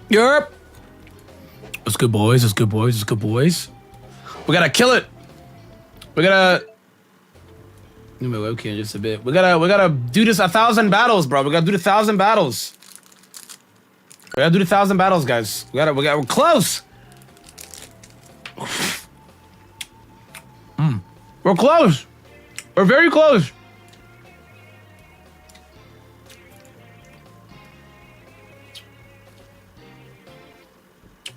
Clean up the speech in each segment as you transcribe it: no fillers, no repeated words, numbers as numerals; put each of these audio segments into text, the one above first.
Yep. Let's good, boys. Let's good, boys. Let's good, boys. We gotta kill it. We gotta. Give me my webcam just a bit. We gotta do this 1,000 battles, bro. We gotta do the 1,000 battles. We gotta do the 1,000 battles, guys. We're close. We're close. We're very close.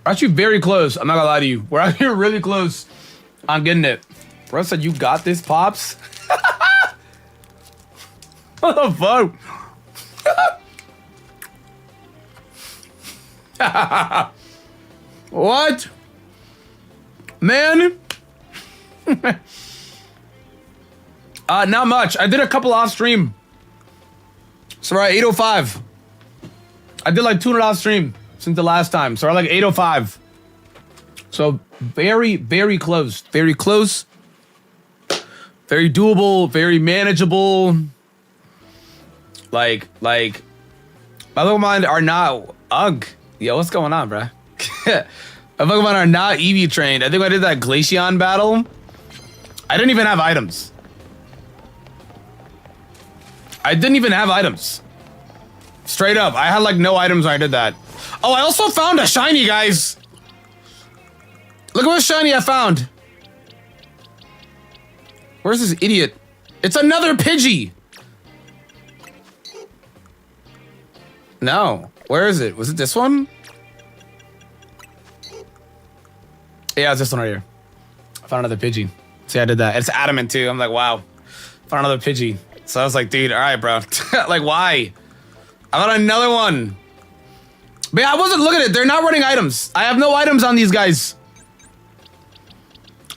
We're actually very close. I'm not gonna lie to you. We're actually really close on getting it. Bro said you got this, Pops. What the fuck? What? Man? Not much. I did a couple off stream. So we're at 805. I did like 200 off stream since the last time. So we're like 805. So very, very close. Very close. Very doable. Very manageable. Like, my Pokemon are not... Ugh. Yo, what's going on, bruh? My Pokemon are not EV trained. I think when I did that Glaceon battle, I didn't even have items. I didn't even have items. Straight up. I had like no items when I did that. Oh, I also found a shiny, guys. Look at what shiny I found. Where's this idiot? It's another Pidgey. No. Where is it? Was it this one? Yeah, it's this one right here. I found another Pidgey. See, I did that. It's adamant too. I'm like, wow. Found another Pidgey. So I was like, dude, all right, bro. Like, why? I found another one. But yeah, I wasn't looking at it. They're not running items. I have no items on these guys.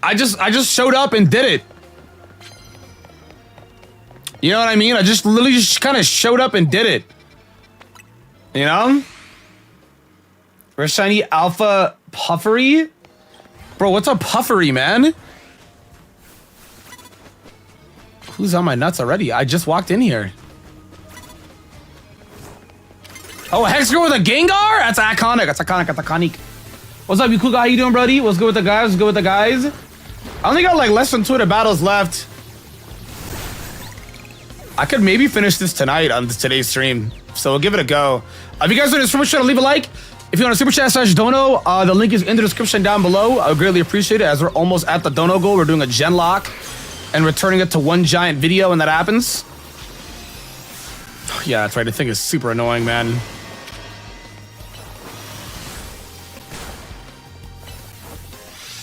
I just showed up and did it. You know what I mean? I just literally just kind of showed up and did it. You know? Where's shiny alpha puffery? Bro, what's a puffery, man? Who's on my nuts already? I just walked in here. Oh, a Hexagon with a Gengar? That's iconic. That's iconic. That's iconic. What's up, you cool guy? How you doing, buddy? What's good with the guys? What's good with the guys? I only got like less than 200 battles left. I could maybe finish this tonight on today's stream. So we'll give it a go. If you guys are in the super chat, leave a like. If you want to super chat /dono, the link is in the description down below. I would greatly appreciate it. As we're almost at the dono goal, we're doing a gen lock and returning it to one giant video when that happens. Yeah, that's right. The thing is super annoying, man.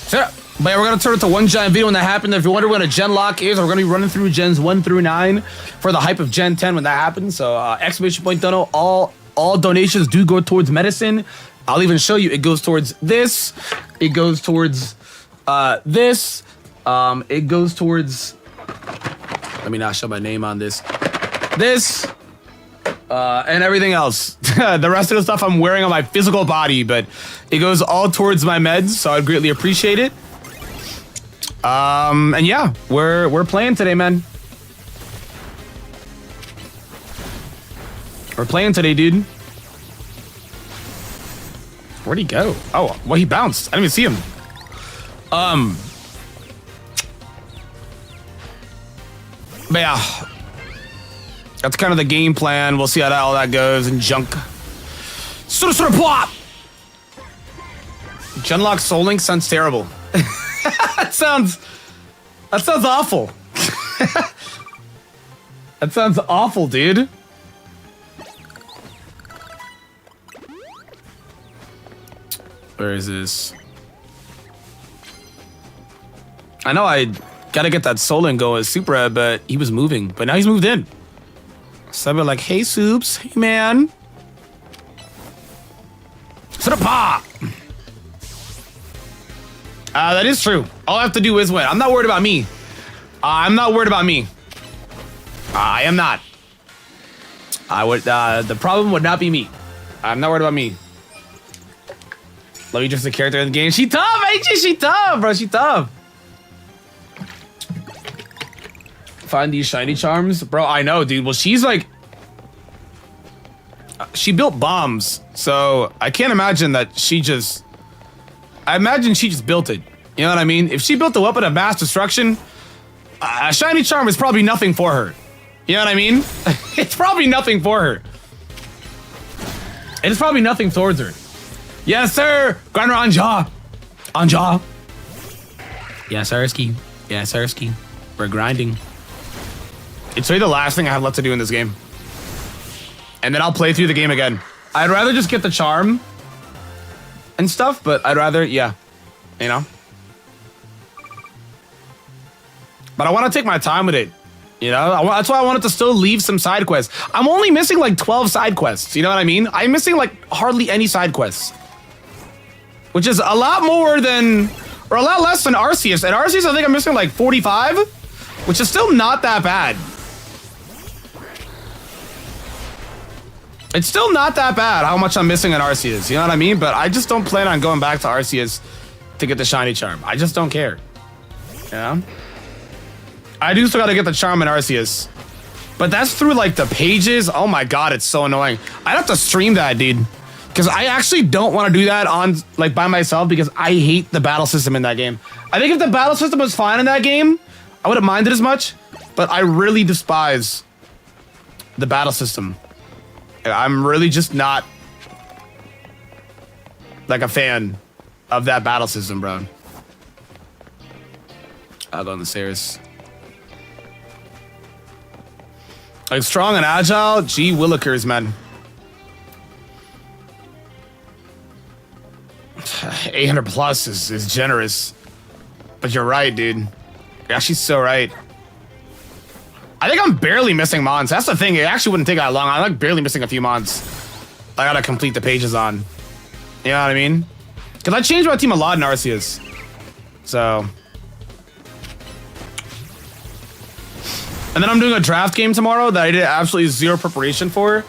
So, but yeah, we're gonna turn it to one giant video when that happens. If you wonder when a gen lock is, we're gonna be running through gens 1 through 9 for the hype of gen 10 when that happens. So exclamation point dono. All donations do go towards medicine. I'll even show you. It goes towards this. It goes towards this. It goes towards. Let me not show my name on this. This. And everything else. The rest of the stuff I'm wearing on my physical body, but it goes all towards my meds, so I'd greatly appreciate it. And yeah, we're playing today, man. We're playing today, dude. Where'd he go? Oh, well, he bounced. I didn't even see him. But yeah. That's kind of the game plan. We'll see how all that goes and junk. Sort of plop. Genlock Soul Link sounds terrible. That sounds awful. That sounds awful, dude. Where is this? I know I gotta get that Soul Link going super red, but he was moving. But now he's moved in. So I've been like, hey, Soups. Hey, man. Pop. That is true. All I have to do is win. I'm not worried about me. I'm not worried about me. I am not. I would. The problem would not be me. I'm not worried about me. Let me just the character in the game. She tough, ain't she? She tough, bro. She tough. Find these shiny charms, bro. I know, dude. Well, she's like, She built bombs, so I can't imagine that she just... I imagine she just built it. You know what I mean? If she built a weapon of mass destruction, a shiny charm is probably nothing for her. You know what I mean? It's probably nothing for her. It's probably nothing towards her. Yes, sir! Grinder on jaw. On jaw. Yeah, Sarsky. Yeah, Sarsky. We're grinding. It's really the last thing I have left to do in this game. And then I'll play through the game again. I'd rather just get the charm and stuff, but I'd rather, yeah, you know? But I want to take my time with it, you know? That's why I wanted to still leave some side quests. I'm only missing like 12 side quests, you know what I mean? I'm missing like hardly any side quests. Which is a lot more than, or a lot less than Arceus. At Arceus, I think I'm missing like 45, which is still not that bad. It's still not that bad how much I'm missing in Arceus, you know what I mean? But I just don't plan on going back to Arceus to get the shiny charm. I just don't care, you know? I do still gotta get the charm in Arceus. But that's through like the pages. Oh my god, it's so annoying. I'd have to stream that, dude. Because I actually don't want to do that on like by myself because I hate the battle system in that game. I think if the battle system was fine in that game, I wouldn't mind it as much. But I really despise the battle system. I'm really just not like a fan of that battle system, bro. I'll go on the stairs. Like strong and agile, gee willikers, man. 800 plus is generous. But you're right, dude. You're actually so right. I think I'm barely missing mons. That's the thing. It actually wouldn't take that long. I'm like barely missing a few mons. I gotta complete the pages on. You know what I mean? Because I changed my team a lot in Arceus. So. And then I'm doing a draft game tomorrow that I did absolutely zero preparation for.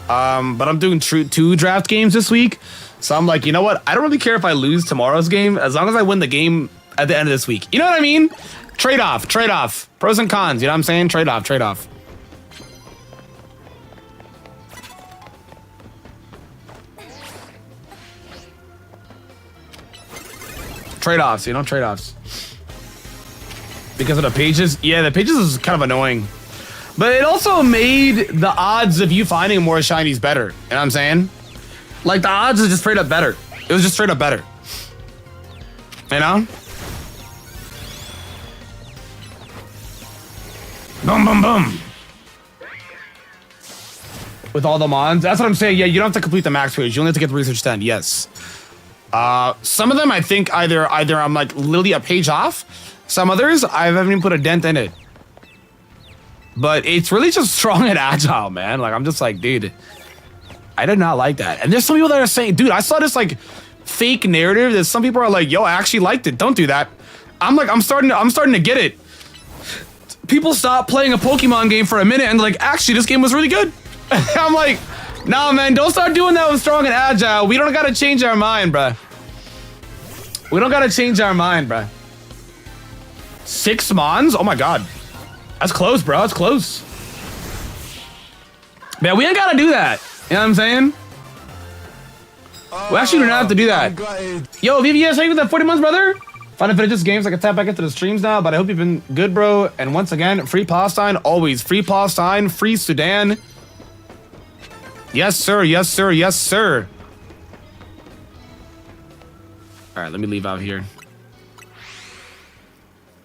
But I'm doing 2 draft games this week. So I'm like, you know what? I don't really care if I lose tomorrow's game as long as I win the game at the end of this week. You know what I mean? Trade-off, trade-off. Pros and cons, you know what I'm saying? Trade-off, trade-off. Trade-offs, you know, trade-offs. Because of the pages? Yeah, the pages is kind of annoying. But it also made the odds of you finding more shinies better. You know what I'm saying? Like, the odds is just straight up better. It was just straight up better. You know? Boom, boom, boom. With all the mons. That's what I'm saying. Yeah, you don't have to complete the max page. You only have to get the research 10. Yes. Some of them, I think, either I'm like literally a page off. Some others, I haven't even put a dent in it. But it's really just strong and agile, man. Like, I'm just like, dude, I did not like that. And there's some people that are saying, dude, I saw this like fake narrative that some people are like, yo, I actually liked it. Don't do that. I'm like, I'm starting to get it. People stop playing a Pokemon game for a minute and they're like, actually, this game was really good. I'm like, nah, man, don't start doing that with strong and agile. We don't gotta change our mind, bruh. We don't gotta change our mind, bruh. 6 mons? Oh my god. That's close, bro. That's close. Man, we ain't gotta do that. You know what I'm saying? We actually do not have to do that. Yo, VVS, thank you for that 40 months, brother. Final finishes games. I can tap back into the streams now, but I hope you've been good, bro. And once again, free Palestine, always. Free Palestine, free Sudan. Yes, sir. Yes, sir. Yes, sir. All right, let me leave out here.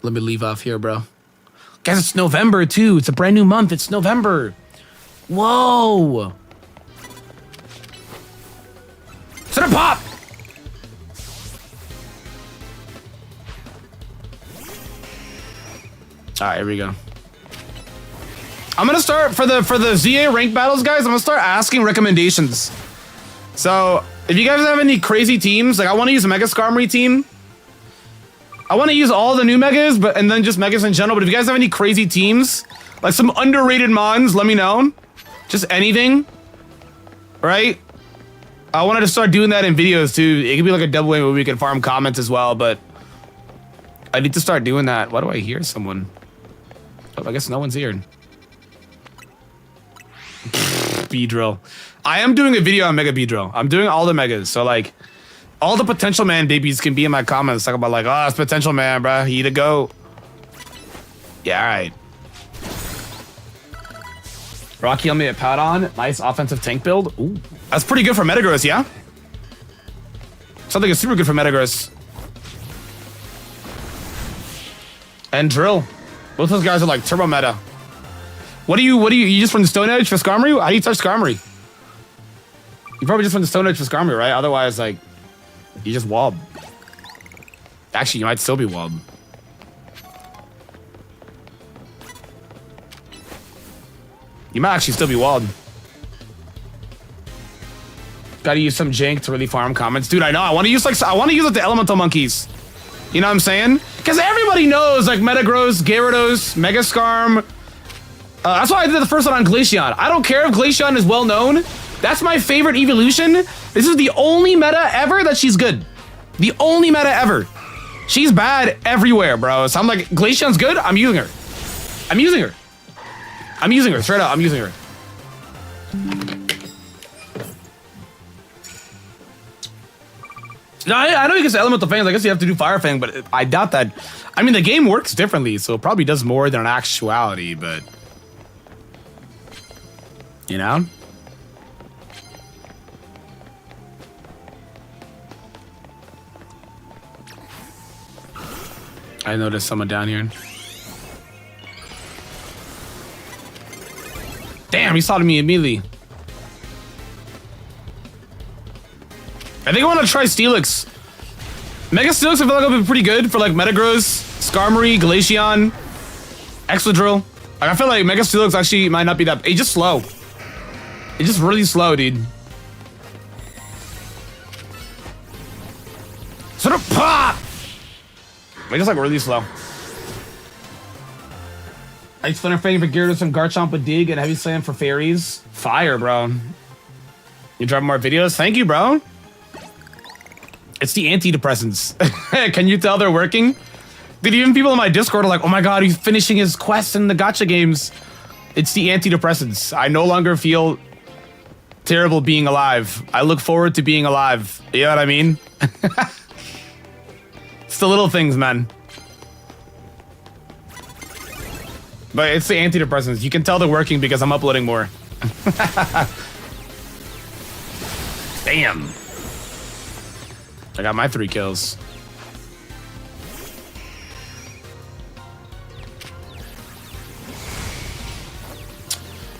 Let me leave off here, bro. Guys, it's November, too. It's a brand new month. It's November. Whoa. Set a pop. All right, here we go. I'm gonna start for the ZA rank battles, guys. I'm gonna start asking recommendations. So if you guys have any crazy teams, like I want to use a Mega Skarmory team. I want to use all the new megas, and then just megas in general. But if you guys have any crazy teams, like some underrated mons, let me know. Just anything, right? I wanted to start doing that in videos too. It could be like a double way where we can farm comments as well. But I need to start doing that. Why do I hear someone? Oh, I guess no one's here. Beedrill. I am doing a video on Mega Beedrill. I'm doing all the megas. So like, all the potential man babies can be in my comments. Talk about like, oh, it's potential man, bro. He to go. Yeah, all right. Rocky helmet at Padon. Nice offensive tank build. Ooh, that's pretty good for Metagross, yeah? Something is super good for Metagross. And Drill. Both those guys are like turbo meta. What do you just run the Stone Edge for Skarmory? How do you touch Skarmory? You probably just run the Stone Edge for Skarmory, right? Otherwise, like, you just wob. Actually, you might still be wob. You might actually still be wob. Gotta use some jank to really farm comments. Dude, I know. I want to use like the elemental monkeys. You know what I'm saying? Because everybody knows like Metagross, Gyarados, Mega Skarm. That's why I did the first one on Glaceon. I don't care if Glaceon is well known. That's my favorite evolution. This is the only meta ever that she's good. The only meta ever. She's bad everywhere, bro. So I'm like, Glaceon's good. I'm using her. I'm using her. I'm using her. Straight up, I'm using her. No, I know you can say Elemental Fangs. I guess you have to do Fire Fang, but I doubt that. I mean, the game works differently, so it probably does more than an actuality, but... You know? I noticed someone down here. Damn, he saw me immediately. I think I want to try Steelix. Mega Steelix I feel like will be pretty good for like Metagross, Skarmory, Glaceon, Excadrill. Like, I feel like Mega Steelix actually might not be that... It's just slow. It's just really slow, dude. Sort of pop! It's just like really slow. Ice Thunder Fang for Gyarados and Garchomp with Dig and Heavy Slam for Fairies. Fire, bro. You drop more videos? Thank you, bro. It's the antidepressants. Can you tell they're working? Dude, even people in my Discord are like, oh my god, he's finishing his quests in the gacha games. It's the antidepressants. I no longer feel terrible being alive. I look forward to being alive. You know what I mean? It's the little things, man. But it's the antidepressants. You can tell they're working because I'm uploading more. Damn. I got my 3 kills.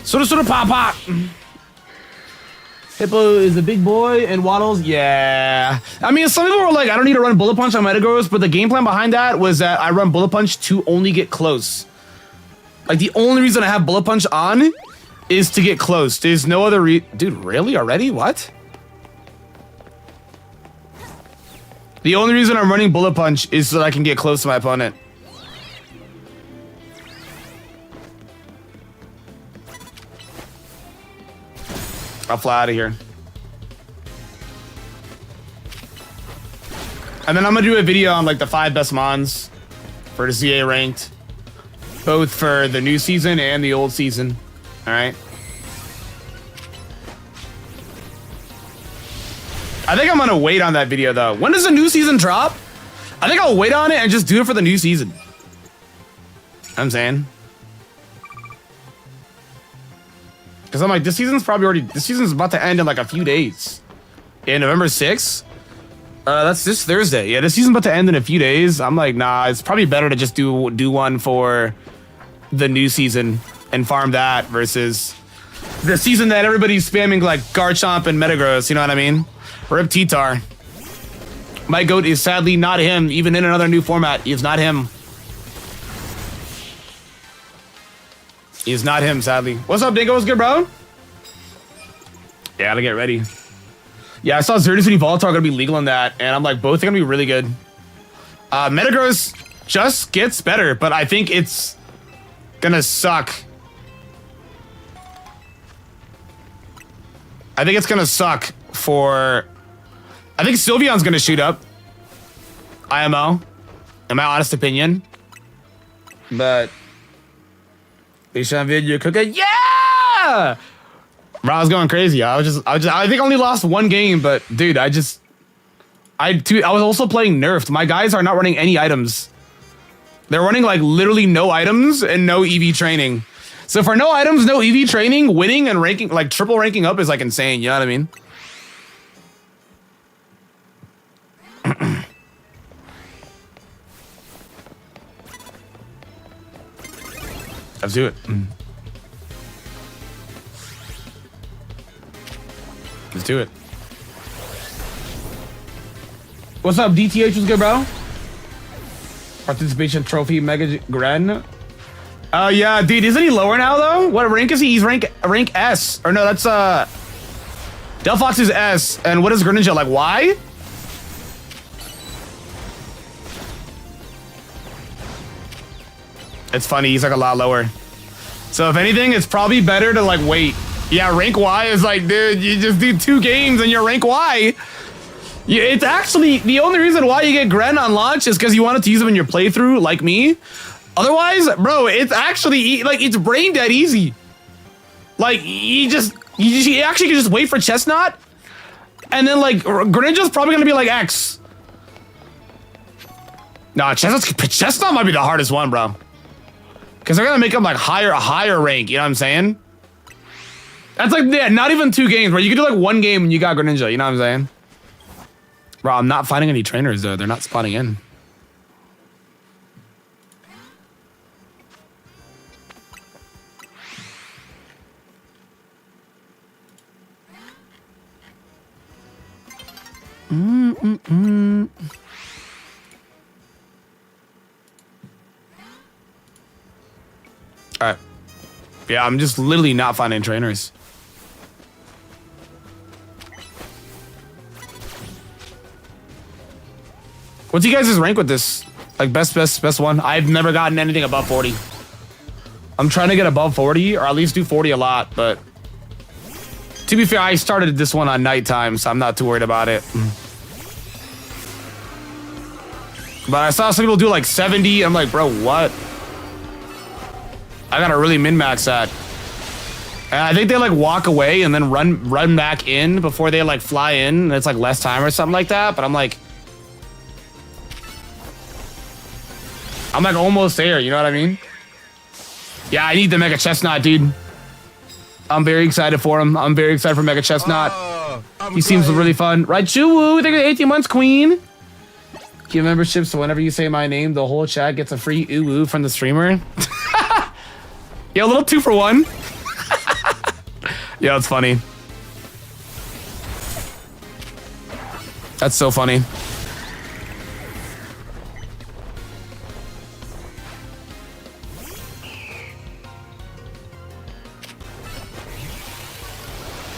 Sort of pop. Hippo is a big boy and Waddles, yeah. I mean, some people were like, I don't need to run Bullet Punch on Metagross, but the game plan behind that was that I run Bullet Punch to only get close. Like, the only reason I have Bullet Punch on is to get close. There's no other Dude, really? Already? What? The only reason I'm running Bullet Punch is so that I can get close to my opponent. I'll fly out of here. And then I'm gonna do a video on like the 5 best mons for the ZA ranked. Both for the new season and the old season. Alright. I think I'm gonna wait on that video though. When does the new season drop? I think I'll wait on it and just do it for the new season. I'm saying. Because I'm like, this season's about to end in like a few days. In November 6th? That's this Thursday. Yeah, this season's about to end in a few days. I'm like, nah, it's probably better to just do one for the new season and farm that versus the season that everybody's spamming like Garchomp and Metagross, you know what I mean? Rip T-Tar. My GOAT is sadly not him, even in another new format. He is not him. He is not him, sadly. What's up, Dingo? What's good, bro? Yeah, gotta get ready. Yeah, I saw Xerneas and Yveltal are gonna be legal in that, and I'm like, both are gonna be really good. Metagross just gets better, but I think it's gonna suck. I think it's gonna suck for... I think Sylveon's gonna shoot up. IMO. In my honest opinion. But... They should have video cooking. Yeah! Bro, I was going crazy. I think I only lost one game, but dude, I was also playing nerfed. My guys are not running any items. They're running like literally no items and no EV training. So for no items, no EV training, winning and ranking, like triple ranking up is like insane. You know what I mean? Let's do it. Let's do it. What's up, DTH? What's good, bro? Participation trophy, Mega Grand. Yeah, dude, isn't he lower now though? What rank is he? He's rank S. Or no, that's Delphox is S. And what is Greninja, like Y? It's funny, he's like a lot lower. So if anything, it's probably better to like wait. Yeah, rank Y is like, dude, you just do 2 games and you're rank Y. It's actually the only reason why you get Gren on launch is because you wanted to use them in your playthrough, like me. Otherwise, bro, it's actually like it's brain dead easy. Like you actually can just wait for Chestnut, and then like Greninja's probably gonna be like X. Nah, Chestnut might be the hardest one, bro. Because they're gonna make him like higher rank. You know what I'm saying? That's like, yeah, not even 2 games, bro. You can do like 1 game and you got Greninja. You know what I'm saying? Bro, I'm not finding any trainers though. They're not spawning in. All right. Yeah, I'm just literally not finding trainers. What's you guys' rank with this? Like best one? I've never gotten anything above 40. I'm trying to get above 40 or at least do 40 a lot, but to be fair, I started this one on nighttime, so I'm not too worried about it. But I saw some people do like 70. I'm like, bro, what? I gotta really min-max that. And I think they like walk away and then run back in before they like fly in. And it's like less time or something like that. But I'm like almost there. You know what I mean? Yeah, I need the Mega Chestnut, dude. I'm very excited for him. I'm very excited for Mega Chestnut. He seems really fun. Right, Chuwu? Thank you 18 months, Queen. Give memberships so whenever you say my name, the whole chat gets a free ooh-woo from the streamer. Yeah, a little 2 for 1. Yeah, that's funny. That's so funny.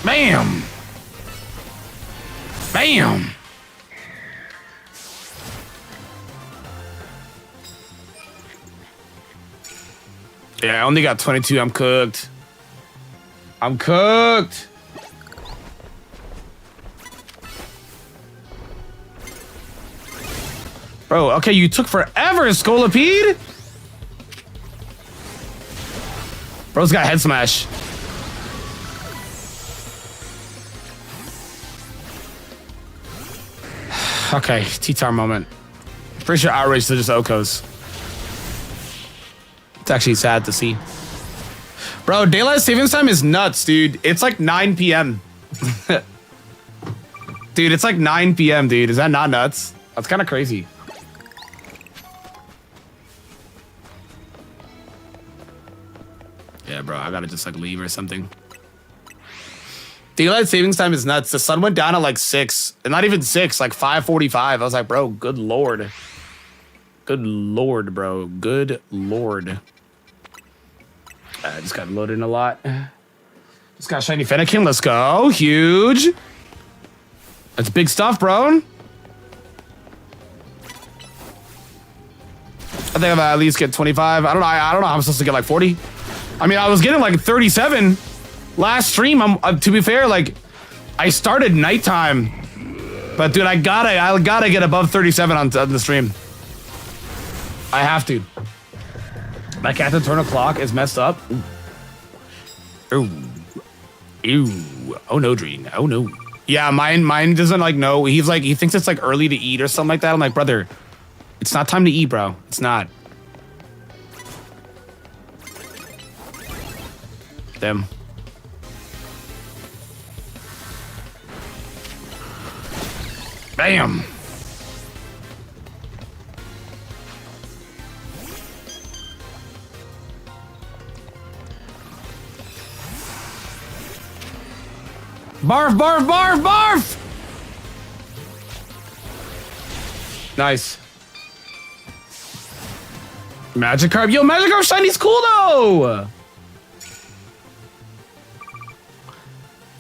Bam! Bam! Yeah, I only got 22. I'm cooked. I'm cooked. Bro, okay, you took forever, Scolipede. Bro's got head smash. Okay, T-Tar moment. Pretty sure outrage to just Okos. It's actually sad to see. Bro, daylight savings time is nuts, dude. It's like 9 p.m. Dude, it's like 9 p.m., dude. Is that not nuts? That's kind of crazy. Yeah, bro, I gotta just like leave or something. Daylight savings time is nuts. The sun went down at like 6. And not even 6, like 5:45. I was like, bro, good lord. Good lord, bro. Good lord. I just got loaded in a lot. Just got shiny Fennekin. Let's go. Huge. That's big stuff, bro. I think I'm at least get 25. I don't know how I'm supposed to get like 40. I mean, I was getting like 37 last stream. To be fair, like I started nighttime, but dude, I gotta get above 37 on the stream. I have to. My Captain Turner clock is messed up. Ooh. Ew. Oh no, Dreen. Oh no. Yeah, mine doesn't like know. He's like, he thinks it's like early to eat or something like that. I'm like, brother, it's not time to eat, bro. It's not. Them. Bam. Barf, barf, barf, barf! Nice. Magikarp. Yo, Magikarp Shiny's cool though!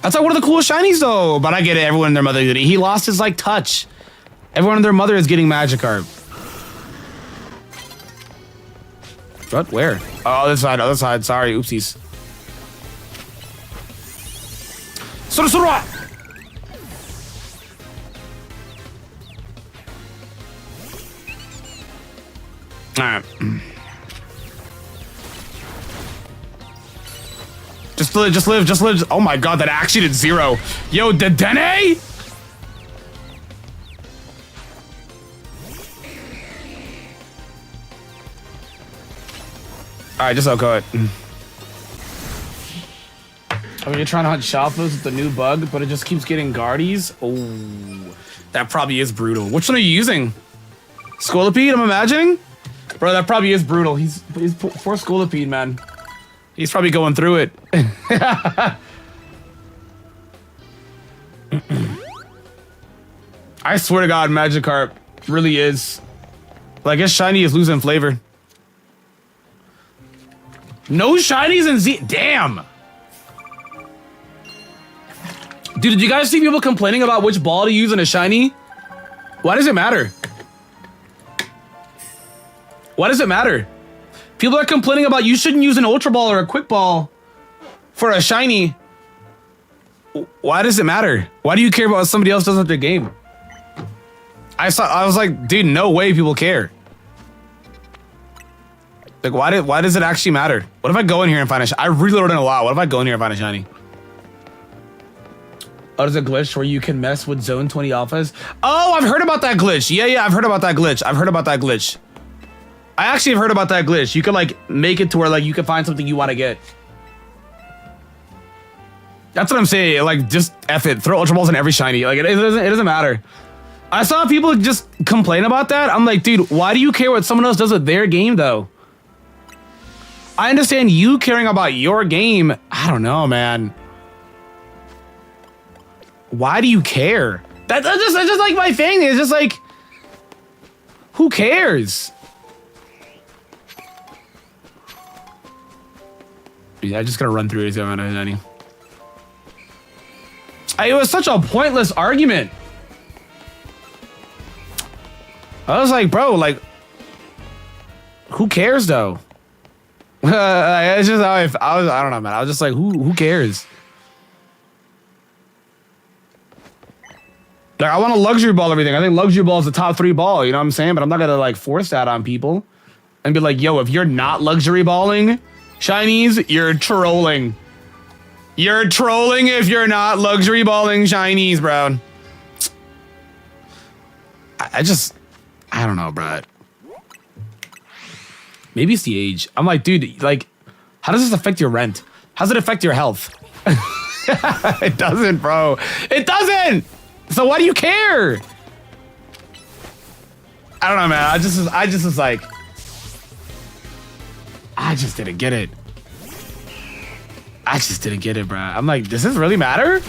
That's like one of the coolest shinies though. But I get it, everyone and their mother did it. He lost his like touch. Everyone and their mother is getting Magikarp. What? Where? Oh, other side, other side. Sorry, oopsies. Sora! Alright. Just live, just live, just live. Oh my god, that actually did 0. Yo, Dedenne? Alright, just Oko it. I mean, you're trying to hunt Shalfos with the new bug, but it just keeps getting Guardies. Oh, that probably is brutal. Which one are you using? Scolipede, I'm imagining? Bro, that probably is brutal. He's poor Scolipede, man. He's probably going through it. I swear to God, Magikarp really is. But I guess shiny is losing flavor. No shinies in Z. Damn. Dude, did you guys see people complaining about which ball to use in a shiny? Why does it matter? Why does it matter? People are complaining about you shouldn't use an Ultra Ball or a Quick Ball for a shiny. Why does it matter? Why do you care about what somebody else does with their game? I was like, dude, no way people care. Like, why does it actually matter? What if I go in here and find a shiny? I really don't know a lot. What if I go in here and find a shiny? Oh, there's a glitch where you can mess with Zone 20 alphas. Oh, I've heard about that glitch. Yeah, I've heard about that glitch. I've heard about that glitch. I actually have heard about that glitch. You can like make it to where like you can find something you want to get. That's what I'm saying. Like, just F it. Throw Ultra Balls in every shiny. Like, it doesn't matter. I saw people just complain about that. I'm like, dude, why do you care what someone else does with their game though? I understand you caring about your game. I don't know, man. Why do you care? That's just like my thing. It's just like, who cares? Yeah, I'm just gonna run through it. It was such a pointless argument. I was like, bro, like, who cares though? It's just how I don't know, man. I was just like, who cares? Like, I want a luxury ball, everything. I think luxury ball is the top 3 ball, you know what I'm saying? But I'm not gonna like force that on people and be like, yo, if you're not luxury balling shinies, you're trolling. You're trolling if you're not luxury balling shinies, bro. I don't know, bro. Maybe it's the age. I'm like, dude, like, how does this affect your rent? How does it affect your health? It doesn't, bro. It doesn't. So why do you care? I don't know, man. I just was like, I just didn't get it. I just didn't get it, bro. I'm like, does this really matter?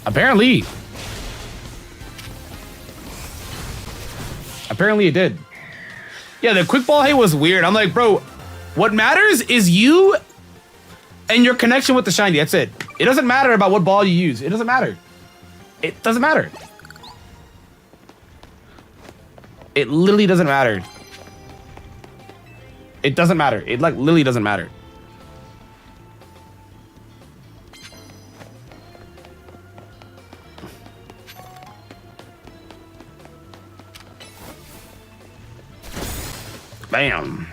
Apparently. Apparently it did. Yeah, the quick ball hate was weird. I'm like, bro, what matters is you and your connection with the shiny. That's it. It doesn't matter about what ball you use. It doesn't matter. It doesn't matter. It literally doesn't matter. It doesn't matter. It like literally doesn't matter. Bam.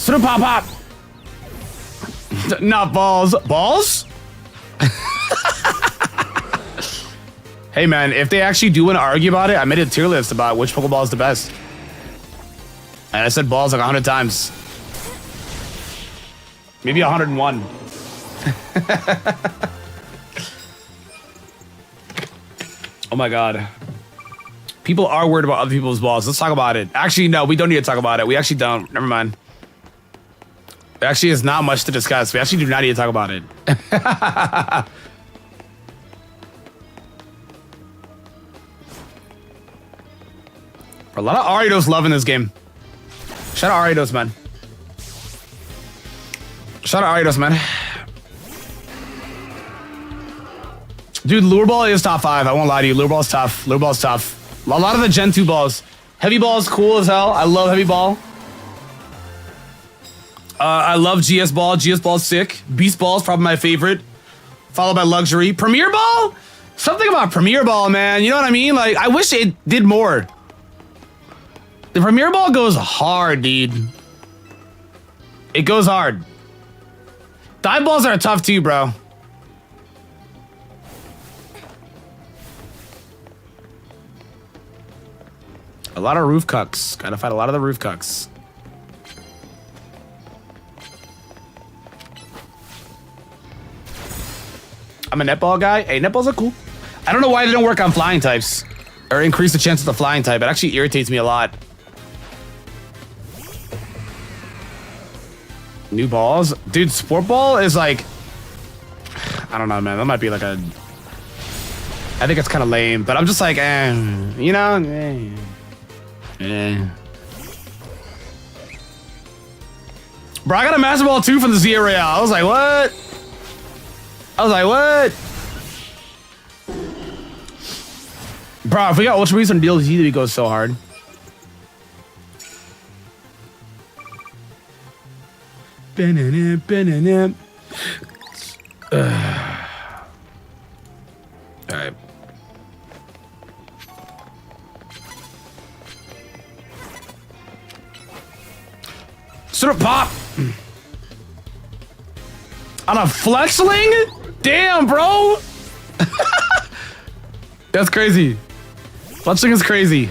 Sort of pop pop. Not balls. Balls? Hey man, if they actually do want to argue about it, I made a tier list about which Pokeball is the best. And I said balls like 100 times. Maybe 101. Oh my god. People are worried about other people's balls. Let's talk about it. Actually, no, we don't need to talk about it. We actually don't. Never mind. There actually is not much to discuss. We actually do not need to talk about it. A lot of Aridos love in this game. Shout out Aridos, man. Shout out Aridos, man. Dude, Lure Ball is top 5. I won't lie to you. Lure Ball's tough. Lure Ball's tough. A lot of the Gen 2 balls. Heavy Ball is cool as hell. I love Heavy Ball. I love GS Ball. GS Ball's sick. Beast Ball is probably my favorite. Followed by Luxury. Premier Ball? Something about Premier Ball, man. You know what I mean? Like, I wish it did more. The Premier Ball goes hard, dude. It goes hard. Dive Balls are tough too, bro. A lot of roof cucks. Gotta fight a lot of the roof cucks. I'm a netball guy. Hey, netballs are cool. I don't know why they don't work on flying types. Or increase the chance of the flying type. It actually irritates me a lot. New balls? Dude, Sport Ball is like... I don't know, man. That might be like a... I think it's kind of lame. But I'm just like, you know? Bro, I got a Master Ball 2 from the Z Royale. I was like, what? Bro, if we got Ultra Beast on DLC, it goes so hard. Alright. Sort of pop on a Flexling? Damn, bro. That's crazy. Flexling is crazy.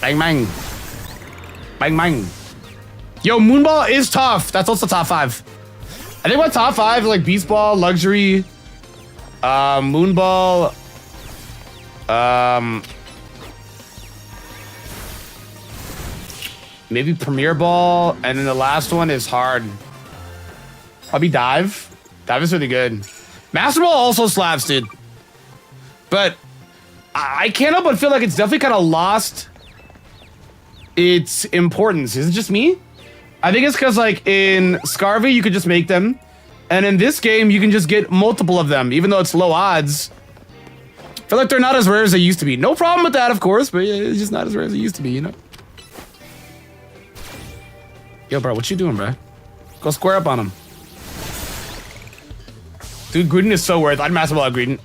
Bang, bang. Bang, bang. Yo, Moonball is tough. That's also top 5. I think my top 5 like Beast Ball, Luxury, Moonball, maybe Premier Ball, and then the last one is hard. Probably Dive. Dive is really good. Master Ball also slaps, dude. But I can't help but feel like it's definitely kind of lost its importance. Is it just me? I think it's because like in Scarvy, you could just make them. And in this game, you can just get multiple of them, even though it's low odds. I feel like they're not as rare as they used to be. No problem with that, of course, but yeah, it's just not as rare as it used to be, you know? Yo, bro, what you doing, bro? Go square up on him. Dude, Greedent is so worth. I'd Master Ball at Greedent.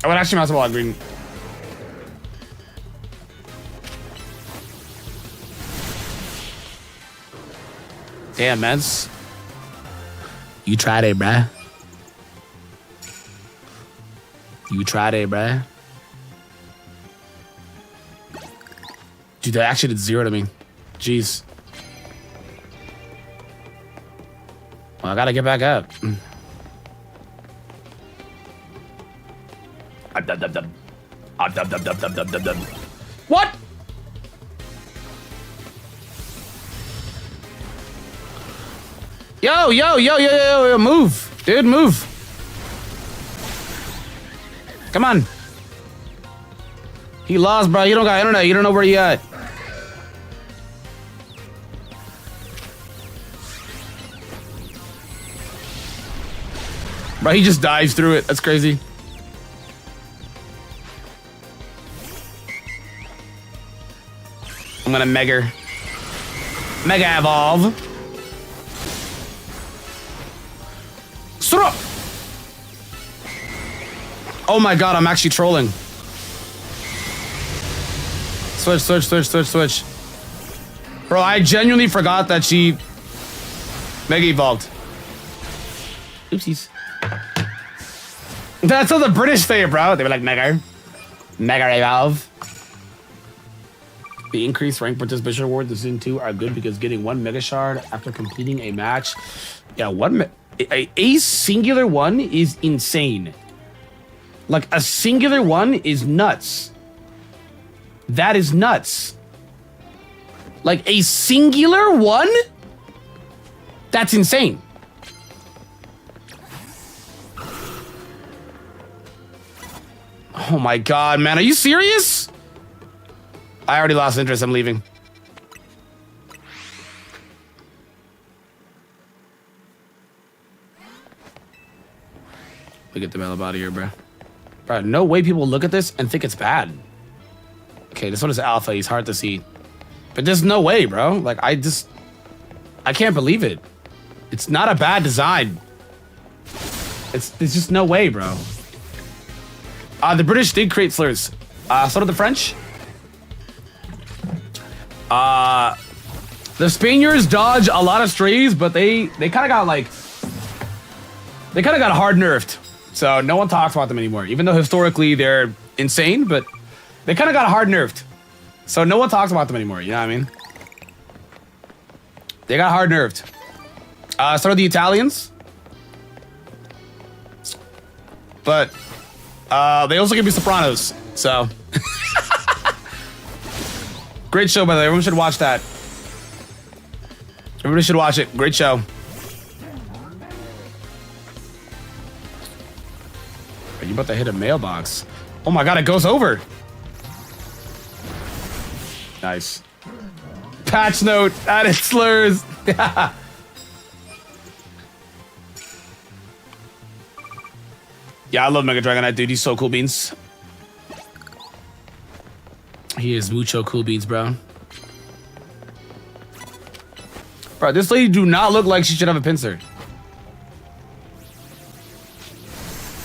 I would actually Master Ball at Greedent. Damn, man. You tried it, bruh. You tried it, bruh. Dude, that actually did 0 to me. Jeez. Well, I gotta get back up. What? Yo, move. Dude, move. Come on. He lost, bro. You don't got internet. You don't know where he at. Bro, he just dives through it. That's crazy. I'm gonna Mega Evolve. Stop! Oh my god, I'm actually trolling. Switch. Bro, I genuinely forgot that she Mega Evolved. Oopsies. That's how the British say it, bro. They were like, Mega Evolve. The increased rank participation awards in Season 2 are good because getting 1 Mega Shard after completing a match. Yeah, a singular one is insane. Like, a singular one is nuts. That is nuts. Like, a singular one? That's insane. Oh my god, man. Are you serious? I already lost interest. I'm leaving. Let me get the hell out of here, bro. Bro, no way people look at this and think it's bad. Okay, this one is alpha. He's hard to see. But there's no way, bro. Like, I can't believe it. It's not a bad design. There's just no way, bro. The British did create slurs. So did the French. The Spaniards dodge a lot of strays, but they kind of got like... They kind of got hard nerfed. So no one talks about them anymore. Even though historically they're insane, but they kind of got hard nerfed. So no one talks about them anymore, you know what I mean? They got hard nerfed. So did the Italians. But they also give me Sopranos, so... Great show, by the way. Everyone should watch that. Everybody should watch it. Great show. Are you about to hit a mailbox? Oh my god, it goes over. Nice. Patch note, added slurs. Yeah, I love Mega Dragonite, dude. He's so cool beans. He is mucho cool beans, bro. Bro, this lady do not look like she should have a pincer.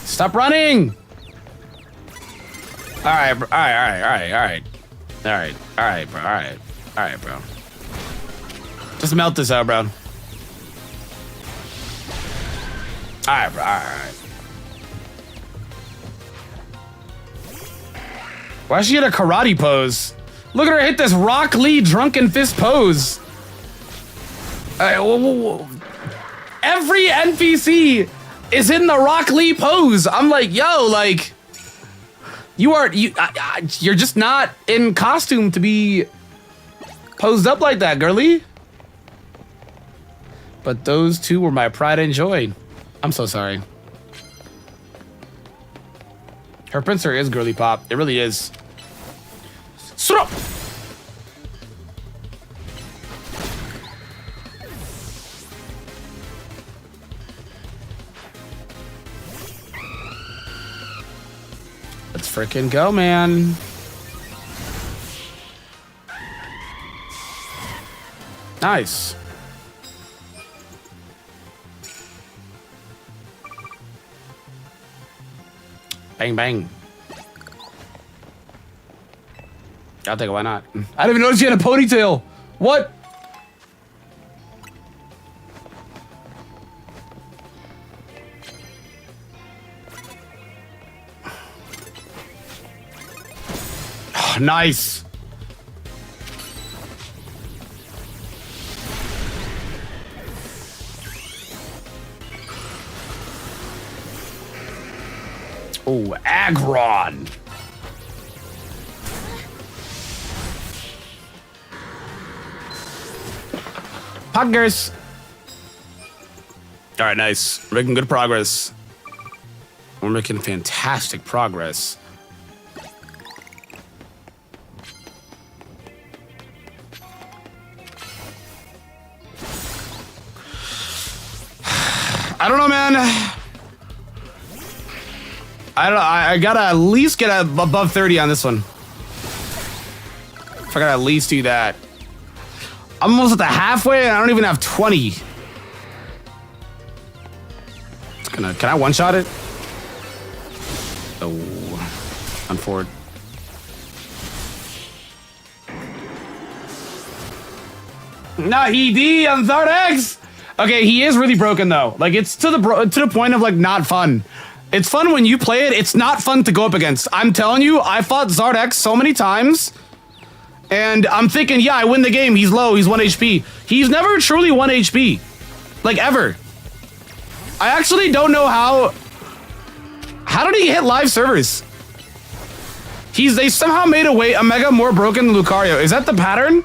Stop running! Alright, bro. Alright, bro. Just melt this out, bro. Alright, bro. Alright. Why is she in a karate pose? Look at her hit this Rock Lee drunken fist pose. Every NPC is in the Rock Lee pose. I'm like, yo, like, you're just not in costume to be posed up like that, girly. But those two were my pride and joy. I'm so sorry. Her pincer is girly pop. It really is. Stop. Let's frickin' go, man. Nice. Bang, bang. I'll take it, why not? I didn't even notice you had a ponytail. What? Oh, nice. Oh, Aggron. Poggers. All right, nice. We're making good progress. We're making fantastic progress. I don't know, man. I don't know. I gotta at least get above 30 on this one. If I gotta at least do that. I'm almost at the halfway and I don't even have 20. Can I one-shot it? Oh, I'm forward. Nah, ED on Zardex. Okay, he is really broken though. Like it's to the point of like not fun. It's fun when you play it. It's not fun to go up against. I'm telling you, I fought Zardex so many times, and I'm thinking, yeah, I win the game. He's low. He's 1 HP. He's never truly 1 HP, like ever. I actually don't know how. How did he hit live servers? They somehow made a mega more broken than Lucario. Is that the pattern?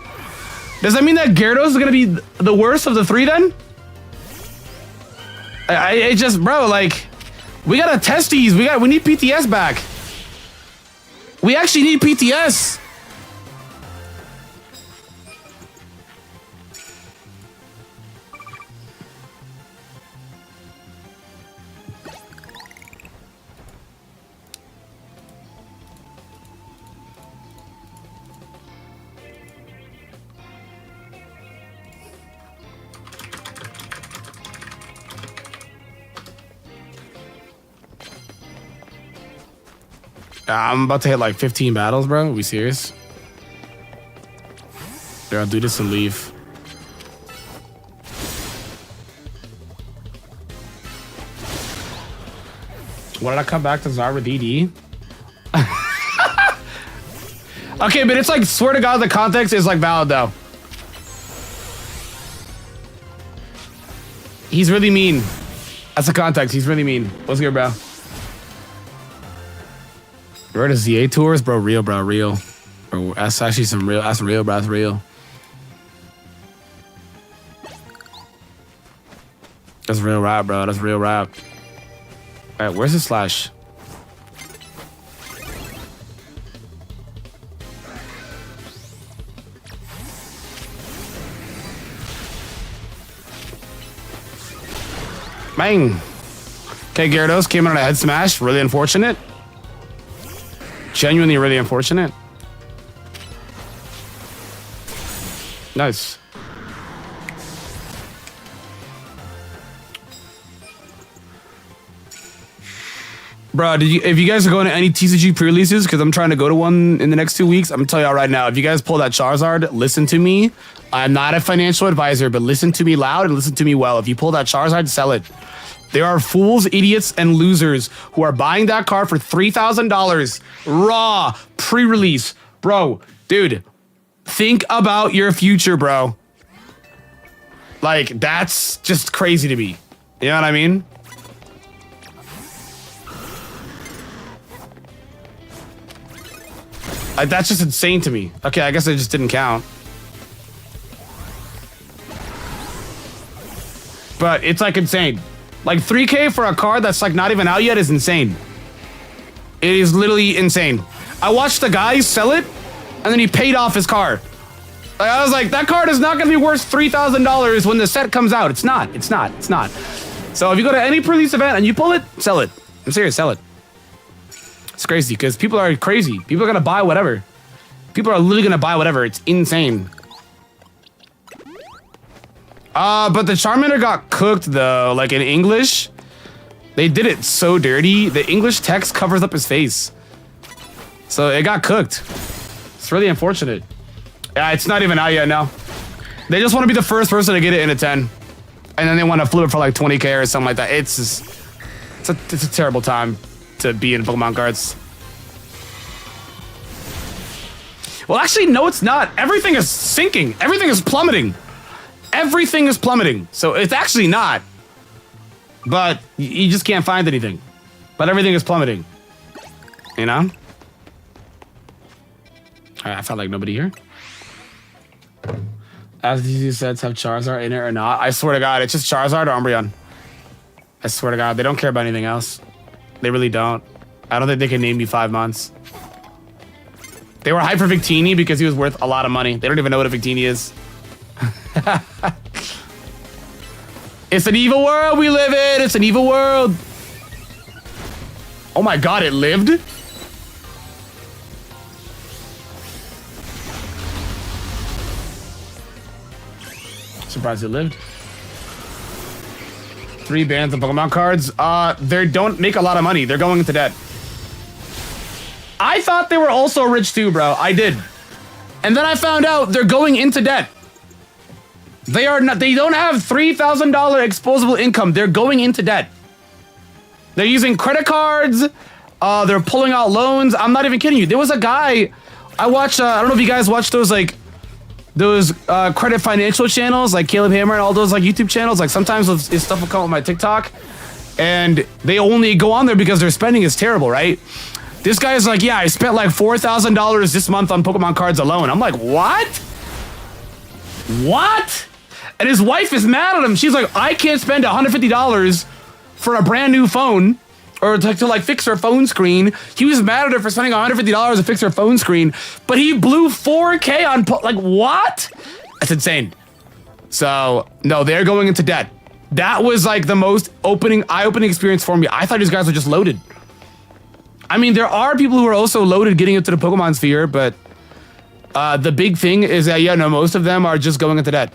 Does that mean that Gyarados is gonna be the worst of the three then? I just, bro, like, we gotta test these. We need PTS back. We actually need PTS. I'm about to hit like 15 battles, bro. Are we serious? Yeah, I'll do this and leave. Why did I come back to Zara with DD? Okay, but it's like, swear to God, the context is like valid though. He's really mean. That's the context. He's really mean. What's good, bro? Where the ZA tours, bro? Real, bro. Real. Bro, that's actually some real. That's real, bro. That's real. That's real rap, bro. That's real rap. All right, where's the slash? Bang. Okay, Gyarados came in on a head smash. Really unfortunate. Genuinely really unfortunate. Nice. Bro, if you guys are going to any TCG pre-releases, because I'm trying to go to one in the next 2 weeks, I'm gonna tell y'all right now, if you guys pull that Charizard, listen to me. I'm not a financial advisor, but listen to me loud and listen to me well. If you pull that Charizard, sell it. There are fools, idiots, and losers who are buying that card for $3,000 raw pre-release. Bro, dude, think about your future, bro. Like, that's just crazy to me. You know what I mean? Like, that's just insane to me. Okay, I guess it just didn't count. But it's like insane. Like 3K for a card that's like not even out yet is insane. It is literally insane. I watched the guy sell it and then he paid off his car. Like, I was like, that card is not gonna be worth $3,000 when the set comes out. It's not. So if you go to any pre-release event and you pull it, sell it. I'm serious, sell it. It's crazy because people are crazy. People are gonna buy whatever. People are literally gonna buy whatever. It's insane. But the Charmander got cooked though, like in English. They did it so dirty. The English text covers up his face. So it got cooked. It's really unfortunate. Yeah, it's not even out yet now. They just want to be the first person to get it in a 10. And then they want to flip it for like 20K or something like that. It's just, it's a terrible time to be in Pokemon cards. Well, actually, no, it's not. Everything is sinking. Everything is plummeting. Everything is plummeting. So it's actually not. But you just can't find anything. But everything is plummeting. You know? Alright, I felt like nobody here. As these sets have Charizard in it or not, I swear to God, it's just Charizard or Umbreon. I swear to God, they don't care about anything else. They really don't. I don't think they can name me 5 months. They were hyped for Victini because he was worth a lot of money. They don't even know what a Victini is. It's an evil world we live in. It's an evil world. Oh my God, it lived? Surprised it lived. 3 bans of Pokemon cards. They don't make a lot of money. They're going into debt. I thought they were also rich too, bro. I did. And then I found out they're going into debt. They are not. They don't have $3,000 exposable income. They're going into debt. They're using credit cards. They're pulling out loans. I'm not even kidding you. There was a guy I watched. I don't know if you guys watch those credit financial channels like Caleb Hammer and all those like YouTube channels. Like sometimes his stuff will come on my TikTok, and they only go on there because their spending is terrible, right? This guy is like, yeah, I spent like $4,000 this month on Pokemon cards alone. I'm like, what? What? And his wife is mad at him. She's like, I can't spend $150 for a brand new phone or to like fix her phone screen. He was mad at her for spending $150 to fix her phone screen, but he blew $4K on like what? That's insane. So no, they're going into debt. That was like the most eye-opening experience for me. I thought these guys were just loaded. I mean, there are people who are also loaded getting into the Pokemon sphere, but the big thing is that, yeah, no, most of them are just going into debt.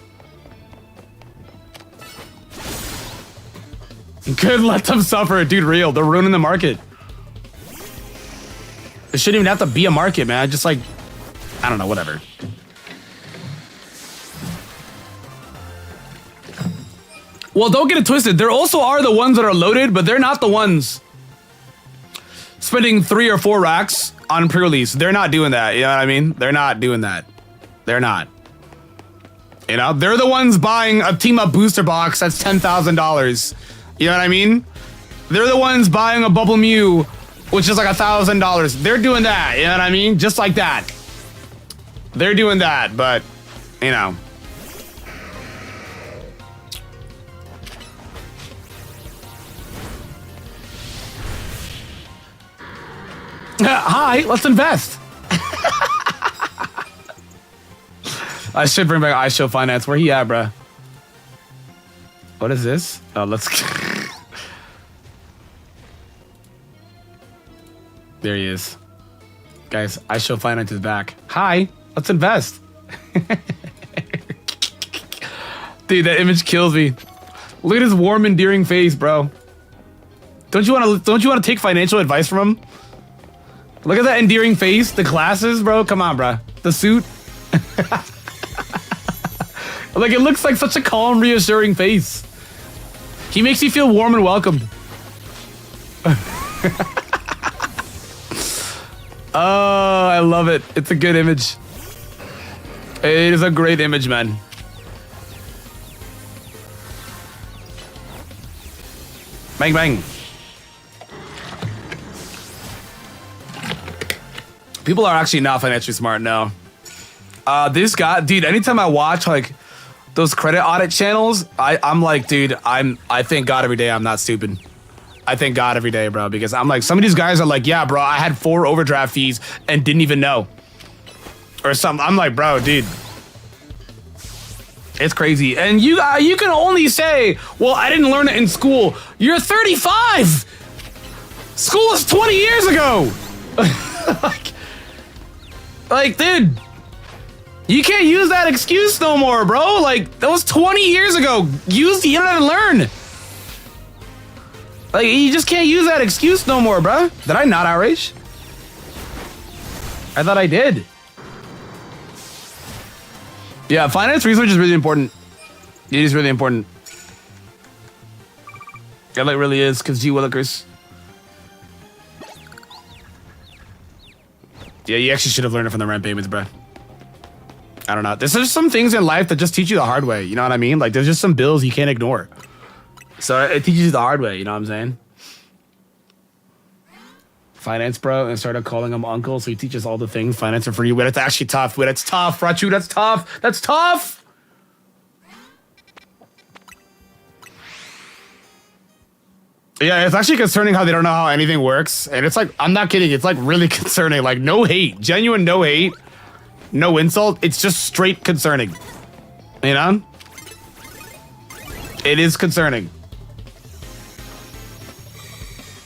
Good, let them suffer. Dude, real. They're ruining the market. It shouldn't even have to be a market, man. Just like, I don't know, whatever. Well, don't get it twisted. There also are the ones that are loaded, but they're not the ones spending 3 or 4 racks on pre-release. They're not doing that. You know what I mean? They're not doing that. They're not. You know, they're the ones buying a team-up booster box that's $10,000. You know what I mean? They're the ones buying a Bubble Mew, which is like $1,000. They're doing that. You know what I mean? Just like that. They're doing that, but, you know. Hi, let's invest. I should bring back iShow Finance. Where he at, bruh? What is this? Oh, let's... There he is. Guys, iShow Finance is back. Hi, let's invest. Dude, that image kills me. Look at his warm, endearing face, bro. Don't you want to take financial advice from him? Look at that endearing face, the glasses, bro. Come on, bro. The suit. Like, it looks like such a calm, reassuring face. He makes you feel warm and welcomed. Oh, I love it. It's a good image. It is a great image, man. Bang, bang. People are actually not financially smart, no. This guy, dude, anytime I watch like those credit audit channels, I'm like, dude, I thank God every day I'm not stupid. I thank God every day, bro, because I'm like, some of these guys are like, yeah, bro, I had 4 overdraft fees and didn't even know. Or something. I'm like, bro, dude. It's crazy. And you can only say, well, I didn't learn it in school. You're 35. School was 20 years ago. Like, dude, you can't use that excuse no more, bro. Like, that was 20 years ago. Use the internet and learn. Like, you just can't use that excuse no more, bro. Did I not outrage? I thought I did. Yeah, finance research is really important. It is really important. It like really is, because gee willikers. Yeah, you actually should have learned it from the rent payments, bro. I don't know. There's just some things in life that just teach you the hard way. You know what I mean? Like, there's just some bills you can't ignore. So it teaches you the hard way. You know what I'm saying? Finance bro, and started calling him uncle. So he teaches all the things. Finance are for you. Wait, that's actually tough. Wait, that's tough, Rachu. That's tough. That's tough. Yeah, it's actually concerning how they don't know how anything works. And it's like, I'm not kidding. It's like really concerning. Like, no hate. Genuine no hate. No insult. It's just straight concerning. You know? It is concerning.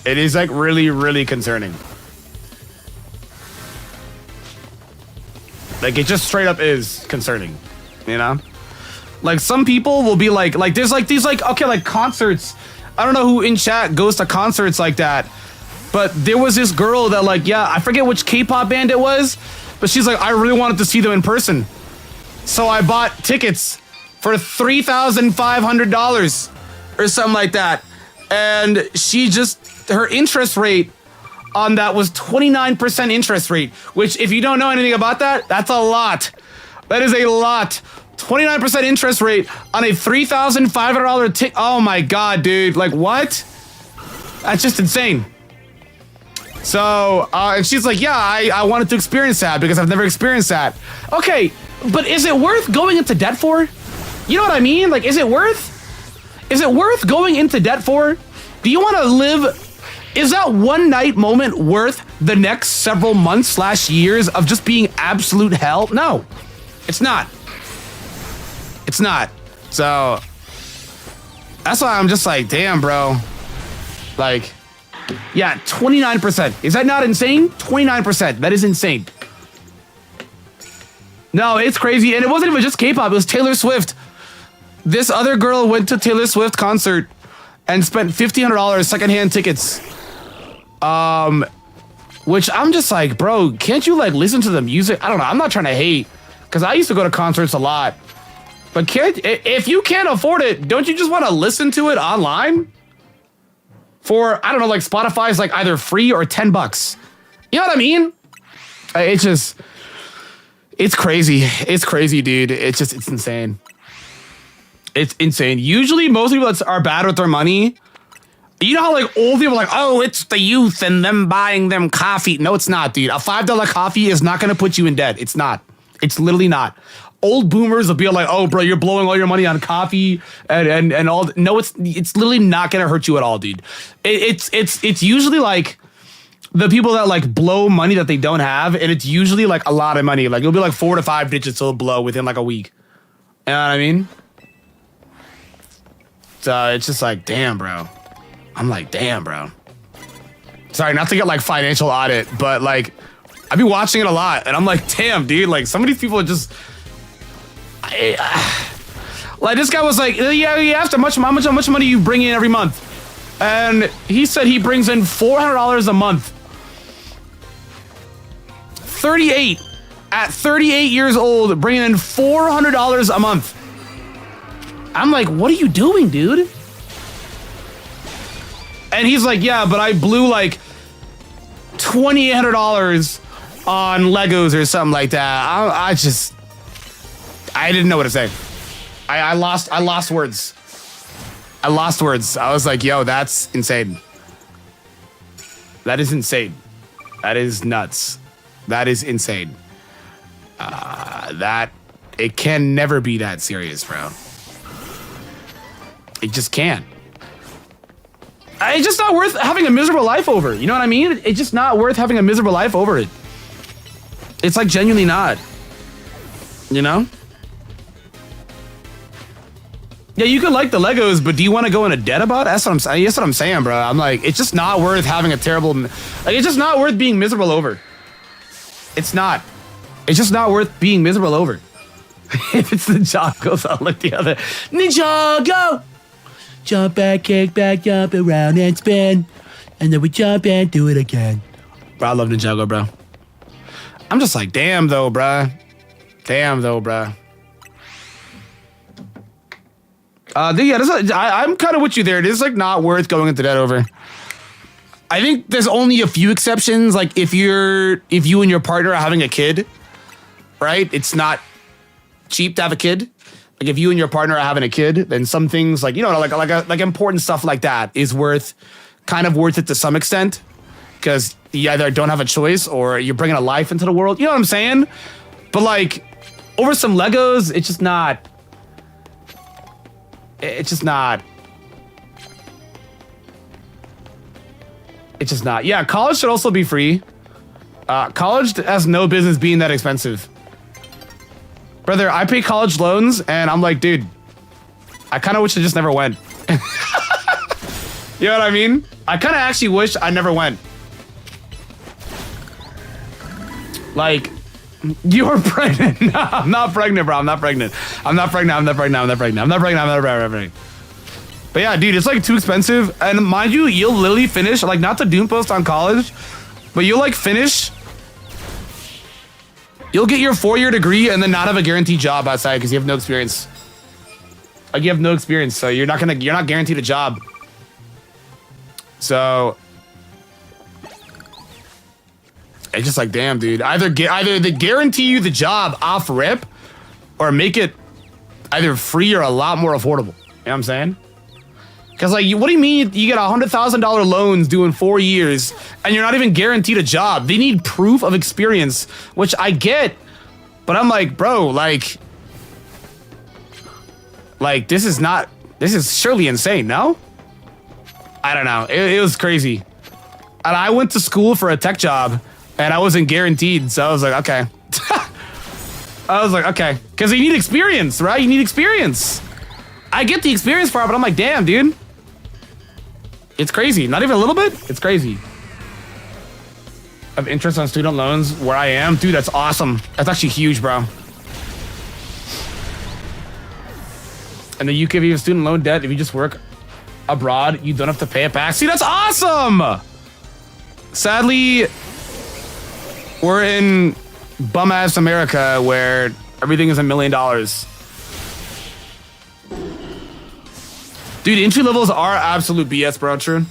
It is like really, really concerning. Like, it just straight up is concerning. You know? Like, some people will be like there's like these like, okay, like concerts. I don't know who in chat goes to concerts like that, but there was this girl that like, yeah, I forget which K-pop band it was, but she's like, I really wanted to see them in person. So I bought tickets for $3,500 or something like that. And she just, her interest rate on that was 29% interest rate, which if you don't know anything about that, that's a lot. That is a lot. 29% interest rate on a $3,500 ticket. Oh my God, dude. Like, what? That's just insane. So, and she's like, yeah, I wanted to experience that because I've never experienced that. Okay, but is it worth going into debt for? You know what I mean? Like, is it worth going into debt for? Do you want to live? Is that one night moment worth the next several months / years of just being absolute hell? No, it's not. It's not. So that's why I'm just like, damn, bro. Like, yeah, 29%. Is that not insane? 29%. That is insane. No, it's crazy. And it wasn't even just K-pop. It was Taylor Swift. This other girl went to Taylor Swift concert and spent $1,500 secondhand tickets. Which I'm just like, bro, can't you like listen to the music? I don't know. I'm not trying to hate because I used to go to concerts a lot. But if you can't afford it, don't you just want to listen to it online? For, I don't know, like Spotify's like either free or $10. You know what I mean? It's crazy. It's crazy, dude. It's insane. It's insane. Usually most people that are bad with their money, you know how like old people are like, oh, it's the youth and them buying them coffee. No, it's not, dude. A $5 coffee is not going to put you in debt. It's not. It's literally not. Old boomers will be like, oh, bro, you're blowing all your money on coffee and all. No, it's literally not going to hurt you at all, dude. It's usually like the people that like blow money that they don't have. And it's usually like a lot of money. Like it'll be like 4 to 5 digits will blow within like a week. You know what I mean? So it's just like, damn, bro. I'm like, damn, bro. Sorry, not to get like financial audit, but like I've been watching it a lot and I'm like, damn, dude, like some of these people are just like this guy was like, yeah, you have to how much money you bring in every month. And he said he brings in $400 a month. 38 at 38 years old, bringing in $400 a month. I'm like, what are you doing, dude? And he's like, yeah, but I blew like $2,800 on Legos or something like that. I didn't know what to say. I lost words. I lost words. I was like, yo, that's insane. That is insane. That is nuts. That is insane. It can never be that serious, bro. It just can't. It's just not worth having a miserable life over. You know what I mean? It's just not worth having a miserable life over it. It's like genuinely not. You know? Yeah, you could like the Legos, but do you want to go into debt about it? That's what I'm saying. That's what I'm saying, bro. I'm like, it's just not worth having a terrible. Like, it's just not worth being miserable over. It's not. It's just not worth being miserable over. If it's the Ninjagos, I'll look the other. Ninjago! Jump back, kick back, jump around and spin. And then we jump and do it again. Bro, I love Ninjago, bro. I'm just like, damn though, bro. Damn though, bro. Yeah, I'm kind of with you there. It is like not worth going into debt over. I think there's only a few exceptions. Like if you and your partner are having a kid, right? It's not cheap to have a kid. Like if you and your partner are having a kid, then some things like, you know, like important stuff like that is kind of worth it to some extent, because you either don't have a choice or you're bringing a life into the world. You know what I'm saying? But like over some Legos, it's just not. It's just not. It's just not. Yeah, college should also be free. College has no business being that expensive. Brother, I pay college loans, and I'm like, dude, I kind of wish I just never went. You know what I mean? I kind of actually wish I never went. Like, you're pregnant. No, I'm not pregnant, bro. I'm not pregnant. I'm not pregnant. I'm not pregnant. I'm not pregnant. I'm not pregnant. I'm not pregnant. But yeah, dude, it's like too expensive. And mind you, you'll literally finish, like, not to doom post on college, but you'll like finish. You'll get your 4-year degree and then not have a guaranteed job outside because you have no experience. Like you have no experience, so you're not guaranteed a job. So it's just like, damn, dude. Either they guarantee you the job off rip, or make it either free or a lot more affordable. You know what I'm saying? Because like, what do you mean you get $100,000 loans doing 4 years and you're not even guaranteed a job? They need proof of experience, which I get, but I'm like, bro, like this is surely insane, no? I don't know. It was crazy. And I went to school for a tech job and I wasn't guaranteed, so I was like, okay. I was like, okay. Because you need experience, right? You need experience. I get the experience part, but I'm like, damn, dude. It's crazy. Not even a little bit? It's crazy. Of interest on student loans where I am? Dude, that's awesome. That's actually huge, bro. And the UK, if you have student loan debt, if you just work abroad, you don't have to pay it back. See, that's awesome! Sadly, we're in bum-ass America where everything is $1 million. Dude, entry levels are absolute BS, bro, true.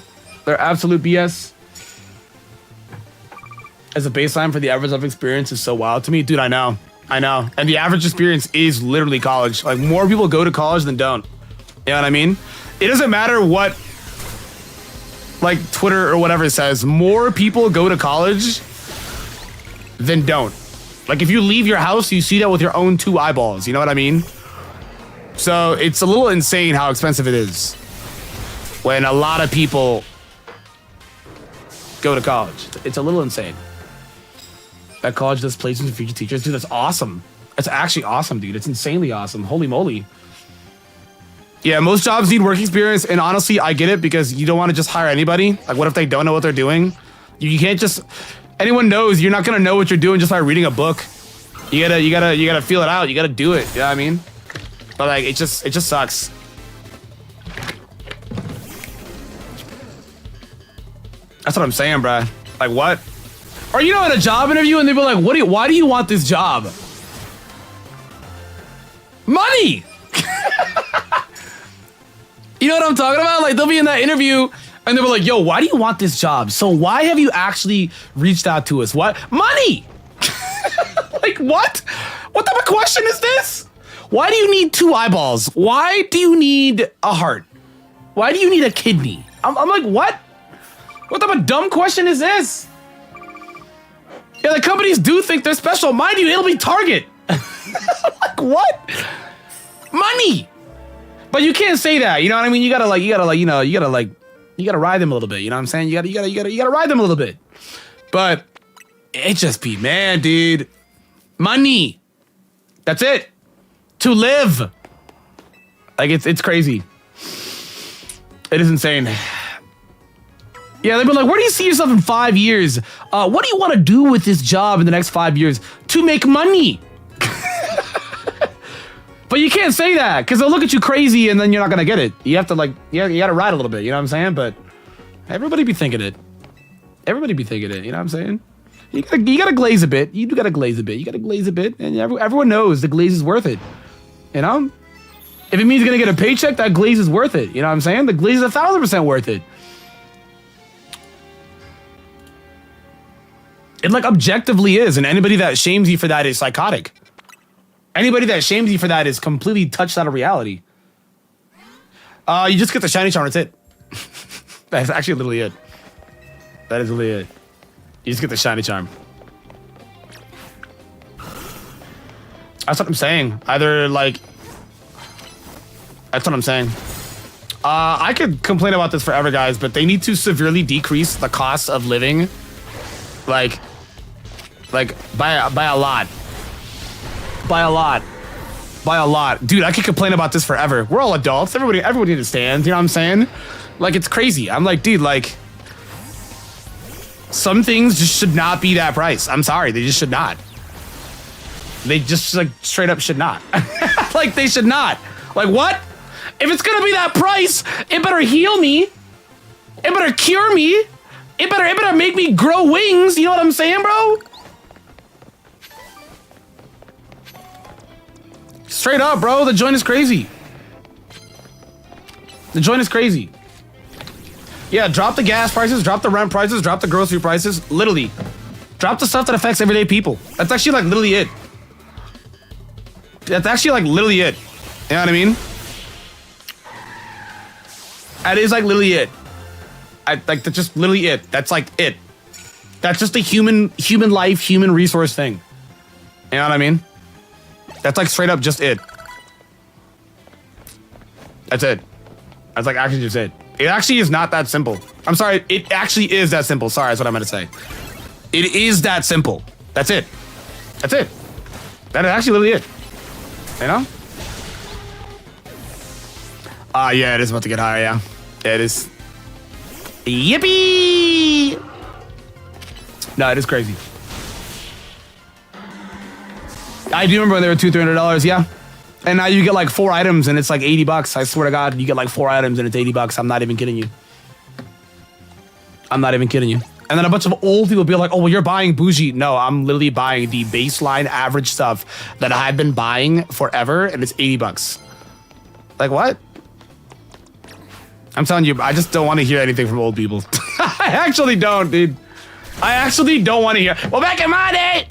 They're absolute BS. As a baseline for the average life experience is so wild to me. Dude, I know. And the average experience is literally college. Like, more people go to college than don't. You know what I mean? It doesn't matter what, like, Twitter or whatever says. More people go to college than don't. Like, if you leave your house, you see that with your own 2 eyeballs. You know what I mean? So it's a little insane how expensive it is when a lot of people go to college. It's a little insane. That college does placements for future teachers. Dude, that's awesome. That's actually awesome, dude. It's insanely awesome. Holy moly. Yeah, most jobs need work experience, and honestly, I get it because you don't want to just hire anybody. Like, what if they don't know what they're doing? You can't just... Anyone knows you're not gonna know what you're doing just by reading a book. You gotta feel it out. You gotta do it. You know what I mean? But like, it just sucks. That's what I'm saying, bruh. Like, what? Or, you know, in a job interview and they be like, why do you want this job? Money! You know what I'm talking about? Like, they'll be in that interview and they'll be like, yo, why do you want this job? So why have you actually reached out to us? What? Money! Like, what? What type of question is this? Why do you need 2 eyeballs? Why do you need a heart? Why do you need a kidney? I'm like, what? What type of dumb question is this? Yeah, the companies do think they're special. Mind you, it'll be Target. Like, what? Money. But you can't say that. You know what I mean? You gotta ride them a little bit. You know what I'm saying? You gotta ride them a little bit. But it just be, man, dude. Money. That's it. To live. Like, it's crazy. It is insane. Yeah, they've been like, where do you see yourself in 5 years? What do you want to do with this job in the next 5 years? To make money. But you can't say that because they'll look at you crazy and then you're not going to get it. You have to, like, you got to ride a little bit. You know what I'm saying? But everybody be thinking it. Everybody be thinking it. You know what I'm saying? You got to glaze a bit. You do got to glaze a bit. You got to glaze a bit. And everyone knows the glaze is worth it. You know? If it means you're going to get a paycheck, that glaze is worth it. You know what I'm saying? The glaze is 1,000% worth it. It, like, objectively is, and anybody that shames you for that is psychotic. Anybody that shames you for that is completely touched out of reality. You just get the shiny charm, that's it. That's actually literally it. That is literally it. You just get the shiny charm. That's what I'm saying. Either, like... That's what I'm saying. I could complain about this forever, guys, but they need to severely decrease the cost of living. Like by a lot. By a lot. By a lot. Dude, I could complain about this forever. We're all adults. Everybody understands. You know what I'm saying? Like, it's crazy. I'm like, dude, like, some things just should not be that price. I'm sorry. They just should not. They just, like, straight up should not. Like, they should not. Like, what? If it's gonna be that price, it better heal me. It better cure me. It better make me grow wings. You know what I'm saying, bro? Straight up, bro. The joint is crazy. The joint is crazy. Yeah, drop the gas prices, drop the rent prices, drop the grocery prices. Literally. Drop the stuff that affects everyday people. That's actually like literally it. That's actually like literally it. You know what I mean? That is like literally it. Like that's just literally it. That's like it. That's just a human life, human resource thing. You know what I mean? That's like straight up just it. That's it. That's like actually just it. It actually is not that simple. I'm sorry. It actually is that simple. Sorry, that's what I meant to say. It is that simple. That's it. That's it. That is actually literally it. You know? Yeah, it is about to get higher, yeah. It is. Yippee! No, it is crazy. I do remember when they were $200-$300, yeah. And now you get like 4 items and it's like $80. I swear to God, you get like 4 items and it's $80. I'm not even kidding you. I'm not even kidding you. And then a bunch of old people be like, oh, well, you're buying bougie. No, I'm literally buying the baseline average stuff that I've been buying forever and it's $80. Like what? I'm telling you, I just don't want to hear anything from old people. I actually don't, dude. I actually don't want to hear. Well, back in my day,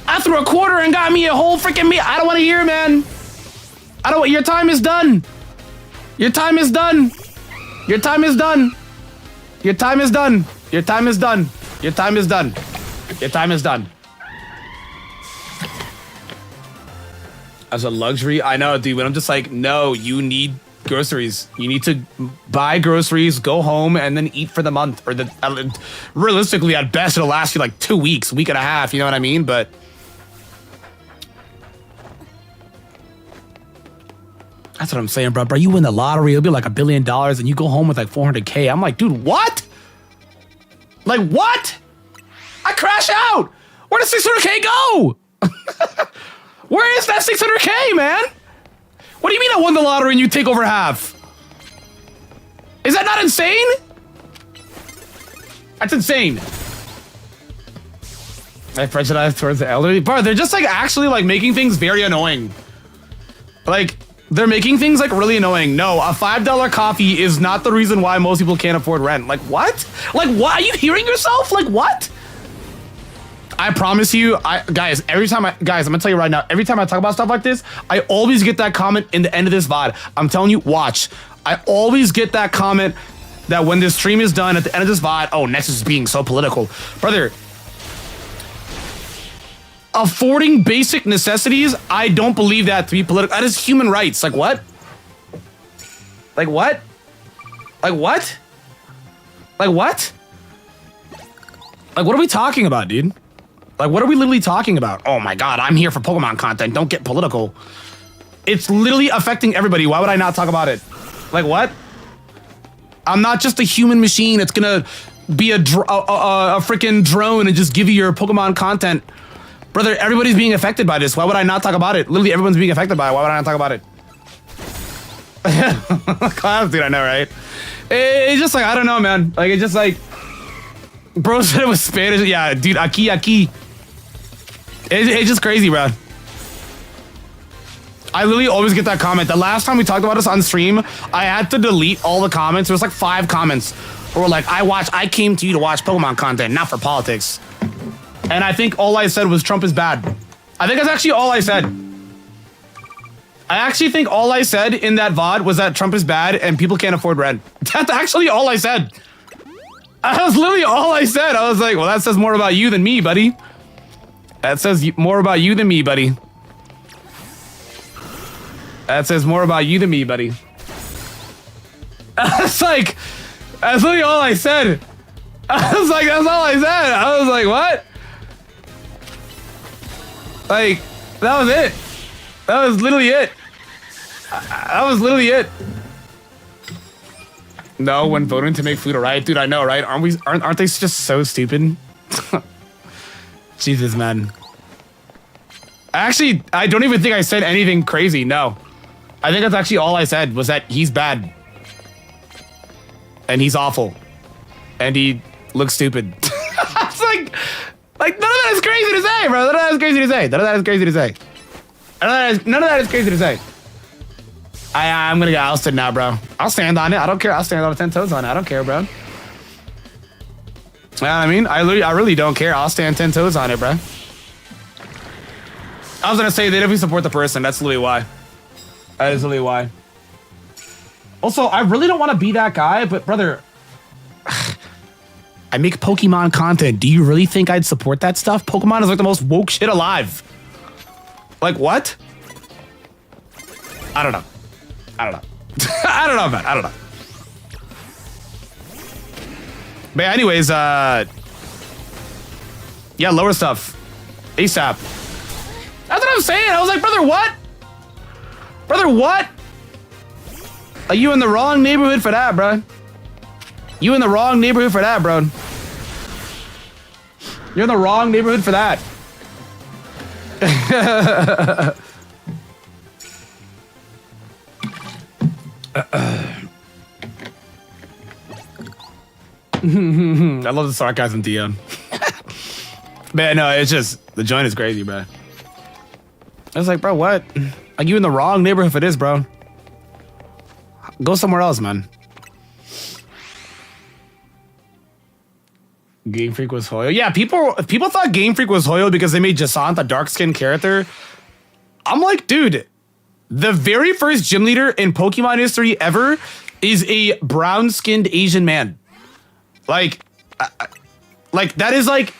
I threw a quarter and got me a whole freaking meal. I don't want to hear, man. I don't want. Your time is done. Your time is done. Your time is done. Your time is done. Your time is done. Your time is done. Your time is done. As a luxury, I know, dude. But I'm just like, no, you need groceries. You need to buy groceries, go home, and then eat for the month. Or the realistically, at best, it'll last you like 2 weeks, week and a half. You know what I mean? But that's what I'm saying, bro. Bro, you win the lottery, it'll be like $1 billion, and you go home with like 400K. I'm like, dude, what? Like what? I crash out. Where does 600K go? Where is that 600K, man? What do you mean I won the lottery and you take over half? Is that not insane? That's insane. I prejudice towards the elderly. Bro, they're just like actually like making things very annoying. Like, they're making things like really annoying. No, a $5 coffee is not the reason why most people can't afford rent. Like what? Like what? Are you hearing yourself? Like what? I promise you, guys, I'm gonna tell you right now, every time I talk about stuff like this, I always get that comment in the end of this VOD. I'm telling you, watch. I always get that comment that when this stream is done at the end of this VOD, oh, Nexus is being so political. Brother, affording basic necessities, I don't believe that to be political. That is human rights. Like what? Like what? Like what? Like what? Like what are we talking about, dude? Like what are we literally talking about? Oh my God, I'm here for Pokemon content. Don't get political. It's literally affecting everybody. Why would I not talk about it? Like what? I'm not just a human machine. It's gonna be a freaking drone and just give you your Pokemon content. Brother, everybody's being affected by this. Why would I not talk about it? Literally, everyone's being affected by it. Why would I not talk about it? Class, dude, I know, right? It's just like, I don't know, man. Like, it's just like, bro said it was Spanish. Yeah, dude, aquí. It's just crazy, bro. I literally always get that comment. The last time we talked about this on stream, I had to delete all the comments. There was like 5 comments where like, I came to you to watch Pokemon content, not for politics. And I think all I said was Trump is bad. I think that's actually all I said. I actually think all I said in that VOD was that Trump is bad and people can't afford rent. That's actually all I said. That was literally all I said. I was like, well, that says more about you than me, buddy. That says more about you than me, buddy. That says more about you than me, buddy. That's like, that's literally all I said. I was like, that's all I said. I was like, what? Like, that was it. That was literally it. That was literally it. No, when voting to make food a riot, dude, I know, right? Aren't they just so stupid? Jesus, man. Actually, I don't even think I said anything crazy. No, I think that's actually all I said was that he's bad and he's awful and he looks stupid. It's like none of that is crazy to say, bro. None of that is crazy to say. None of that is crazy to say. None of that is crazy to say. I'm gonna get ousted now, bro. I'll stand on it. I don't care. I'll stand on 10 toes on it. I don't care, bro. You know what I mean? I really don't care. I'll stand 10 toes on it, bro. I was gonna say they definitely support the person. That's literally why. That is literally why. Also, I really don't want to be that guy, but brother, I make Pokemon content. Do you really think I'd support that stuff? Pokemon is like the most woke shit alive. Like what? I don't know. I don't know. I don't know, man. I don't know. But yeah, anyways, yeah, lower stuff. ASAP. That's what I'm saying. I was like, brother, what? Brother, what? Are you in the wrong neighborhood for that, bro? You in the wrong neighborhood for that, bro. You're in the wrong neighborhood for that. I love the sarcasm, Dion. Man, no, it's just the joint is crazy, bro. I was like, bro, what? Are you in the wrong neighborhood for this, bro? Go somewhere else, man. Game Freak was Hoyo. Yeah, people thought Game Freak was Hoyo because they made Jasant a dark-skinned character. I'm like, dude, the very first gym leader in Pokemon history ever is a brown-skinned Asian man. Like that is like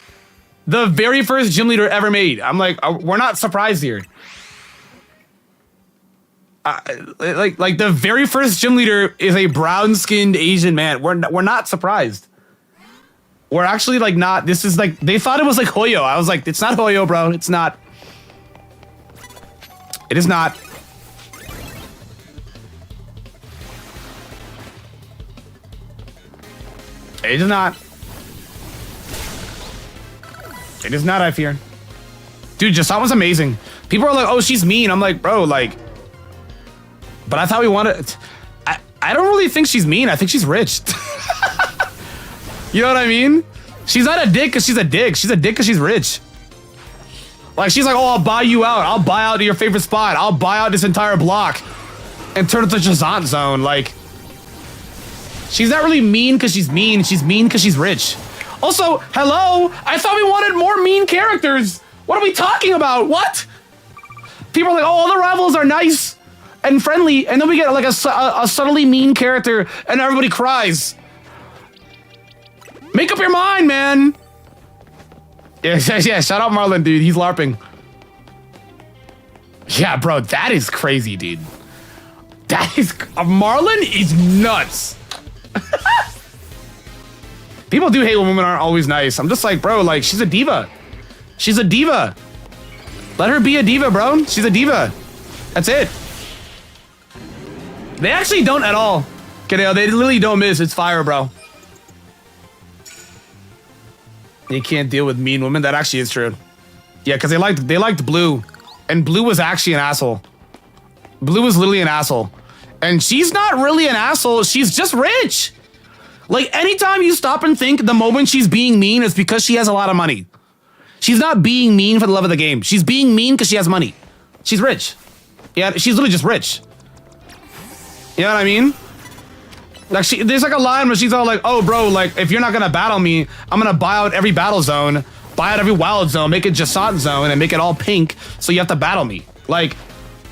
the very first gym leader ever made. I'm like, we're not surprised here. Like the very first gym leader is a brown-skinned Asian man. We're not surprised. We're actually like not. This is like they thought it was like Hoyo. I was like, it's not Hoyo, bro. It's not. It is not. It is not. It is not, I fear. Dude, Jasant was amazing. People are like, oh, she's mean. I'm like, bro, like. But I thought we wanted. I don't really think she's mean. I think she's rich. You know what I mean? She's not a dick because she's a dick. She's a dick because she's rich. Like, she's like, oh, I'll buy you out. I'll buy out your favorite spot. I'll buy out this entire block and turn it to Jasant zone. Like, she's not really mean because she's mean. She's mean because she's rich. Also, hello? I thought we wanted more mean characters. What are we talking about? What? People are like, oh, all the rivals are nice and friendly. And then we get like a subtly mean character and everybody cries. Make up your mind, man. Yeah, shout out Marlon, dude. He's LARPing. Yeah, bro, that is crazy, dude. That is... Marlon is nuts. People do hate when women aren't always nice. I'm just like, bro, like, she's a diva. She's a diva. Let her be a diva, bro. She's a diva. That's it. They actually don't at all. Okay, they literally don't miss. It's fire, bro. You can't deal with mean women. That actually is true. Yeah, because they liked Blue. And Blue was actually an asshole. Blue was literally an asshole. And she's not really an asshole. She's just rich. Like, anytime you stop and think the moment she's being mean is because she has a lot of money. She's not being mean for the love of the game. She's being mean because she has money. She's rich. Yeah, she's literally just rich. You know what I mean? Like, there's like a line where she's all like, oh, bro, like, if you're not gonna battle me, I'm gonna buy out every battle zone, buy out every wild zone, make it Jasant zone, and make it all pink, so you have to battle me. Like,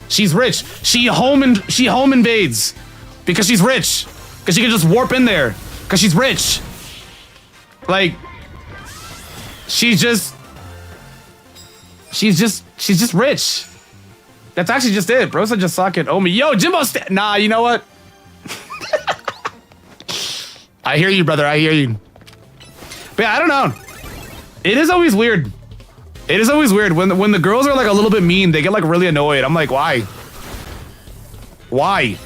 she's rich. She home invades because she's rich. Because she can just warp in there. Because she's rich. Like, she's just rich. That's actually just it. Bro said just suck it. Oh me. Yo, Jimbo, nah, you know what? I hear you, brother. I hear you. But yeah, I don't know. It is always weird. It is always weird when the girls are like a little bit mean. They get like really annoyed. I'm like, why? Why?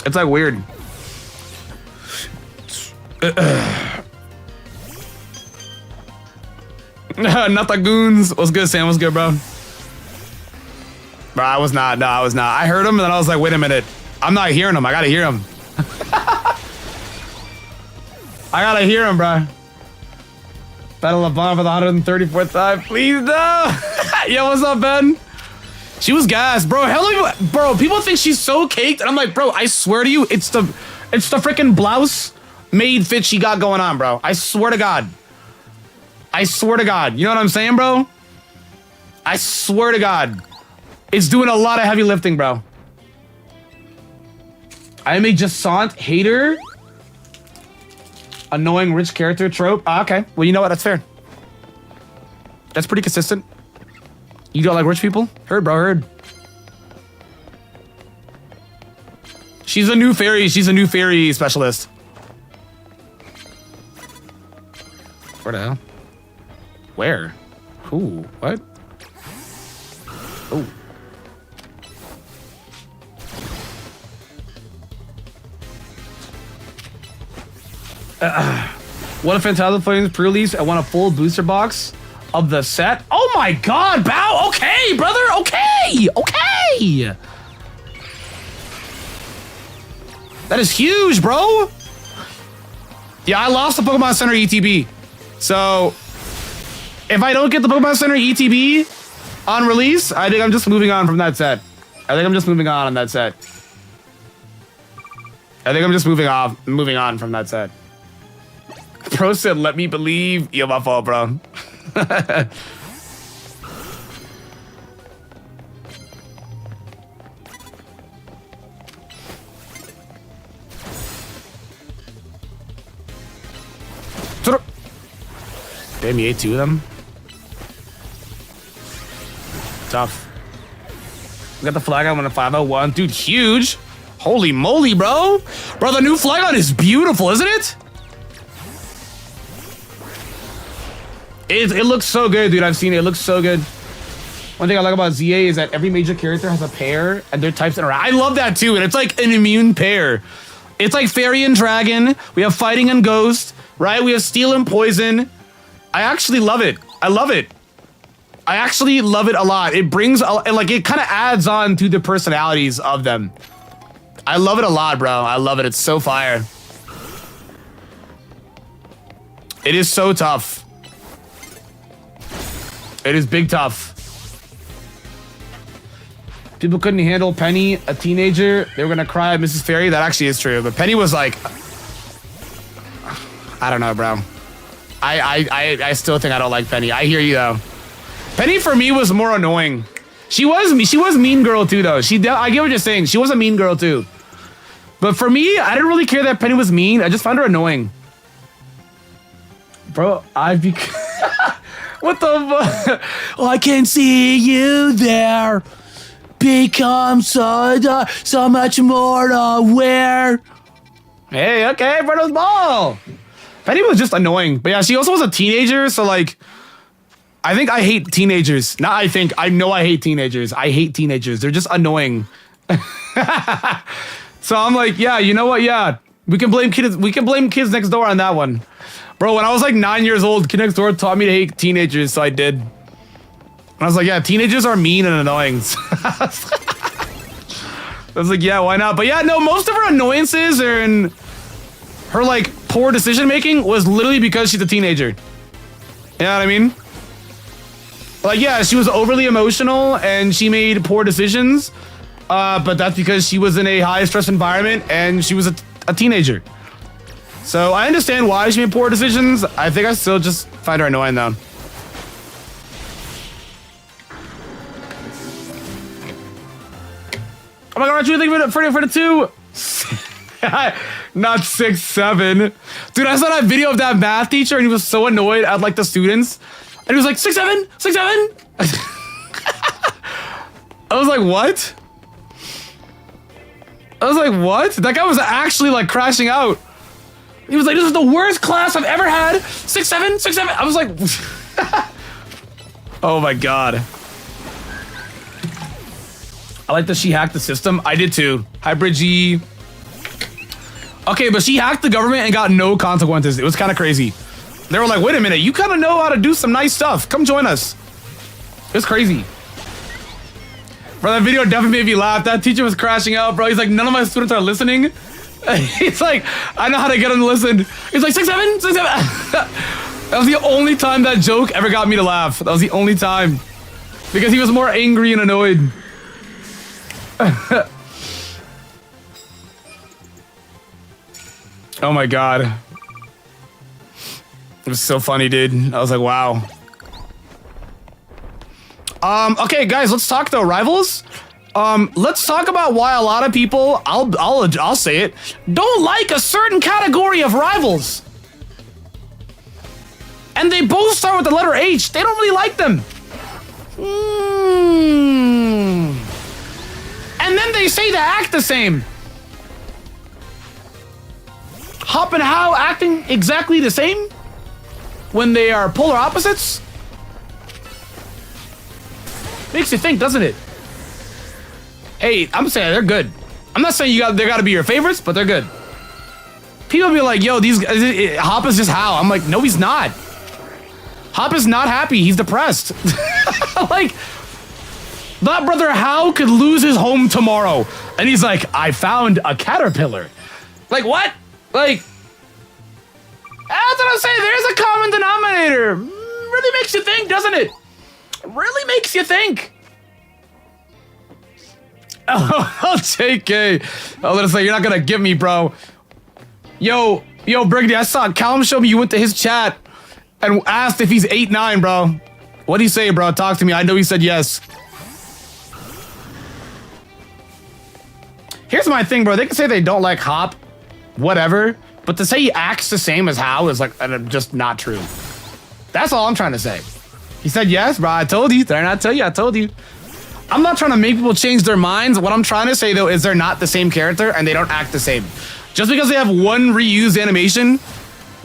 It's like weird. Not the goons. What's good, Sam? What's good, bro? Bro, I was not. No, I was not. I heard him and then I was like, wait a minute. I'm not hearing him. I gotta hear him. I gotta hear him, bro. Battle of Bond for the 134th time. Please, no. Yeah, what's up, Ben? She was gas, bro. Bro, people think she's so caked, and I'm like, bro, I swear to you, it's the freaking blouse made fit she got going on, bro. I swear to God. I swear to God. You know what I'm saying, bro? I swear to God. It's doing a lot of heavy lifting, bro. I may just saunt, hater, annoying rich character trope. Ah, okay. Well, you know what? That's fair. That's pretty consistent. You don't like rich people? Heard, bro, heard. She's a new fairy. She's a new fairy specialist. Where the hell? Where? Who? What? Oh. What a Phantasm Flames pre-release. I want a full booster box of the set. Oh my God, Bow. Okay, brother. Okay. Okay. That is huge, bro. Yeah, I lost the Pokemon Center ETB. So if I don't get the Pokemon Center ETB on release, I think I'm just moving on from that set. I think I'm just moving on that set. I think I'm just moving on from that set. Pro said, let me believe. Yo, my fault, bro. Damn, you ate two of them? Tough. We got the Flygon on a 501. Dude, huge. Holy moly, bro. Bro, the new Flygon is beautiful, isn't it? It looks so good, dude. I've seen it. It looks so good. One thing I like about ZA is that every major character has a pair and their types interact. I love that too. And it's like an immune pair. It's like Fairy and Dragon. We have Fighting and Ghost, right? We have Steel and Poison. I actually love it. I love it. I actually love it a lot. It brings, like, it kind of adds on to the personalities of them. I love it a lot, bro. I love it. It's so fire. It is so tough. It is big tough. People couldn't handle Penny, a teenager. They were gonna cry at Mrs. Fairy. That actually is true. But Penny was like, I don't know, bro. I still think I don't like Penny. I hear you though. Penny for me was more annoying. She was mean girl too though. I get what you're saying. She was a mean girl too. But for me, I didn't really care that Penny was mean. I just found her annoying. Bro, what the fuck? Oh, I can see you there. Become so much more aware. Hey, okay, Bruno's ball. Penny was just annoying. But yeah, she also was a teenager, so like, I think I hate teenagers. Not I think, I know I hate teenagers. I hate teenagers. They're just annoying. So I'm like, yeah, you know what? Yeah, we can blame kids next door on that one. Bro, when I was like 9 years old, Kid Next Door taught me to hate teenagers, so I did. And I was like, yeah, teenagers are mean and annoying. I was like, yeah, why not? But yeah, no, most of her annoyances are in her like poor decision making was literally because she's a teenager. You know what I mean? Like, yeah, she was overly emotional and she made poor decisions. But that's because she was in a high stress environment and she was a teenager. So I understand why she made poor decisions. I think I still just find her annoying though. Oh my god, what do you think for the two? Not 6'7". Dude, I saw that video of that math teacher and he was so annoyed at like the students. And he was like, 6'7", 6'7". I was like, what? I was like, what? That guy was actually like crashing out. He was like, this is the worst class I've ever had. 6'7", 6'7". I was like, oh my god. I like that she hacked the system. I did too. Hybrid G. Okay, but she hacked the government and got no consequences. It was kind of crazy. They were like, wait a minute, you kind of know how to do some nice stuff. Come join us. It was crazy. Bro, that video definitely made me laugh. That teacher was crashing out, bro. He's like, none of my students are listening. He's like, I know how to get them to listen. He's like, 6'7", 6'7". That was the only time that joke ever got me to laugh. That was the only time. Because he was more angry and annoyed. Oh my god. It was so funny, dude. I was like, wow. Okay, guys, let's talk though, rivals. Let's talk about why a lot of people, I'll say it, don't like a certain category of rivals. And they both start with the letter H. They don't really like them. And then they say they act the same. Hop and How acting exactly the same when they are polar opposites? Makes you think, doesn't it? Hey, I'm saying they're good. I'm not saying they gotta be your favorites, but they're good. People be like, yo, these guys, Hop is just How. I'm like, no, he's not. Hop is not happy. He's depressed. Like, that brother How could lose his home tomorrow. And he's like, I found a caterpillar. Like, what? Like, that's what I'm saying. There's a common denominator. Really makes you think, doesn't it? Really makes you think. Oh, JK. Oh, let's say you're not gonna give me, bro. Yo, Briggity, I saw Callum show me you went to his chat and asked if he's 8'9", bro. What'd he say, bro? Talk to me. I know he said yes. Here's my thing, bro. They can say they don't like Hop, whatever, but to say he acts the same as How is like just not true. That's all I'm trying to say. He said yes, bro. I told you. Did I not tell you? I told you. I'm not trying to make people change their minds. What I'm trying to say, though, is they're not the same character and they don't act the same. Just because they have one reused animation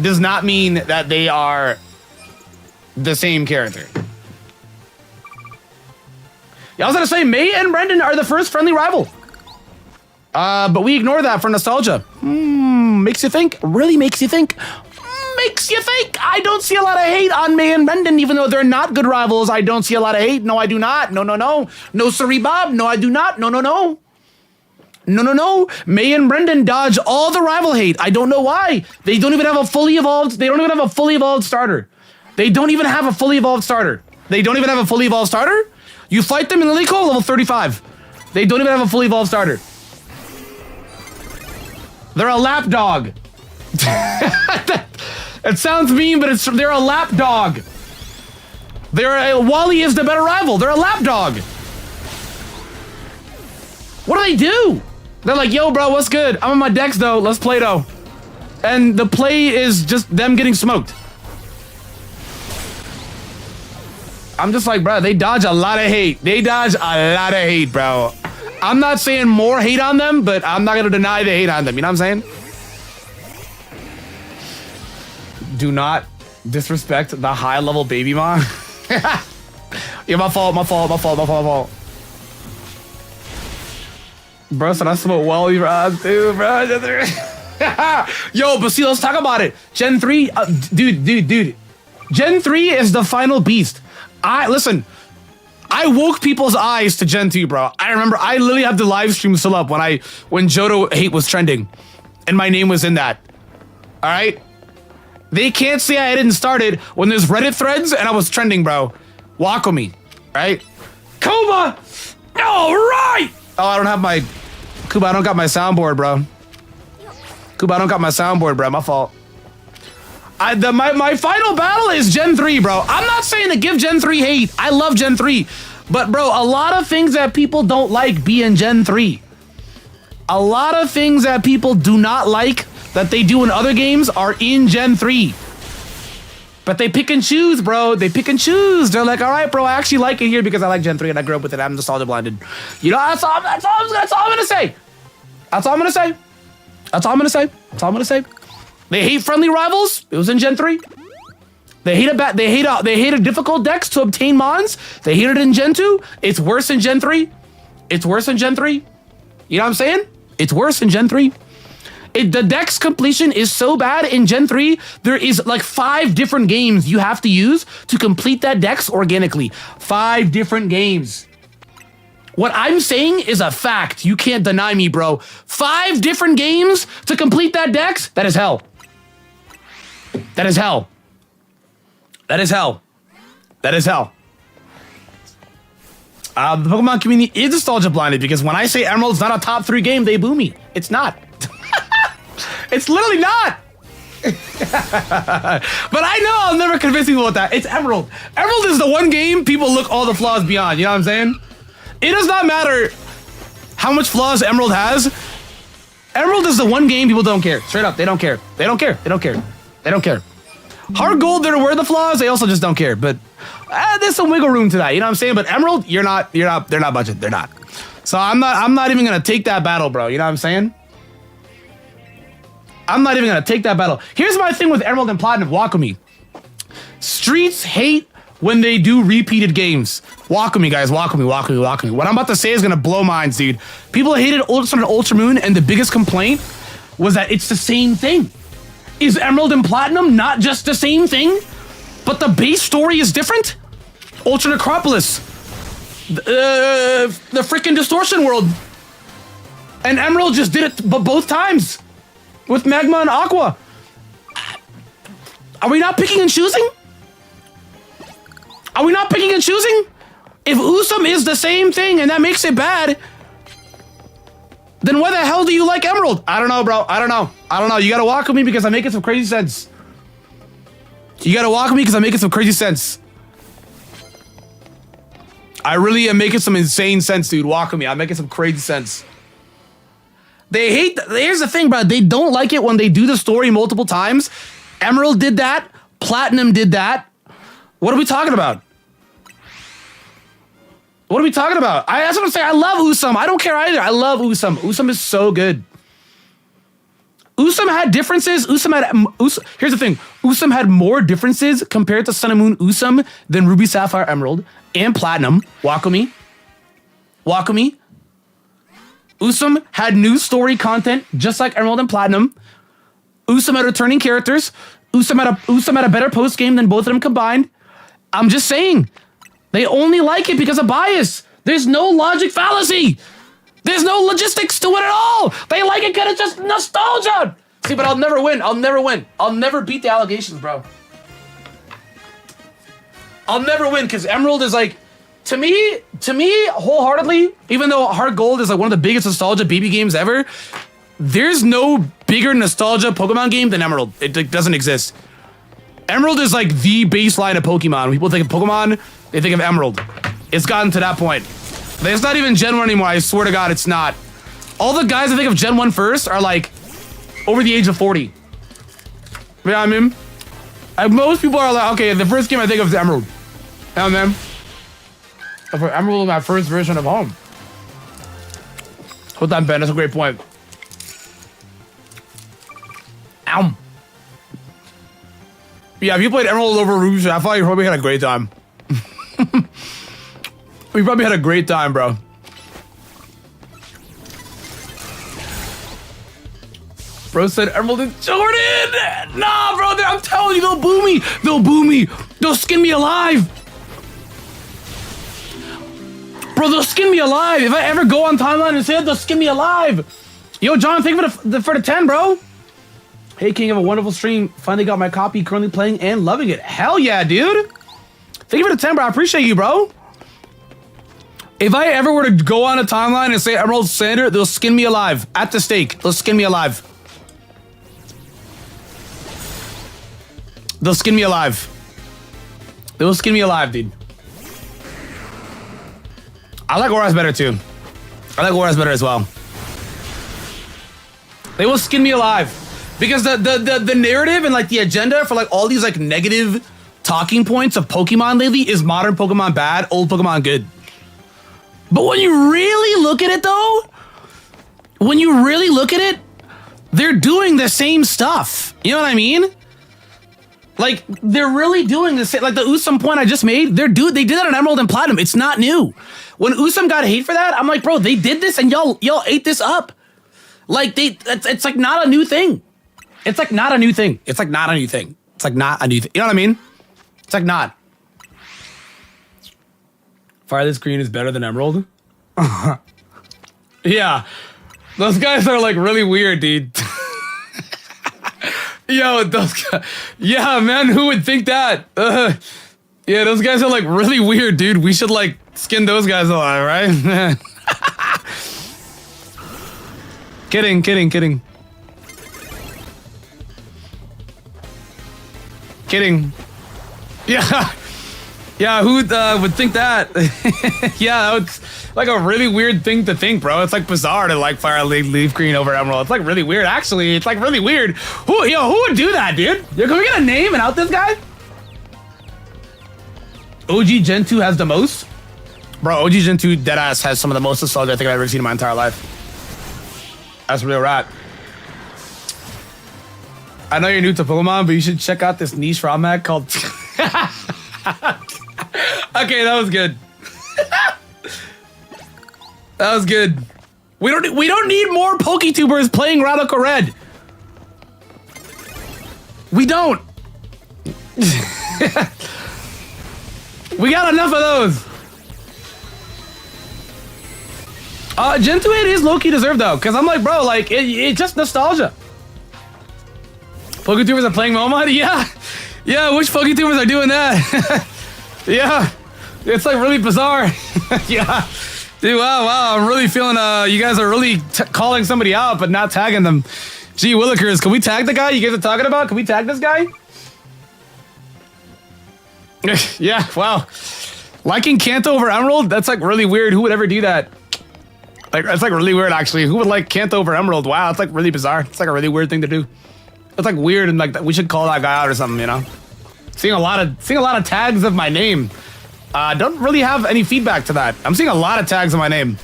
does not mean that they are the same character. Yeah, I was gonna say May and Brendan are the first friendly rival. But we ignore that for nostalgia. Makes you think. Really makes you think. Makes you think. I don't see a lot of hate on May and Brendan, even though they're not good rivals. I don't see a lot of hate. No, I do not. No, no, no. No, sorry, Bob. No, I do not. No, no, no. No, no, no. May and Brendan dodge all the rival hate. I don't know why. They don't even have a fully evolved. They don't even have a fully evolved starter. They don't even have a fully evolved starter. They don't even have a fully evolved starter. You fight them in the Lico level 35. They don't even have a fully evolved starter. They're a lapdog. It sounds mean, but they're a lapdog. Wally is the better rival. They're a lapdog. What do they do? They're like, yo, bro, what's good? I'm on my decks, though. Let's play, though. And the play is just them getting smoked. I'm just like, bro, they dodge a lot of hate. They dodge a lot of hate, bro. I'm not saying more hate on them, but I'm not going to deny the hate on them. You know what I'm saying? Do not disrespect the high-level baby mom. Yeah, my fault. Bro, so I smoke Wally rods too, bro. Yo, but see, let's talk about it. Gen 3, dude. Gen 3 is the final beast. Listen, I woke people's eyes to Gen 2, bro. I remember I literally have the live stream still up when Johto hate was trending and my name was in that. All right? They can't say I didn't start it when there's Reddit threads and I was trending, bro. Walk with me, right? Kuba! All right! Oh, I don't have my... Kuba, I don't got my soundboard, bro. Kuba, I don't got my soundboard, bro. My fault. My final battle is Gen 3, bro. I'm not saying to give Gen 3 hate. I love Gen 3. But, bro, a lot of things that people don't like be in Gen 3. A lot of things that people do not like that they do in other games are in Gen 3. But they pick and choose, bro. They pick and choose. They're like, all right, bro, I actually like it here because I like Gen 3 and I grew up with it. I'm nostalgia blinded. You know, that's all I'm gonna say. That's all I'm gonna say. That's all I'm gonna say. That's all I'm gonna say. They hate friendly rivals. It was in Gen 3. They hate a difficult dex to obtain mons. They hate it in Gen 2. It's worse in Gen 3. It's worse in Gen 3. You know what I'm saying? It's worse in Gen 3. The dex completion is so bad in Gen 3, there is like 5 different games you have to use to complete that dex organically. 5 different games. What I'm saying is a fact. You can't deny me, bro. 5 different games to complete that dex? That is hell. That is hell. That is hell. That is hell. The Pokemon community is nostalgia blinded because when I say Emerald's not a top 3 game, they boo me. It's not. It's literally not. But I know I'll never convince people with that. It's Emerald. Emerald is the one game people look all the flaws beyond. You know what I'm saying? It does not matter how much flaws Emerald has. Emerald is the one game people don't care. Straight up, they don't care. They don't care. They don't care. They don't care. Heart Gold, they're aware of the flaws. They also just don't care. But there's some wiggle room to that. You know what I'm saying? But Emerald, they're not budget. They're not. So I'm not even gonna take that battle, bro. You know what I'm saying? I'm not even gonna take that battle. Here's my thing with Emerald and Platinum. Wakumi. Streets hate when they do repeated games. Wakumi, guys. Wakumi. What I'm about to say is gonna blow minds, dude. People hated Ultra Sun and Ultra Moon, and the biggest complaint was that it's the same thing. Is Emerald and Platinum not just the same thing, but the base story is different? Ultra Necropolis, the freaking Distortion World, and Emerald just did it both times with Magma and Aqua. Are we not picking and choosing? Are we not picking and choosing? If Usum is the same thing and that makes it bad, then why the hell do you like Emerald? I don't know, bro. I don't know. You gotta walk with me because I'm making some crazy sense. You gotta walk with me because I'm making some crazy sense. I really am making some insane sense, dude. Walk with me. I'm making some crazy sense. They hate. Here's the thing, bro. They don't like it when they do the story multiple times. Emerald did that. Platinum did that. What are we talking about? What are we talking about? That's what I'm saying. I love Usum. I don't care either. I love Usum. Usum is so good. Usum had differences. Here's the thing. Usum had more differences compared to Sun and Moon Usum than Ruby, Sapphire, Emerald, and Platinum. Wakumi. Usum had new story content, just like Emerald and Platinum. Usum had returning characters. Usum had a better post game than both of them combined. I'm just saying. They only like it because of bias. There's no logic fallacy. There's no logistics to it at all. They like it because it's just nostalgia. See, but I'll never win. I'll never beat the allegations, bro. I'll never win because Emerald is like, to me, wholeheartedly, even though Heart Gold is like one of the biggest nostalgia BB games ever, there's no bigger nostalgia Pokemon game than Emerald. It doesn't exist. Emerald is like the baseline of Pokemon. When people think of Pokemon, they think of Emerald. It's gotten to that point. It's not even Gen 1 anymore. I swear to God, it's not. All the guys that think of Gen 1 first are like over the age of 40. You know what I mean? Most people are like, okay, the first game I think of is Emerald. You know what I mean? Emerald was my first version of home. Hold on, Ben. That's a great point. Ow. Yeah, if you played Emerald over Ruby, I thought you probably had a great time. We probably had a great time, bro. Bro said Emerald and Jordan. Nah, bro, I'm telling you, they'll boo me. They'll boo me. They'll skin me alive. Bro, they'll skin me alive. If I ever go on timeline and say that, they'll skin me alive. Yo, John, thank you for the 10, bro. Hey, King, have a wonderful stream. Finally got my copy, currently playing and loving it. Hell yeah, dude. Thank you for the 10, bro. I appreciate you, bro. If I ever were to go on a timeline and say Emerald Sander, they'll skin me alive. At the stake. They'll skin me alive. They'll skin me alive. They'll skin me alive, dude. I like Auras better, too. I like Auras better as well. They will skin me alive. Because the narrative and like the agenda for like all these like negative talking points of Pokemon lately is modern Pokemon bad, old Pokemon good. But when you really look at it though, they're doing the same stuff. You know what I mean? Like they're really doing the same. Like the Usum point I just made, they did that on Emerald and Platinum. It's not new. When Usum got hate for that, I'm like, bro, they did this and y'all ate this up. Like it's like not a new thing. It's like not a new thing. It's like not a new thing. It's like not a new thing. You know what I mean? It's like not. Fireless Green is better than Emerald? Yeah. Those guys are like really weird, dude. Yo, those guys. Yeah, man, who would think that? Yeah, those guys are like really weird, dude. We should like Skin those guys alive, right? Kidding. Kidding. Yeah, who would think that? Yeah, it's like a really weird thing to think, bro. It's like bizarre to like fire a leaf green over emerald. It's like really weird, actually. It's like really weird. Who would do that, dude? Yo, can we get a name and out this guy? OG Gen 2 has the most? Bro, OG Gen 2 deadass has some of the most nostalgia I think I've ever seen in my entire life. That's real rat. I know you're new to Pokemon, but you should check out this niche ROM hack called... Okay, that was good. That was good. We don't need more PokeTubers playing Radical Red. We don't. We got enough of those. Gen 2 8 is low-key deserved though, because I'm like, bro, like it's just nostalgia. PokeTubers are playing Momon? Yeah, which PokeTubers are doing that? Yeah, it's like really bizarre. Yeah, dude, wow, I'm really feeling, you guys are really calling somebody out, but not tagging them. Gee, Willikers, can we tag the guy you guys are talking about? Can we tag this guy? Yeah, wow. Liking Kanto over Emerald? That's like really weird. Who would ever do that? Like, that's like really weird, actually. Who would like Kanto over Emerald? Wow, it's like really bizarre. It's like a really weird thing to do. It's like weird and like we should call that guy out or something, you know? Seeing a lot of tags of my name. Don't really have any feedback to that. I'm seeing a lot of tags of my name.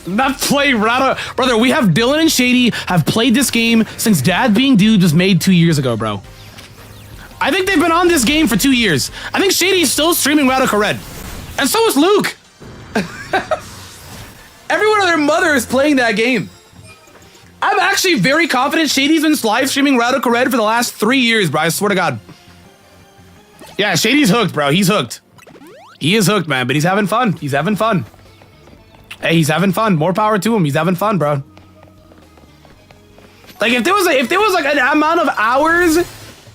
Not play Rada. Brother, we have Dylan and Shady have played this game since Dad Being Dude was made 2 years ago, bro. I think they've been on this game for 2 years. I think Shady's still streaming Radical Red. And so is Luke. Everyone and their mother is playing that game. I'm actually very confident Shady's been live streaming Radical Red for the last 3 years, bro. I swear to God. Yeah, Shady's hooked, bro. He's hooked. He is hooked, man, but he's having fun. He's having fun. Hey, he's having fun. More power to him. He's having fun, bro. Like, if there was like an amount of hours,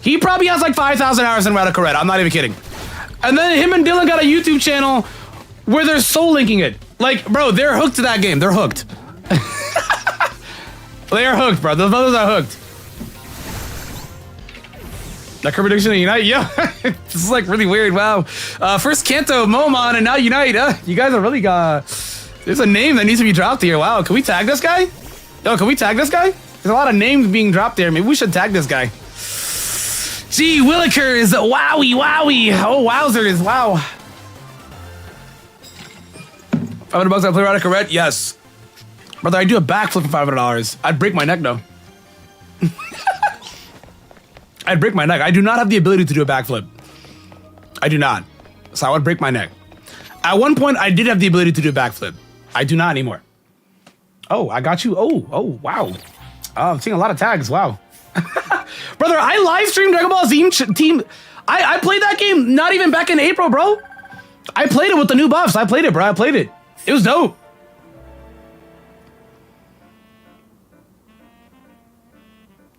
he probably has like 5,000 hours in Radical Red. I'm not even kidding. And then him and Dylan got a YouTube channel where they're soul linking it. Like, bro, they're hooked to that game. They're hooked. They are hooked, bro. The brothers are hooked. That prediction of Unite? Yeah. This is like really weird. Wow. First Kanto, Momon, and now Unite. You guys are really there's a name that needs to be dropped here. Wow. Can we tag this guy? Yo, can we tag this guy? There's a lot of names being dropped there. Maybe we should tag this guy. Gee, Willikers. Wowie. Oh, wowzers. Wow. $500 I play Radical Red? Yes. Brother, I'd do a backflip for $500. I'd break my neck, though. I'd break my neck. I do not have the ability to do a backflip. I do not. So I would break my neck. At one point, I did have the ability to do a backflip. I do not anymore. Oh, I got you. Oh, wow. I'm seeing a lot of tags. Wow. Brother, I live streamed Dragon Ball Z Team. I played that game not even back in April, bro. I played it with the new buffs. I played it, bro. I played it. It was dope.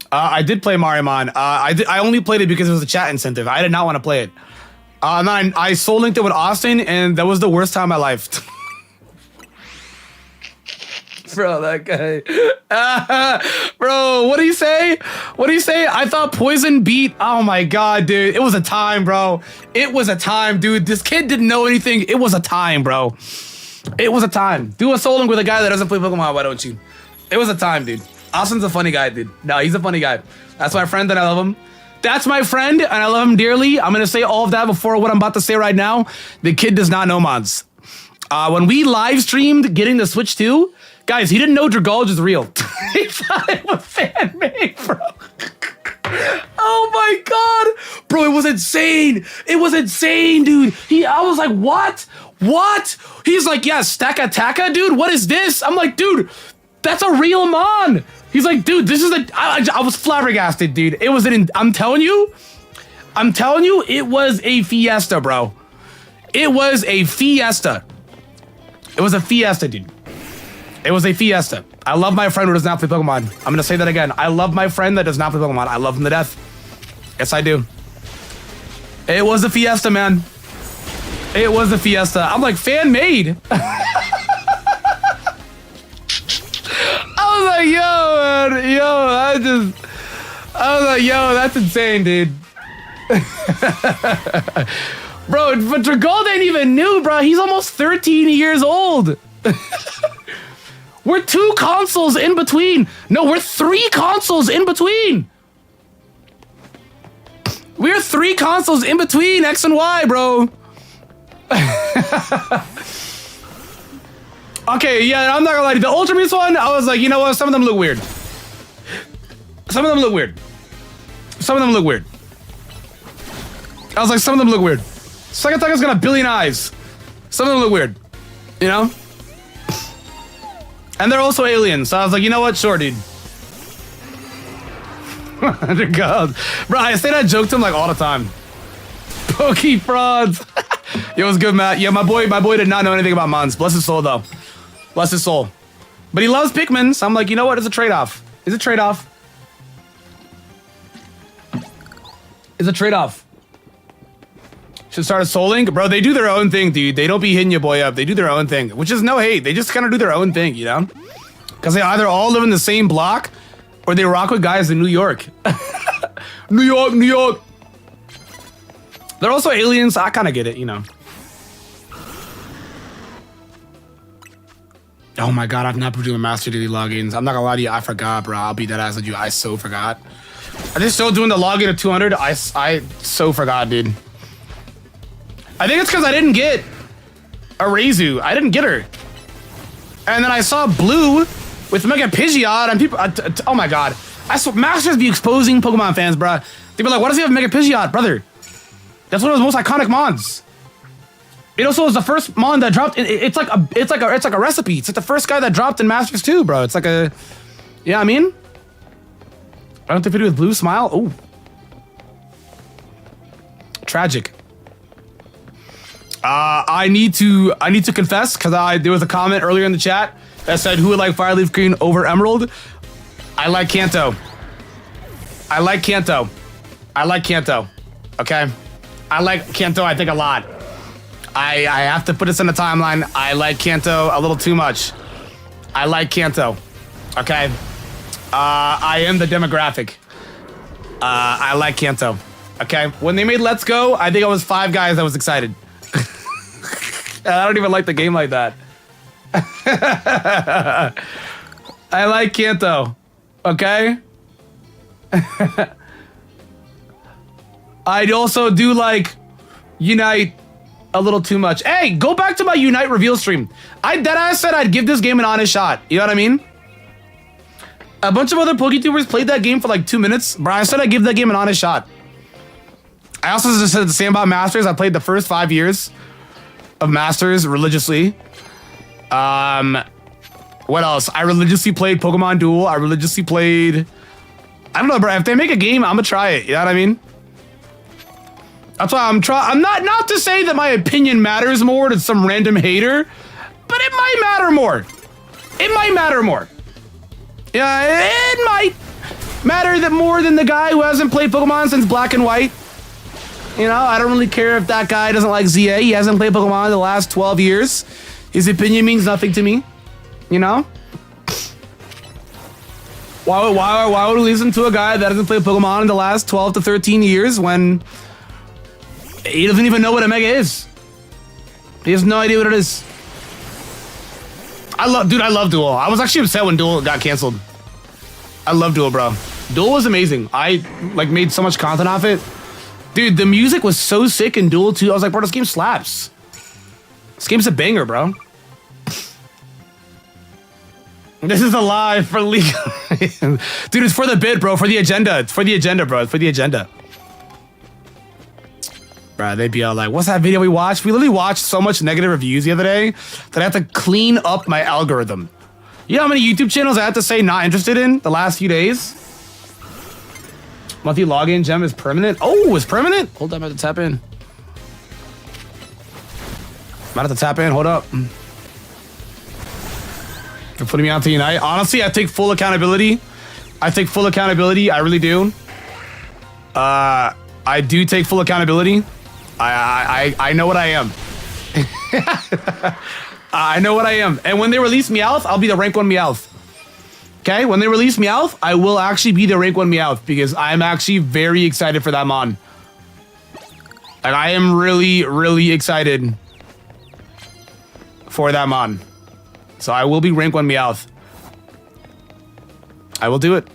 I did play Mariamon. I only played it because it was a chat incentive. I did not want to play it. And then I soul linked it with Austin, and that was the worst time of my life. Bro, that guy. Bro, what did he say? I thought Poison beat. Oh my God, dude. It was a time, bro. It was a time, dude. This kid didn't know anything. It was a time, bro. It was a time. Do a soul link with a guy that doesn't play Pokemon, why don't you? It was a time, dude. Austin's a funny guy, dude. No, he's a funny guy. That's my friend and I love him. That's my friend and I love him dearly. I'm going to say all of that before what I'm about to say right now. The kid does not know mods. When we live streamed getting the Switch 2, guys, he didn't know Dragolge is real. He thought it was fan-made, bro. Oh my God. Bro, it was insane. It was insane, dude. I was like, what? He's like, yeah, Stacka Taka, dude. What is this? I'm like, dude, that's a real mon. He's like, dude, this is I was flabbergasted, dude. It was I'm telling you, it was a fiesta, bro. It was a fiesta. It was a fiesta, dude. It was a fiesta. I love my friend who does not play Pokemon. I'm gonna say that again. I love my friend that does not play Pokemon. I love him to death. Yes, I do. It was a fiesta, man. It was a fiesta. I'm like, fan made. I was like, yo, man, I was like, yo, that's insane, dude. Bro, but Dragold ain't even new, bro. He's almost 13 years old. We're 2 consoles in between. No, we're 3 consoles in between. We're 3 consoles in between X and Y, bro. Okay, yeah, I'm not gonna lie to you. The Ultra Beast one, I was like, you know what? Some of them look weird. Some of them look weird. Some of them look weird. I was like, some of them look weird. Second Tiger's got a billion eyes. Some of them look weird. You know? And they're also aliens. So I was like, you know what? Sure, dude. God. Bro, I say that joke to him like all the time. Pokey frauds. Yo, what's good, Matt? Yeah, my boy did not know anything about Mons. Bless his soul, though. Bless his soul. But he loves Pikmin, so I'm like, you know what? It's a trade-off. It's a trade-off. It's a trade-off. Should start a Soul Link? Bro, they do their own thing, dude. They don't be hitting your boy up. They do their own thing, which is no hate. They just kind of do their own thing, you know? Because they either all live in the same block or they rock with guys in New York. New York, New York. They're also aliens, so I kind of get it, you know. Oh my god, I've not been doing Master Daily logins. I'm not gonna lie to you, I forgot, bro. I'll be that ass with you. I so forgot. Are they still doing the login of 200? I so forgot, dude. I think it's because I didn't get a Reizu. I didn't get her. And then I saw Blue with Mega Pidgeot and people, oh my god. I saw Masters be exposing Pokemon fans, bro. They be like, why does he have Mega Pidgeot, brother? That's one of the most iconic mons. It also was the first mon that dropped. It's like a recipe. It's like the first guy that dropped in Masters 2, bro. It's like a, yeah, I mean, I don't think we do with Blue Smile. Oh, tragic. I need to confess because there was a comment earlier in the chat that said who would like Fireleaf Green over Emerald. I like Kanto. I like Kanto. I like Kanto. Okay, I like Kanto. I think a lot. I have to put this in the timeline. I like Kanto a little too much. I like Kanto. Okay. I am the demographic. I like Kanto. Okay. When they made Let's Go, I think I was 5 guys that was excited. I don't even like the game like that. I like Kanto. Okay. I also do like Unite a little too much. Hey, go back to my Unite reveal stream. I said I'd give this game an honest shot. You know what I mean? A bunch of other PokeTubers played that game for like 2 minutes. Bro, I said I'd give that game an honest shot. I also just said the same about Masters. I played the first 5 years of Masters religiously. What else? I religiously played Pokemon Duel. I religiously played... I don't know, bro. If they make a game, I'm gonna try it. You know what I mean? That's why I'm not to say that my opinion matters more to some random hater, but it might matter more. It might matter more. Yeah, it might matter more than the guy who hasn't played Pokemon since Black and White. You know, I don't really care if that guy doesn't like ZA. He hasn't played Pokemon in the last 12 years. His opinion means nothing to me. You know? Why would we listen to a guy that hasn't played Pokemon in the last 12 to 13 years when he doesn't even know what a Mega is? He has no idea what it is. I love Duel. I was actually upset when Duel got canceled. I love Duel, bro. Duel was amazing. I like made so much content off it. Dude, the music was so sick in Duel 2. I was like, bro, this game slaps. This game's a banger, bro. This is a lie for League. Dude, it's for the bid, bro. For the agenda. It's for the agenda, bro. It's for the agenda. Bro, they'd be all like, what's that video we watched? We literally watched so much negative reviews the other day that I have to clean up my algorithm. You know how many YouTube channels I have to say not interested in the last few days? Monthly login gem is permanent. Oh, it's permanent? Hold up, I'm about to tap in. I'm about to tap in. Hold up. You're putting me on to Unite. Honestly, I take full accountability. I really do. I do take full accountability. I know what I am. I know what I am. And when they release Meowth, I'll be the rank 1 Meowth. Okay? When they release Meowth, I will actually be the rank 1 Meowth because I'm actually very excited for that mon. Like, I am really, really excited for that mon. So I will be rank 1 Meowth. I will do it.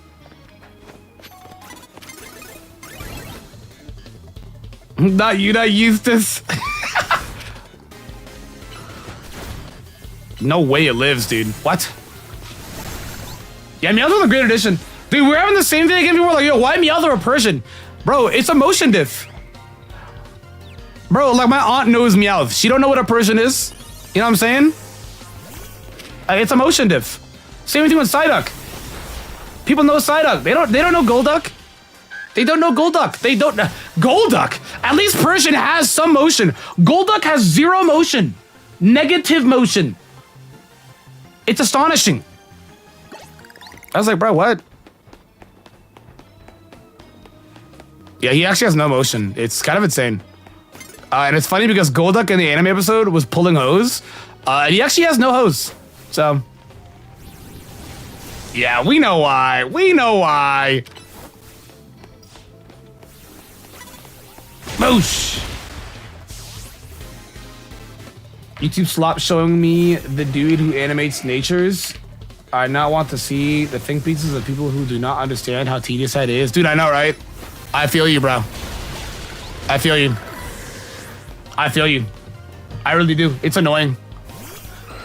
Not you, not Eustace. No way it lives, dude. What? Yeah, Meowth was a great addition. Dude, we're having the same thing again. People were like, yo, why Meowth or a Persian? Bro, it's a motion diff. Bro, like my aunt knows Meowth. She don't know what a Persian is. You know what I'm saying? It's a motion diff. Same thing with Psyduck. People know Psyduck. They don't know Golduck. They don't know Golduck. They don't know Golduck. At least Persian has some motion. Golduck has 0 motion. Negative motion. It's astonishing. I was like, bro, what? Yeah, he actually has no motion. It's kind of insane. And it's funny because Golduck in the anime episode was pulling hose. And he actually has no hose. So. Yeah, we know why. We know why. Moosh. YouTube slop showing me the dude who animates natures. I not want to see the think pieces of people who do not understand how tedious that is. Dude, I know, right? I feel you, bro. I feel you. I feel you. I really do. It's annoying.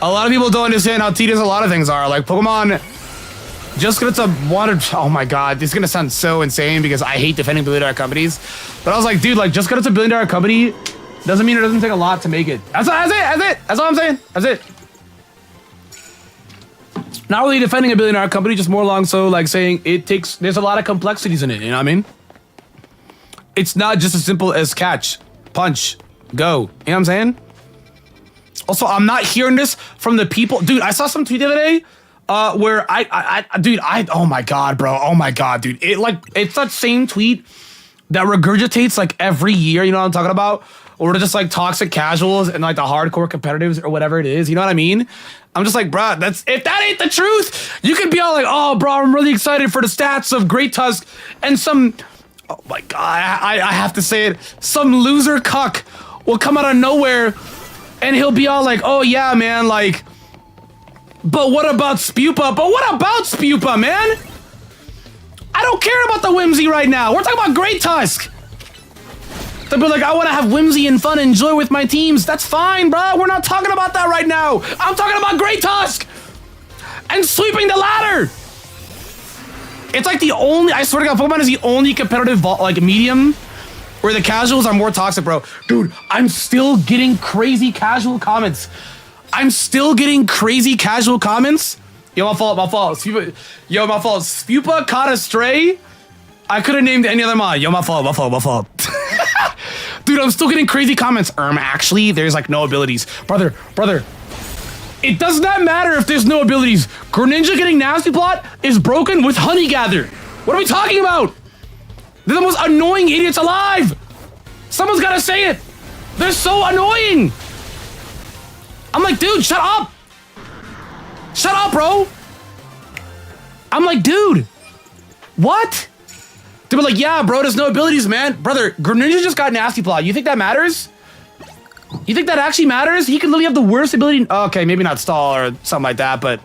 A lot of people don't understand how tedious a lot of things are. Like Pokemon, just because it's a water. Oh my god, this is gonna sound so insane because I hate defending billion-dollar companies. But I was like, dude, like just because it's a billion-dollar company doesn't mean it doesn't take a lot to make it. That's it. That's all I'm saying. That's it. Not really defending a billion-dollar company, just more along so like saying there's a lot of complexities in it. You know what I mean? It's not just as simple as catch, punch, go. You know what I'm saying? Also, I'm not hearing this from the people. Dude, I saw some tweet the other day where oh my god, bro. Oh my god, dude. It's that same tweet that regurgitates like every year. You know what I'm talking about? Or just like toxic casuals and like the hardcore competitives or whatever it is. You know what I mean? I'm just like, bro, if that ain't the truth, you could be all like, oh, bro, I'm really excited for the stats of Great Tusk and some, oh my god, I have to say it, some loser cuck will come out of nowhere and he'll be all like, oh yeah, man, like, but what about Spupa? But what about Spupa, man? I don't care about the whimsy right now. We're talking about Great Tusk. They'll be like, I want to have whimsy and fun and joy with my teams. That's fine, bro. We're not talking about that right now. I'm talking about Great Tusk and sweeping the ladder. It's like the only, I swear to God, Pokemon is the only competitive like medium where the casuals are more toxic, bro. Dude, I'm still getting crazy casual comments. Yo, my fault. Spupa, yo, my fault. Spupa caught a stray. I could have named any other mod. Yo, my fault. Dude, I'm still getting crazy comments. Actually, there's like no abilities. Brother. It does not matter if there's no abilities. Greninja getting Nasty Plot is broken with Honey Gather. What are we talking about? They're the most annoying idiots alive. Someone's gotta say it. They're so annoying. I'm like, dude, shut up. Shut up, bro. I'm like, dude, what? They were like, yeah, bro, there's no abilities, man. Brother, Greninja just got Nasty Plot. You think that matters? You think that actually matters? He can literally have the worst ability. Okay, maybe not Stall or something like that, but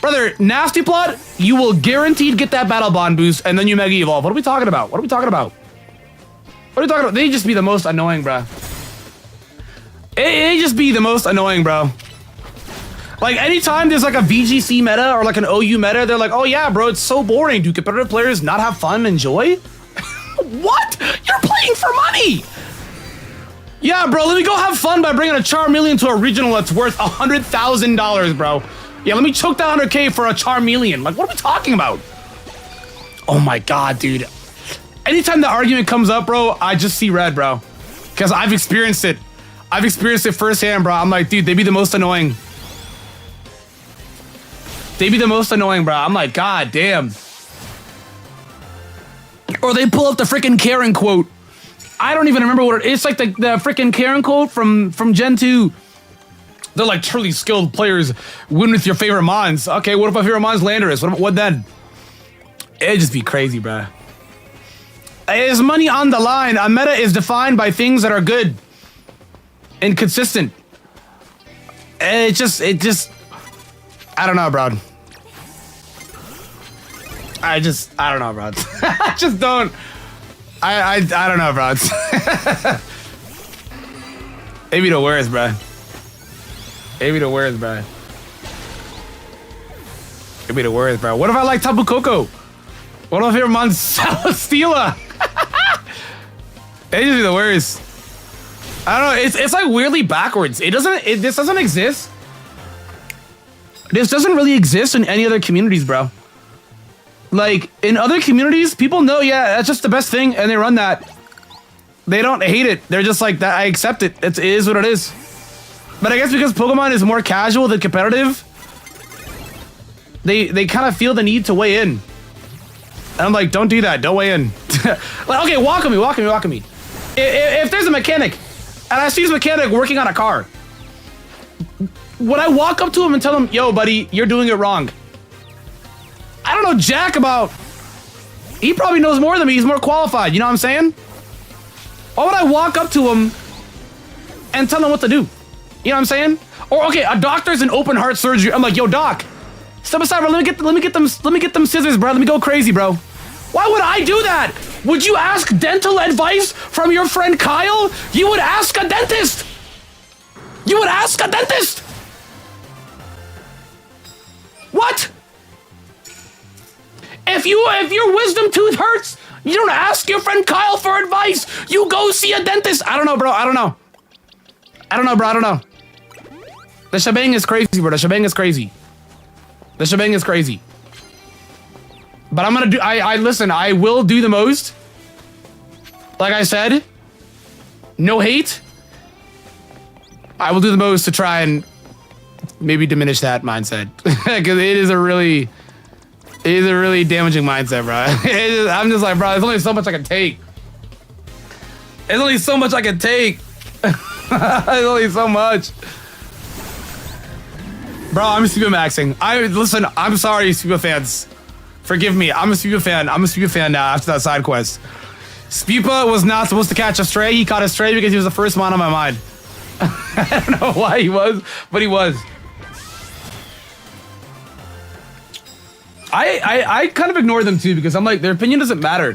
brother, Nasty Plot, you will guaranteed get that Battle Bond boost, and then you Mega Evolve. What are we talking about? They just be the most annoying, bro. They just be the most annoying, bro. Like, anytime there's like a VGC meta or like an OU meta, they're like, oh yeah, bro, it's so boring. Do competitive players not have fun and joy? What? You're playing for money! Yeah, bro, let me go have fun by bringing a Charmeleon to a regional that's worth $100,000, bro. Yeah, let me choke that 100K for a Charmeleon. Like, what are we talking about? Oh my god, dude. Anytime the argument comes up, bro, I just see red, bro. Because I've experienced it. I've experienced it firsthand, bro. I'm like, dude, they be the most annoying. Bro. I'm like, god damn. Or they pull up the freaking Karen quote. I don't even remember what it's like. The freaking Karen quote from Gen 2. They're like truly skilled players win with your favorite mons. Okay, what if my favorite mon's Landorus? What then? It'd just be crazy, bruh. Is money on the line? A meta is defined by things that are good and consistent. It just, I don't know, bro. I don't know, bro. I just don't. I don't know, bro. Maybe the worst, bro. Maybe the worst, bro. Maybe the worst, bro. What if I like Tapu Koko? What if I hear Monstela? It just be the worst. I don't know. It's like weirdly backwards. This doesn't exist. This doesn't really exist in any other communities, bro. Like in other communities, people know, yeah, that's just the best thing, and they run that. They don't hate it. They're just like that. I accept it. It is what it is. But I guess because Pokemon is more casual than competitive, they kind of feel the need to weigh in. And I'm like, don't do that. Don't weigh in. Like, okay, walk me. If there's a mechanic, and I see this mechanic working on a car, would I walk up to him and tell him, yo, buddy, you're doing it wrong? I don't know jack about... He probably knows more than me. He's more qualified. You know what I'm saying? Why would I walk up to him and tell him what to do? You know what I'm saying? Or okay, a doctor's in open heart surgery. I'm like, yo, doc, step aside, bro. Let me get them scissors, bro. Let me go crazy, bro. Why would I do that? Would you ask dental advice from your friend Kyle? You would ask a dentist. You would ask a dentist. What? If your wisdom tooth hurts, you don't ask your friend Kyle for advice. You go see a dentist. I don't know, bro. I don't know. The shebang is crazy, bro. The shebang is crazy. But I'm gonna do. Listen. I will do the most. Like I said, no hate. I will do the most to try and maybe diminish that mindset, because it is a really damaging mindset, bro. I'm just like, bro, there's only so much I can take. There's only so much. There's only so much. Bro, I'm super maxing. Listen, I'm sorry, Spupa fans. Forgive me. I'm a Spupa fan now after that side quest. Spupa was not supposed to catch a stray. He caught a stray because he was the first one on my mind. I don't know why he was, but he was. I kind of ignore them too because I'm like, their opinion doesn't matter.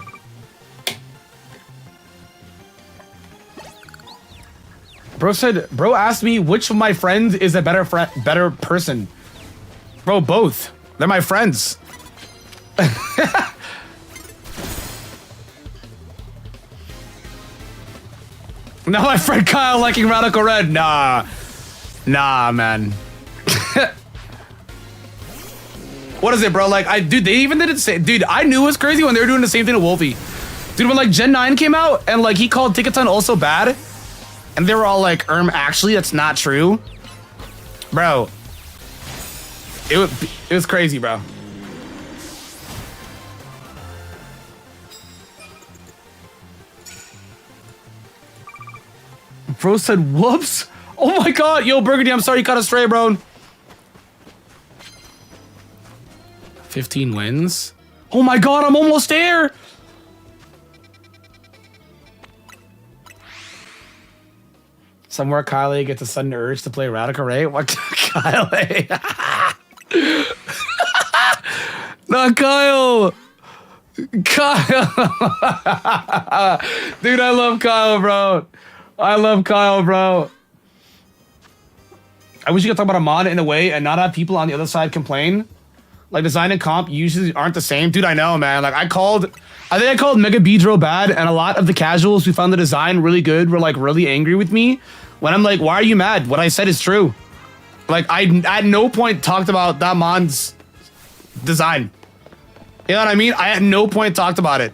Bro asked me which of my friends is a better person. Bro, both. They're my friends. Now my friend Kyle liking Radical Red. Nah, man. What is it, bro? Like, dude, they even didn't say, dude, I knew it was crazy when they were doing the same thing to Wolfie. Dude, when like Gen 9 came out and like he called Ticketon also bad, and they were all like, actually, that's not true. Bro, it was crazy, bro. Bro said, whoops. Oh my God. Yo, Burgundy, I'm sorry you caught a stray, bro. 15 wins. Oh my God, I'm almost there. Somewhere Kyle gets a sudden urge to play Radical Ray. What, Kyle? Not Kyle. Kyle. Dude, I love Kyle, bro. I wish you could talk about a mod in a way and not have people on the other side complain. Like design and comp usually aren't the same. Dude, I know, man. Like I think I called Mega Beedrill bad, and a lot of the casuals who found the design really good were like really angry with me when I'm like, why are you mad? What I said is true. Like I at no point talked about that mod's design. You know what I mean? I at no point talked about it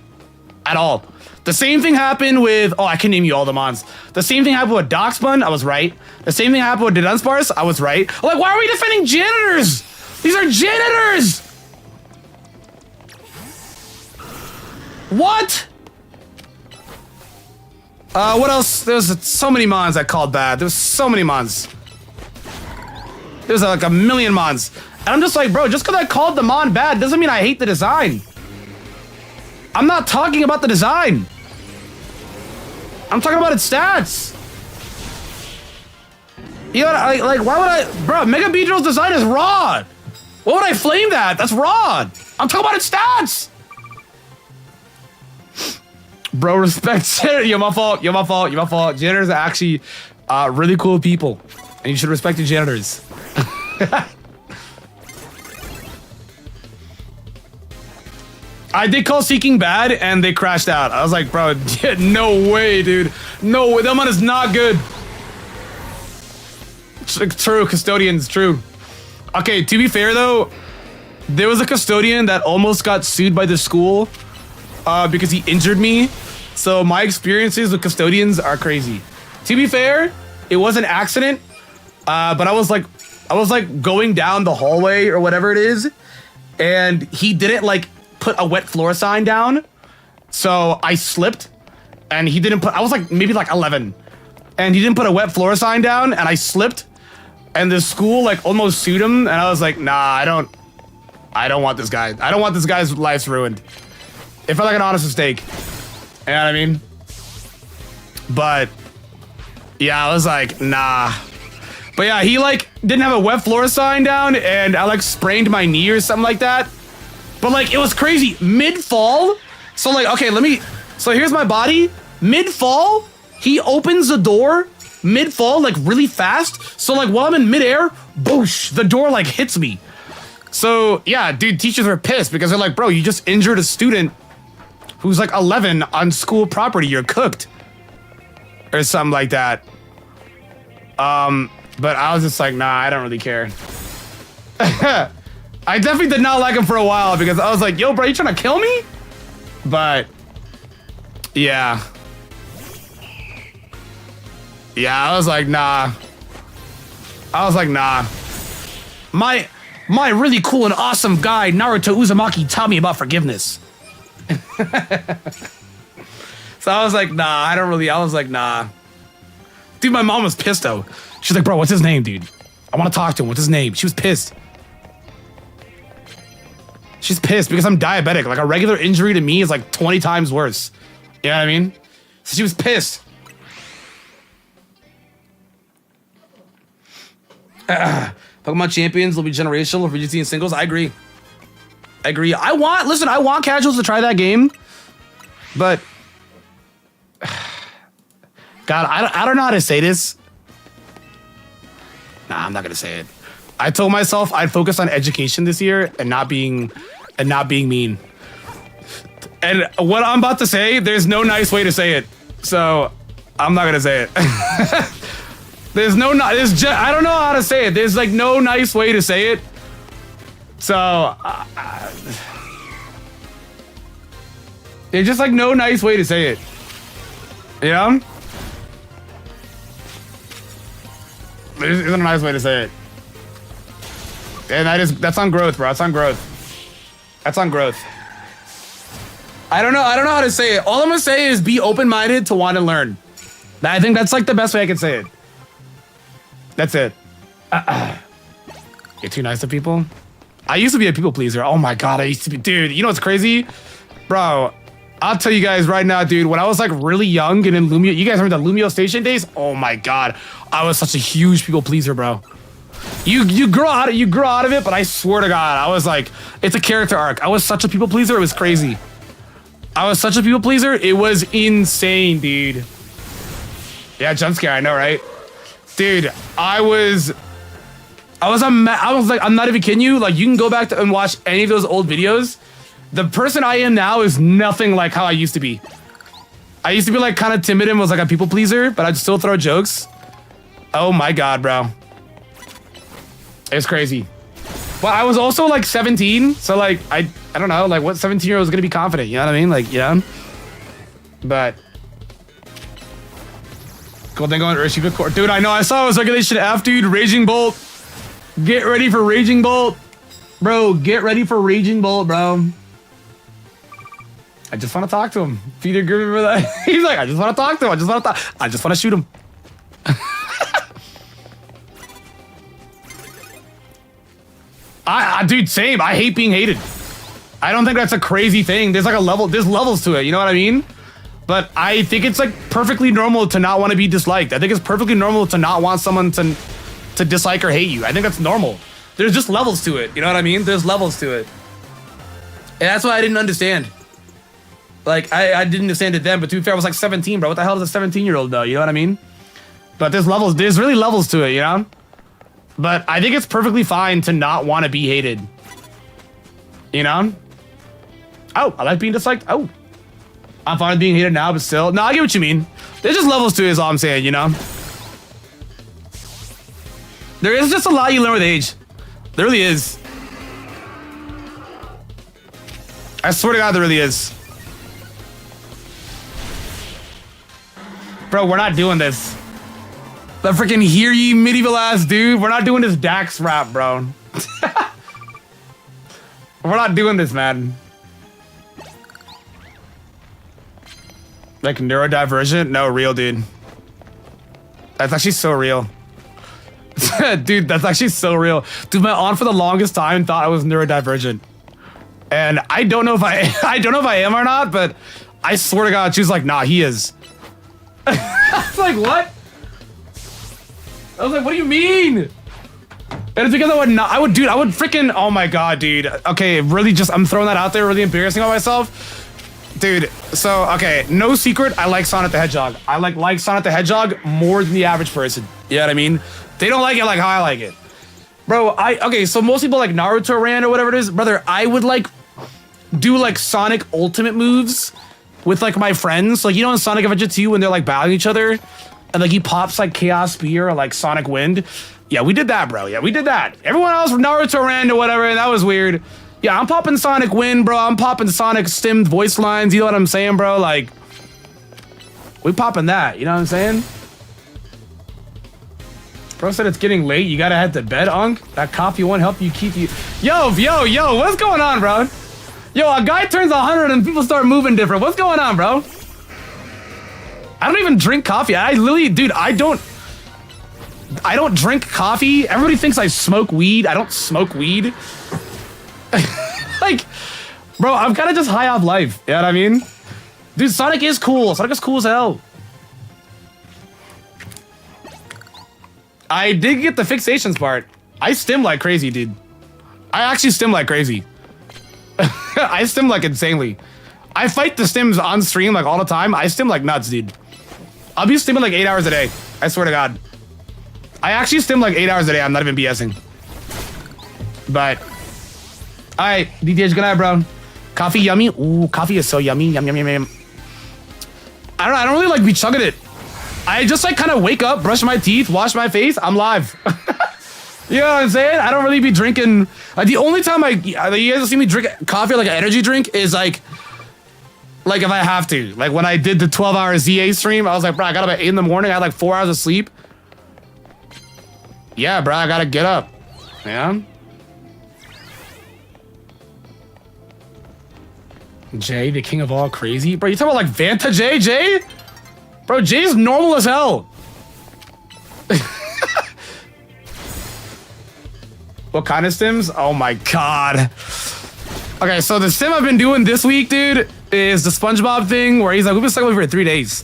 at all. The same thing happened with, oh, I can name you all the mons. The same thing happened with Darkspun, I was right. The same thing happened with the Dunsparce, I was right. Like, why are we defending janitors? These are janitors! What? What else? There's so many mons I called bad. There's so many mons. There's like a million mons. And I'm just like, bro, just because I called the mon bad doesn't mean I hate the design. I'm not talking about the design. I'm talking about its stats. You know, like, why would I, bro? Mega Beedrill's design is raw. Why would I flame that? That's raw. I'm talking about its stats. Bro, respect janitor. Yo, my fault. Yo, my fault. Yo, my fault. Janitors are actually really cool people, and you should respect your janitors. I did call Seeking bad, and they crashed out. I was like, bro, no way, dude. No way. That one is not good. True, custodians, true. Okay, to be fair, though, there was a custodian that almost got sued by the school because he injured me. So my experiences with custodians are crazy. To be fair, it was an accident, but I was like going down the hallway or whatever it is, and he didn't like put a wet floor sign down. So I slipped, and he didn't put, I was like maybe like 11, and he didn't put a wet floor sign down, and I slipped, and the school like almost sued him, and I was like, nah, I don't want this guy. I don't want this guy's life ruined. It felt like an honest mistake. You know what I mean? But yeah, I was like, nah. But yeah, he like didn't have a wet floor sign down, and I like sprained my knee or something like that. But like, it was crazy. Mid-fall, so like, okay, so here's my body. Mid-fall, he opens the door, mid-fall, like really fast. So like, while I'm in midair, boosh, the door like hits me. So yeah, dude, teachers were pissed because they're like, bro, you just injured a student who's like 11 on school property. You're cooked. Or something like that. But I was just like, nah, I don't really care. I definitely did not like him for a while because I was like, yo, bro, you trying to kill me? But yeah. Yeah, I was like, nah. I was like, nah. My really cool and awesome guy, Naruto Uzumaki, taught me about forgiveness. So I was like, nah, I was like, nah. Dude, my mom was pissed though. She's like, bro, what's his name, dude? I want to talk to him. What's his name? She was pissed. She's pissed because I'm diabetic. Like a regular injury to me is like 20 times worse. You know what I mean? So she was pissed. Pokemon Champions will be generational for GT and singles. I agree. I want casuals to try that game, but God, I don't know how to say this. Nah, I'm not gonna say it. I told myself I'd focus on education this year and not being mean. And what I'm about to say, there's no nice way to say it, so I'm not gonna say it. I don't know how to say it. There's like no nice way to say it. So there's just like no nice way to say it. You know? There isn't a nice way to say it. And that's on growth, bro. That's on growth. That's on growth. I don't know how to say it. All I'm gonna say is be open-minded to want to learn. I think that's like the best way I can say it. That's it. You're too nice to people? I used to be a people pleaser. Oh my God, I used to be, dude, you know what's crazy? Bro, I'll tell you guys right now, dude, when I was like really young and in Lumio, you guys remember the Lumio station days? Oh my God, I was such a huge people pleaser, bro. You grow out of it, but I swear to God, I was like, it's a character arc. I was such a people pleaser, it was crazy. I was such a people pleaser, it was insane, dude. Yeah, jump scare, I know, right? Dude, I was like, I'm not even kidding you. Like, you can go back and watch any of those old videos. The person I am now is nothing like how I used to be. I used to be like kind of timid and was like a people pleaser, but I'd still throw jokes. Oh my God, bro. It's crazy. But I was also like 17, so like, I don't know, like what 17-year-old is gonna be confident, you know what I mean? Like, yeah. But cool thing going to Court. Dude, I know, I saw it was Regulation F, dude. Raging Bolt. Get ready for Raging Bolt. Bro, get ready for Raging Bolt, bro. I just want to talk to him. Peter Griffin for that. He's like, I just want to talk to him. I just want to shoot him. Dude, same. I hate being hated. I don't think that's a crazy thing. There's like a level, there's levels to it. You know what I mean? But I think it's like perfectly normal to not want to be disliked. I think it's perfectly normal to not want someone to dislike or hate you. I think that's normal. There's just levels to it. You know what I mean? There's levels to it. And that's why I didn't understand. Like, I didn't understand it then, but to be fair, I was like 17, bro. What the hell does a 17-year-old know? You know what I mean? But there's levels. There's really levels to it, you know? But I think it's perfectly fine to not want to be hated. You know? Oh, I like being disliked. Oh. I'm fine with being hated now, but still. No, I get what you mean. There's just levels to it is all I'm saying, you know? There is just a lot you learn with age. There really is. I swear to God, there really is. Bro, we're not doing this. The freaking hear ye medieval ass dude. We're not doing this Dax rap, bro. We're not doing this, man. Like neurodivergent? No, real, dude. That's actually so real. Dude, that's actually so real. Dude, my aunt for the longest time thought I was neurodivergent. And I don't know if I don't know if I am or not, but I swear to God, she was like, nah, he is. I was like, what? I was like, what do you mean? And it's because I would freaking, oh my God, dude. Okay, really just, I'm throwing that out there, really embarrassing on myself. Dude, so, okay, no secret, I like Sonic the Hedgehog. I like Sonic the Hedgehog more than the average person. You know what I mean? They don't like it like how I like it. Bro, okay, so most people like Naruto ran or whatever it is. Brother, I would like do like Sonic ultimate moves with like my friends. Like, you know in Sonic Adventure 2 when they're like battling each other and like he pops like Chaos Spear or like Sonic Wind. Yeah, we did that, bro. Yeah, we did that. Everyone else from Naruto ran or whatever, and that was weird. Yeah, I'm popping Sonic Wind, bro. I'm popping Sonic stemmed voice lines. You know what I'm saying, bro? Like, we popping that. You know what I'm saying? Bro said it's getting late. You gotta head to bed, Unk. That coffee won't help you keep you. Yo, what's going on, bro? Yo, a guy turns 100 and people start moving different. What's going on, bro? I don't even drink coffee. I literally, dude, I don't drink coffee. Everybody thinks I smoke weed. I don't smoke weed. Like, bro, I'm kind of just high off life. You know what I mean? Dude, Sonic is cool. Sonic is cool as hell. I did get the fixations part. I stim like crazy, dude. I actually stim like crazy. I stim like insanely. I fight the stims on stream like all the time. I stim like nuts, dude. I'll be stimming like 8 hours a day. I swear to God. I actually stim like 8 hours a day. I'm not even BSing. But, all right, DTH, good night, bro. Coffee yummy? Ooh, coffee is so yummy. Yum, yum, yum, yum. I don't really like be chugging it. I just like kind of wake up, brush my teeth, wash my face. I'm live. You know what I'm saying? I don't really be drinking. Like the only time you guys see me drink coffee like an energy drink is like if I have to. Like when I did the 12-hour ZA stream, I was like, bro, I got up at 8 in the morning. I had like 4 hours of sleep. Yeah, bro, I gotta get up. Yeah. Jay, the king of all crazy. Bro, you talking about like Vanta Jay? Bro, Jay's normal as hell. What kind of stims? Oh my God. Okay, so the stim I've been doing this week, dude, is the SpongeBob thing where he's like, we've been stuck with for 3 days.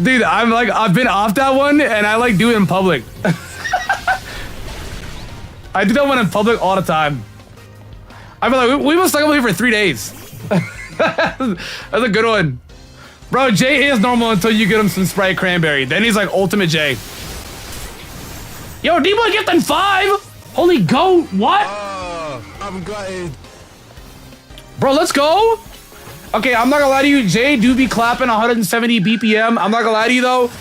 Dude, I've been off that one and I like do it in public. I do that one in public all the time. I've been like, we've been stuck with for 3 days. That's a good one. Bro, Jay is normal until you get him some Sprite Cranberry. Then he's like Ultimate Jay. Yo, D-Boy gifting 5! Holy goat, what? I'm gutted. Bro, let's go! Okay, I'm not gonna lie to you. Jay do be clapping 170 BPM. I'm not gonna lie to you though.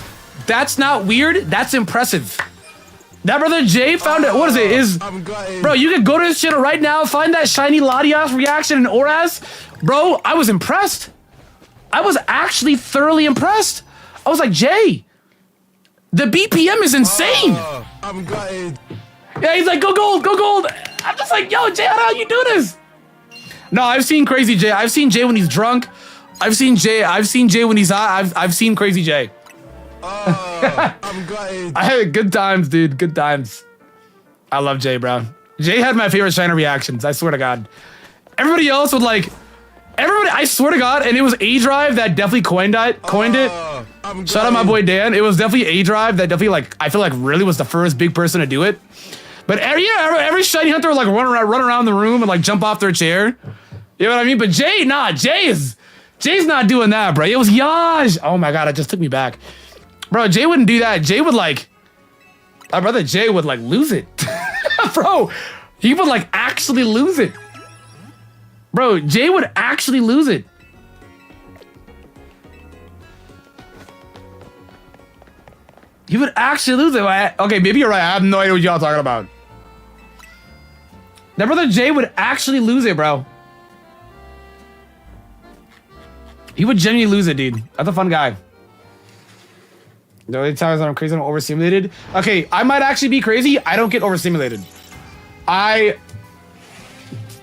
That's not weird. That's impressive. That brother Jay found it. What is it? I'm gutted. Bro, you can go to this channel right now, find that shiny Latias reaction in Oras. Bro, I was impressed. I was actually thoroughly impressed. I was like, Jay, the BPM is insane. I'm gutted. Yeah, he's like, go gold, go gold. I'm just like, yo, Jay, how do you do this? No, I've seen Crazy Jay. I've seen Jay when he's drunk. I've seen Jay when he's hot. I've seen Crazy Jay. Oh, I'm gutted. I had good times, dude. Good times. I love Jay, bro. Jay had my favorite China reactions. I swear to God. Everybody else would like. Everybody, I swear to God, and it was A Drive that definitely coined it. Shout out my boy Dan. It was definitely A Drive that definitely like I feel like really was the first big person to do it. But every shiny hunter would like run around the room and like jump off their chair. You know what I mean? But Jay, nah, Jay's not doing that, bro. It was Yaj. Oh my God, it just took me back. Bro, Jay wouldn't do that. Jay would like, my brother Jay would like lose it. Bro, he would like actually lose it. Bro, Jay would actually lose it. He would actually lose it. Okay, maybe you're right. I have no idea what y'all talking about. That brother Jay would actually lose it, bro. He would genuinely lose it, dude. That's a fun guy. The only times I'm crazy, I'm overstimulated. Okay, I might actually be crazy. I don't get overstimulated.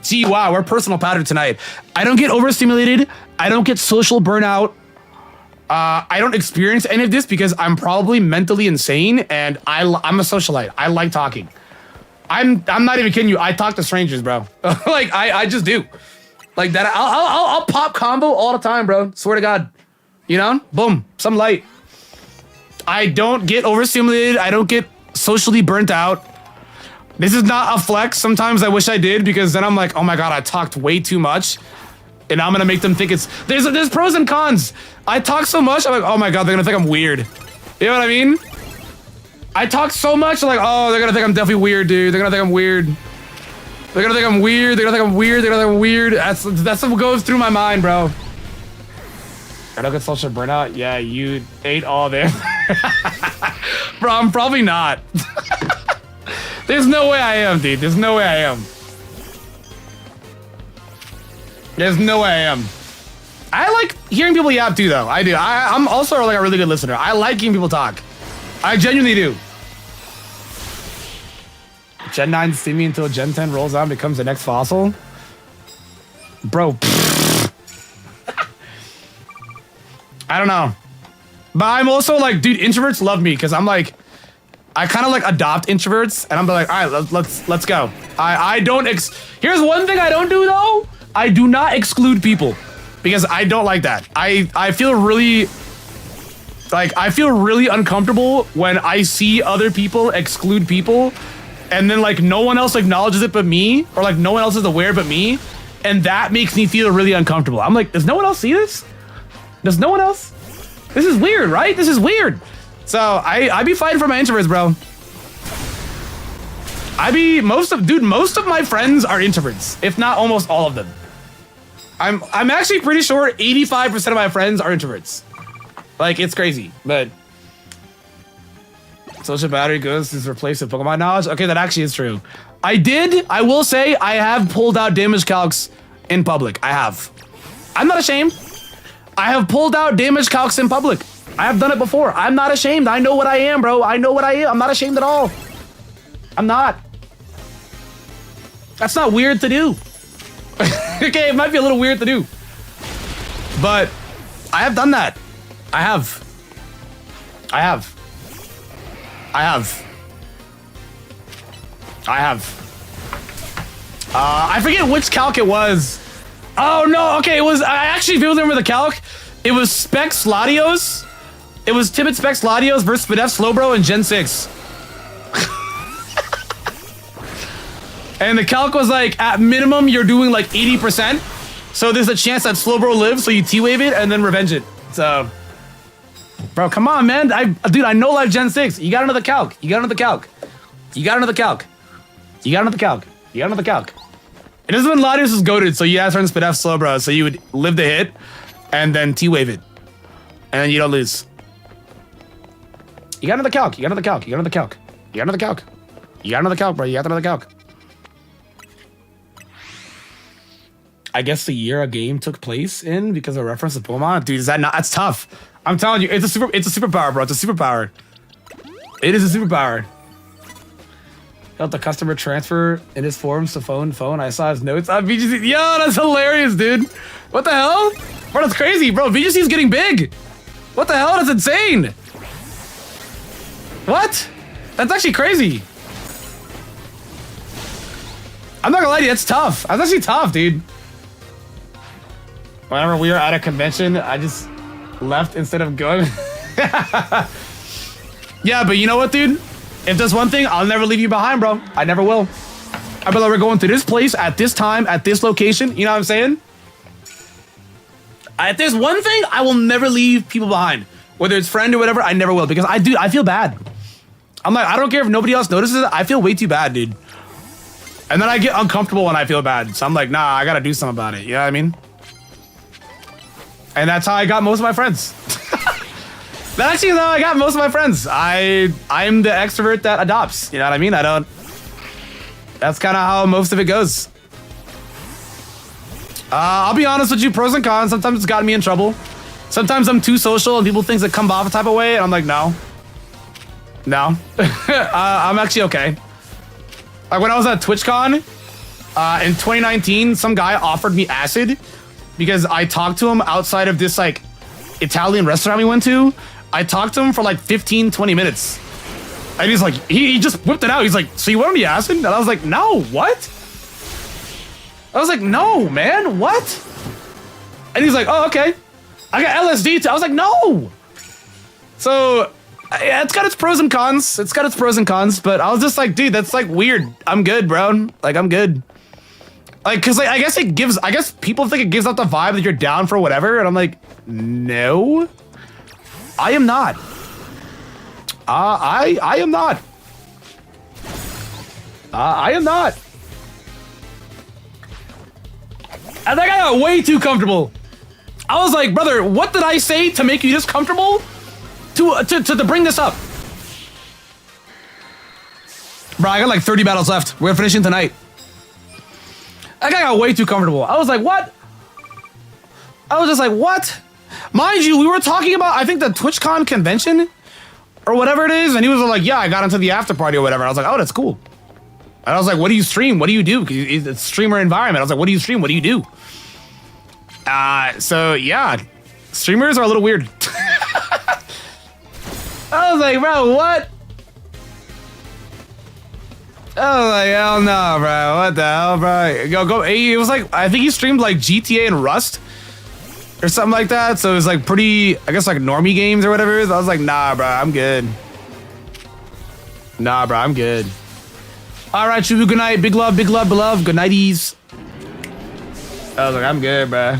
Gee, wow, we're personal pattern tonight. I don't get overstimulated. I don't get social burnout. I don't experience any of this because I'm probably mentally insane and I'm a socialite. I like talking. I'm not even kidding you. I talk to strangers, bro. Like I just do. Like that. I'll pop combo all the time, bro. Swear to God. You know? Boom. Some light. I don't get overstimulated. I don't get socially burnt out. This is not a flex. Sometimes I wish I did because then I'm like, oh my God, I talked way too much. And I'm gonna make them think it's there's pros and cons. I talk so much, I'm like, oh my God, they're gonna think I'm weird. You know what I mean? I talk so much, I'm like, oh, they're gonna think I'm definitely weird, dude. They're gonna think I'm weird. They're gonna think I'm weird. They're gonna think I'm weird. They're gonna think I'm weird. That's what goes through my mind, bro. I don't get social burnout. Yeah, you ate all there. Bro, I'm probably not. There's no way I am, dude. There's no way I am. There's no way I am. I like hearing people yap too, though. I do. I'm also like a really good listener. I like hearing people talk. I genuinely do. Gen 9 see me until Gen 10 rolls out and becomes the next fossil. Bro. I don't know. But I'm also like, dude, introverts love me because I'm like, I kind of like adopt introverts and I'm like, all right, let's go. I don't, here's one thing I don't do though. I do not exclude people because I don't like that. I feel really, like, I feel really uncomfortable when I see other people exclude people and then like no one else acknowledges it but me, or like no one else is aware but me. And that makes me feel really uncomfortable. I'm like, does no one else see this? Does no one else? This is weird, right? This is weird. So I be fighting for my introverts, bro. Most of my friends are introverts, if not almost all of them. I'm actually pretty sure 85% of my friends are introverts. Like, it's crazy, but social battery goes is replaced with Pokemon knowledge. Okay, that actually is true. I will say I have pulled out damage calcs in public. I have. I'm not ashamed. I have pulled out damage calcs in public. I have done it before. I'm not ashamed. I know what I am, bro. I know what I am. I'm not ashamed at all. I'm not. That's not weird to do. Okay, it might be a little weird to do. But I have done that. I have. I forget which calc it was. Oh no, okay, it was, I actually remember the calc. It was Specs Latios. It was Timid Specs Latios versus Spadef Slowbro in Gen 6. And the calc was like, at minimum, you're doing like 80%. So there's a chance that Slowbro lives, so you T-wave it and then revenge it. So, bro, come on, man. Dude, I know live Gen 6. You got another calc. You got another calc. You got another calc. You got another calc. You got another calc. It is when Latios was goated, so you had to turn Spadef Slowbro, so you would live the hit and then T-wave it. And then you don't lose. You got another calc. You got another calc. You got another calc. You got another calc. You got another calc, bro. You got another calc. I guess the year a game took place in because of reference to Pokemon. Dude, is that not? That's tough. I'm telling you, it's a superpower, bro. It's a superpower. It is a superpower. Got the customer transfer in his forms to phone. I saw his notes on VGC. Yo, that's hilarious, dude. What the hell? Bro, that's crazy, bro. VGC's getting big. What the hell? That's insane. What? That's actually crazy. I'm not gonna lie to you, that's tough. That's actually tough, dude. Whenever we were at a convention, I just left instead of going. Yeah, but you know what, dude? If there's one thing, I'll never leave you behind, bro. I never will. I'll be like, we're going to this place at this time, at this location. You know what I'm saying? If there's one thing, I will never leave people behind. Whether it's friend or whatever, I never will. Because I feel bad. I'm like, I don't care if nobody else notices it. I feel way too bad, dude. And then I get uncomfortable when I feel bad. So I'm like, nah, I gotta do something about it. You know what I mean? And that's how I got most of my friends. That's actually how I got most of my friends. I'm the extrovert that adopts. You know what I mean? That's kind of how most of it goes. I'll be honest with you, pros and cons. Sometimes it's gotten me in trouble. Sometimes I'm too social and people think that come off a type of way. And I'm like, no. No. I'm actually okay. Like when I was at TwitchCon in 2019, some guy offered me acid because I talked to him outside of this like Italian restaurant we went to. I talked to him for like 15, 20 minutes. And he's like, he just whipped it out. He's like, so you want me acid? And I was like, no, what? I was like, no, man, what? And he's like, oh, okay. I got LSD too. I was like, no. So yeah, it's got its pros and cons. But I was just like, dude, that's like weird. I'm good, bro. Like, I'm good. Like, cause like, I guess people think it gives out the vibe that you're down for whatever. And I'm like, no, I am not. I am not. I am not. I think I got way too comfortable. I was like, brother, what did I say to make you this comfortable? To bring this up. Bro, I got like 30 battles left. We're finishing tonight. That guy got way too comfortable. I was like, what? I was just like, what? Mind you, we were talking about, I think, the TwitchCon convention or whatever it is. And he was like, yeah, I got into the after party or whatever. I was like, oh, that's cool. And I was like, what do you stream? What do you do? It's a streamer environment. I was like, what do you stream? What do you do? So yeah, streamers are a little weird. I was like, bro, what? I was like, hell no, bro. What the hell, bro? Go. It was like, I think he streamed like GTA and Rust or something like that. So it was like pretty, I guess like normie games or whatever it is. I was like, nah, bro, I'm good. Nah, bro, I'm good. All right, Shubu, good night. Big love, beloved. Good nighties. I was like, I'm good, bro.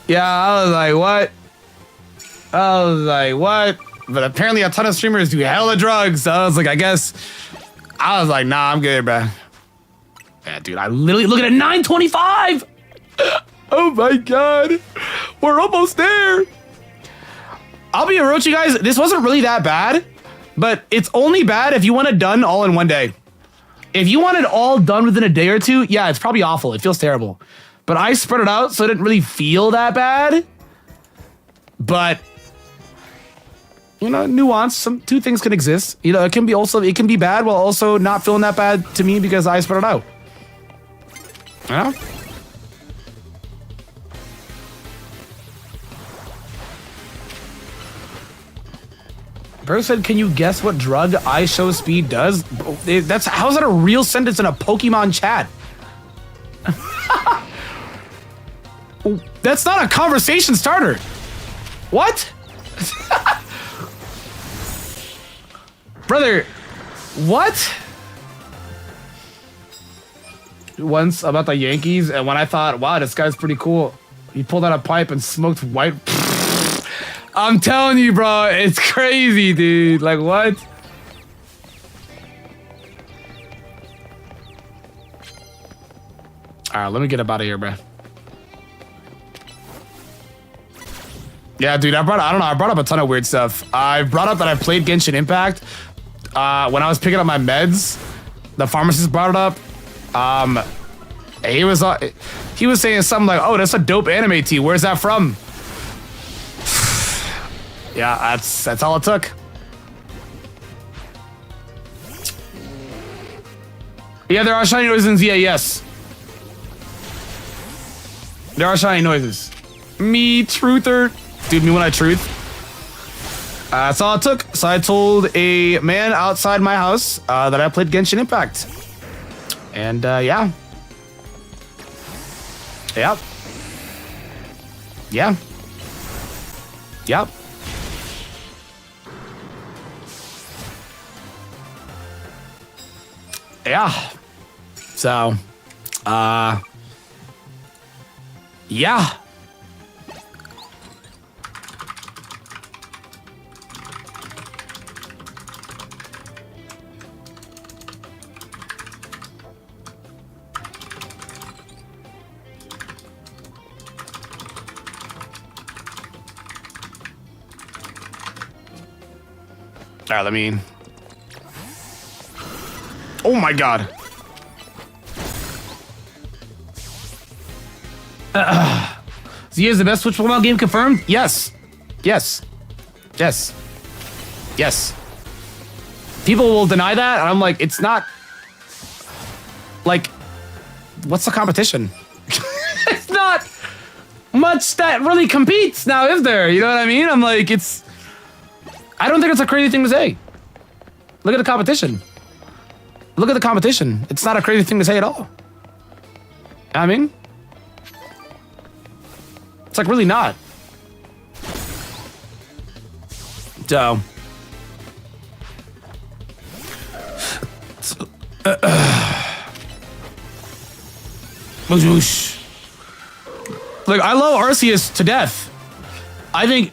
Yeah, I was like, what? But apparently a ton of streamers do hella drugs. So I was like, I was like, nah, I'm good, bro. Yeah, dude, I literally look at it, 925. Oh my God. We're almost there. I'll be real with you guys. This wasn't really that bad, but it's only bad if you want it done all in one day. If you want it all done within a day or two, yeah, it's probably awful. It feels terrible. But I spread it out, so it didn't really feel that bad. But you know, nuance. Two things can exist. You know, it can be bad while also not feeling that bad to me because I spread it out. You know? Bro said, can you guess what drug I show speed does? How's that a real sentence in a Pokemon chat? That's not a conversation starter. What? Brother, what? Once about the Yankees, and when I thought, wow, this guy's pretty cool, he pulled out a pipe and smoked white. I'm telling you, bro, it's crazy, dude. Like, what? All right, let me get up out of here, bro. Yeah, dude, I brought up a ton of weird stuff. I brought up that I played Genshin Impact when I was picking up my meds. The pharmacist brought it up. He was saying something like, "Oh, that's a dope anime tee. Where's that from?" Yeah, that's all it took. Yeah, there are shiny noises in ZA, yes. There are shiny noises. Me, truther. Dude, me when I truth. That's all it took. So I told a man outside my house that I played Genshin Impact. And yeah. Yep. Yeah. Yep. Yeah. So, yeah. All right, let me... Oh my god. Z is the best Switch Pokemon game confirmed? Yes. Yes. Yes. Yes. People will deny that, and I'm like, it's not... Like, what's the competition? It's not much that really competes now, is there? You know what I mean? I'm like, it's... I don't think it's a crazy thing to say. Look at the competition. Look at the competition. It's not a crazy thing to say at all. I mean... It's like really not. So... Whoosh, whoosh. Like, I love Arceus to death. I think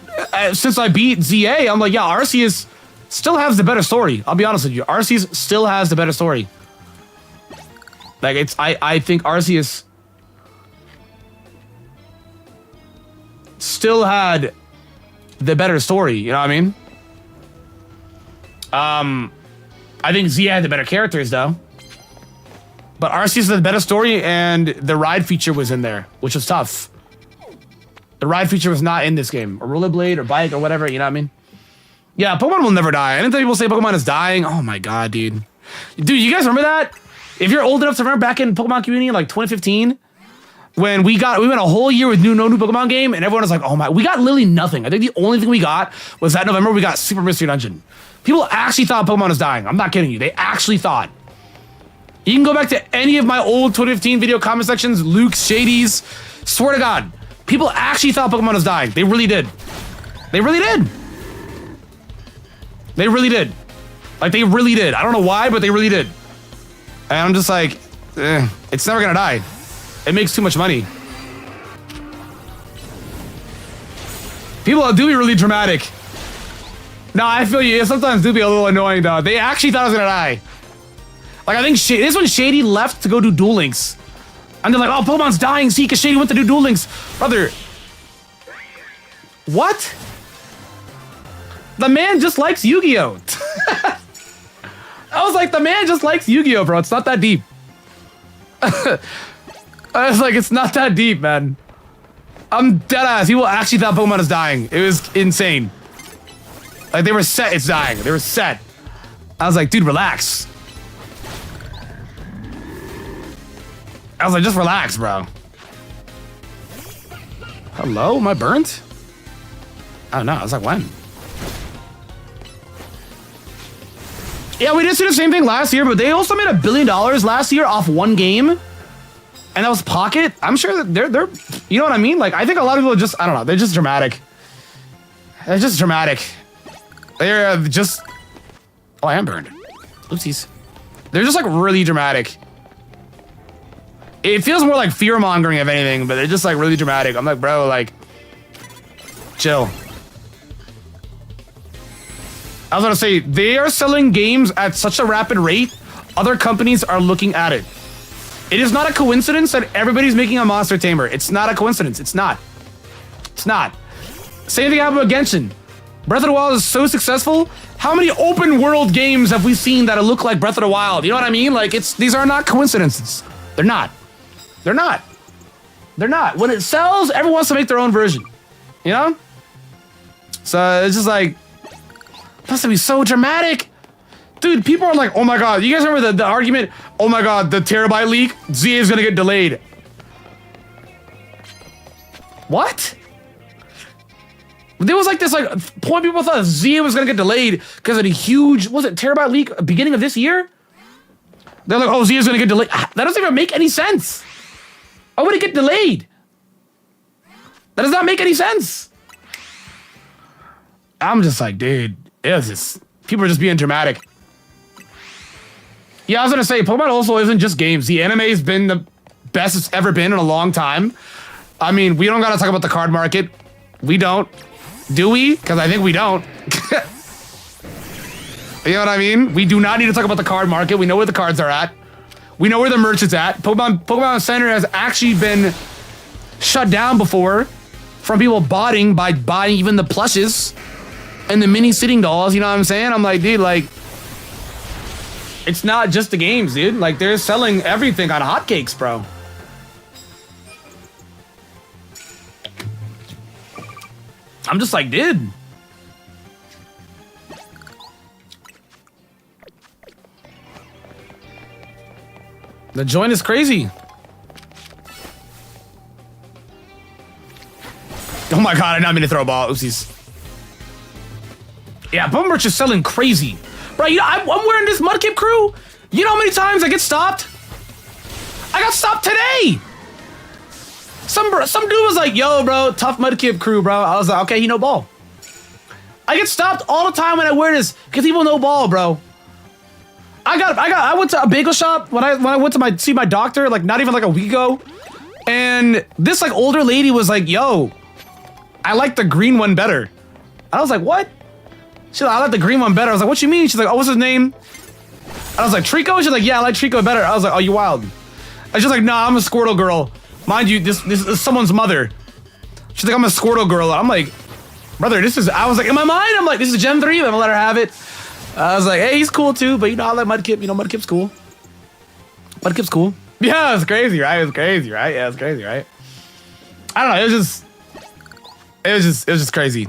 since I beat ZA, I'm like, yeah, Arceus still has the better story. I'll be honest with you. Arceus still has the better story. Like, it's, I think Arceus still had the better story. You know what I mean? I think ZA had the better characters, though. But Arceus had the better story, and the ride feature was in there, which was tough. The ride feature was not in this game. Or rollerblade, or bike, or whatever, you know what I mean? Yeah, Pokemon will never die. Anytime people say Pokemon is dying, oh my god, dude. Dude, you guys remember that? If you're old enough to remember back in Pokemon community in like 2015, when we went a whole year with no new Pokemon game, and everyone was like, oh my, we got literally nothing. I think the only thing we got was that November we got Super Mystery Dungeon. People actually thought Pokemon was dying. I'm not kidding you. They actually thought. You can go back to any of my old 2015 video comment sections, Luke's, Shady's, swear to God. People actually thought Pokemon was dying. They really did. They really did. They really did. Like, they really did. I don't know why, but they really did. And I'm just like, it's never gonna die. It makes too much money. People do be really dramatic. No, I feel you. It sometimes do be a little annoying, though. They actually thought I was gonna die. Like, I think this one Shady left to go do Duel Links. And they're like, oh, Pokemon's dying, see, because Shady went to do Duel Links. Brother. What? The man just likes Yu-Gi-Oh! I was like, the man just likes Yu-Gi-Oh, bro. It's not that deep. I was like, it's not that deep, man. I'm deadass. People actually thought Pokemon is dying. It was insane. Like, they were set, it's dying. They were set. I was like, dude, relax. I was like, just relax, bro. Hello? Am I burnt? I don't know. I was like, when? Yeah, we did see the same thing last year, but they also made $1 billion last year off one game. And that was Pocket. I'm sure that they're, you know what I mean? Like, I think a lot of people are just, I don't know, they're just dramatic. They're just dramatic. They're just, oh, I am burned. Oopsies. They're just like really dramatic. It feels more like fear-mongering, if anything, but they're just, like, really dramatic. I'm like, bro, like, chill. I was gonna say, they are selling games at such a rapid rate, other companies are looking at it. It is not a coincidence that everybody's making a Monster Tamer. It's not a coincidence. It's not. It's not. Same thing happened with Genshin. Breath of the Wild is so successful. How many open-world games have we seen that look like Breath of the Wild? You know what I mean? Like, these are not coincidences. They're not. They're not. They're not. When it sells, everyone wants to make their own version. You know? So it's just like, it has to be so dramatic. Dude, people are like, oh my god, you guys remember the argument? Oh my god, the terabyte leak, ZA is gonna get delayed. What? There was like this point people thought ZA was gonna get delayed because of the huge, was it terabyte leak beginning of this year? They're like, oh, ZA is gonna get delayed. That doesn't even make any sense. Why would it get delayed? That does not make any sense. I'm just like, dude, it's just, people are just being dramatic. Yeah, I was gonna say, Pokemon also isn't just games. The anime's been the best it's ever been in a long time. I mean, we don't gotta talk about the card market. We don't. Do we? Because I think we don't. You know what I mean? We do not need to talk about the card market. We know where the cards are at. We know where the merch is at. Pokemon Center has actually been shut down before from people botting by buying even the plushes and the mini sitting dolls. You know what I'm saying? I'm like, dude, like, it's not just the games, dude. Like, they're selling everything on hotcakes, bro. I'm just like, dude. The joint is crazy. Oh my god, I did not mean to throw a ball. Oopsies. Yeah, Bum Merch is selling crazy. Bro, you know, I'm wearing this Mudkip crew. You know how many times I get stopped? I got stopped today. Some dude was like, yo, bro, tough Mudkip crew, bro. I was like, okay, you know ball. I get stopped all the time when I wear this because people know ball, bro. I went to a bagel shop when I went to see my doctor, like not even like a week ago. And this like older lady was like, yo, I like the green one better. I was like, what? She's like, I like the green one better. I was like, what you mean? She's like, oh, what's his name? I was like, Trico? She's like, yeah, I like Trico better. I was like, oh, you wild. I was just like, nah, I'm a Squirtle girl. Mind you, this is someone's mother. She's like, I'm a Squirtle girl. I'm like, brother, I was like, in my mind, I'm like, this is Gen 3. I'm gonna let her have it. I was like, hey, he's cool too, but you know, I like Mudkip. You know, Mudkip's cool. Mudkip's cool. Yeah, it's crazy, right? It was crazy, right? Yeah, it's crazy, right? I don't know. It was just crazy.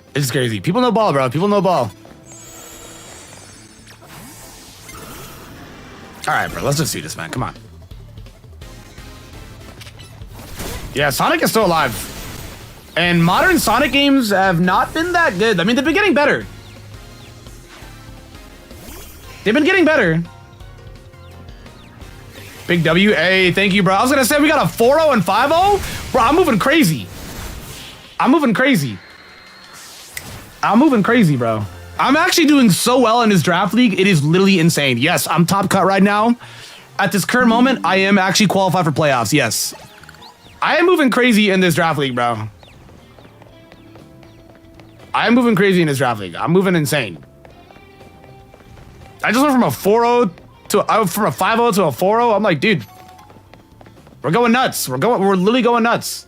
It's just crazy. People know ball, bro. People know ball. All right, bro. Let's just do this, man. Come on. Yeah, Sonic is still alive. And modern Sonic games have not been that good. I mean, they've been getting better. They've been getting better. Big W. Hey, thank you, bro. I was going to say we got a 4-0 and 5-0. Bro, I'm moving crazy. I'm moving crazy. I'm moving crazy, bro. I'm actually doing so well in this draft league. It is literally insane. Yes, I'm top cut right now. At this current moment, I am actually qualified for playoffs. Yes. I am moving crazy in this draft league, bro. I am moving crazy in this draft league. I'm moving insane. I just went from a 4-0 to from a 5-0 to a 4-0. I'm like, dude, we're going nuts. We're literally going nuts.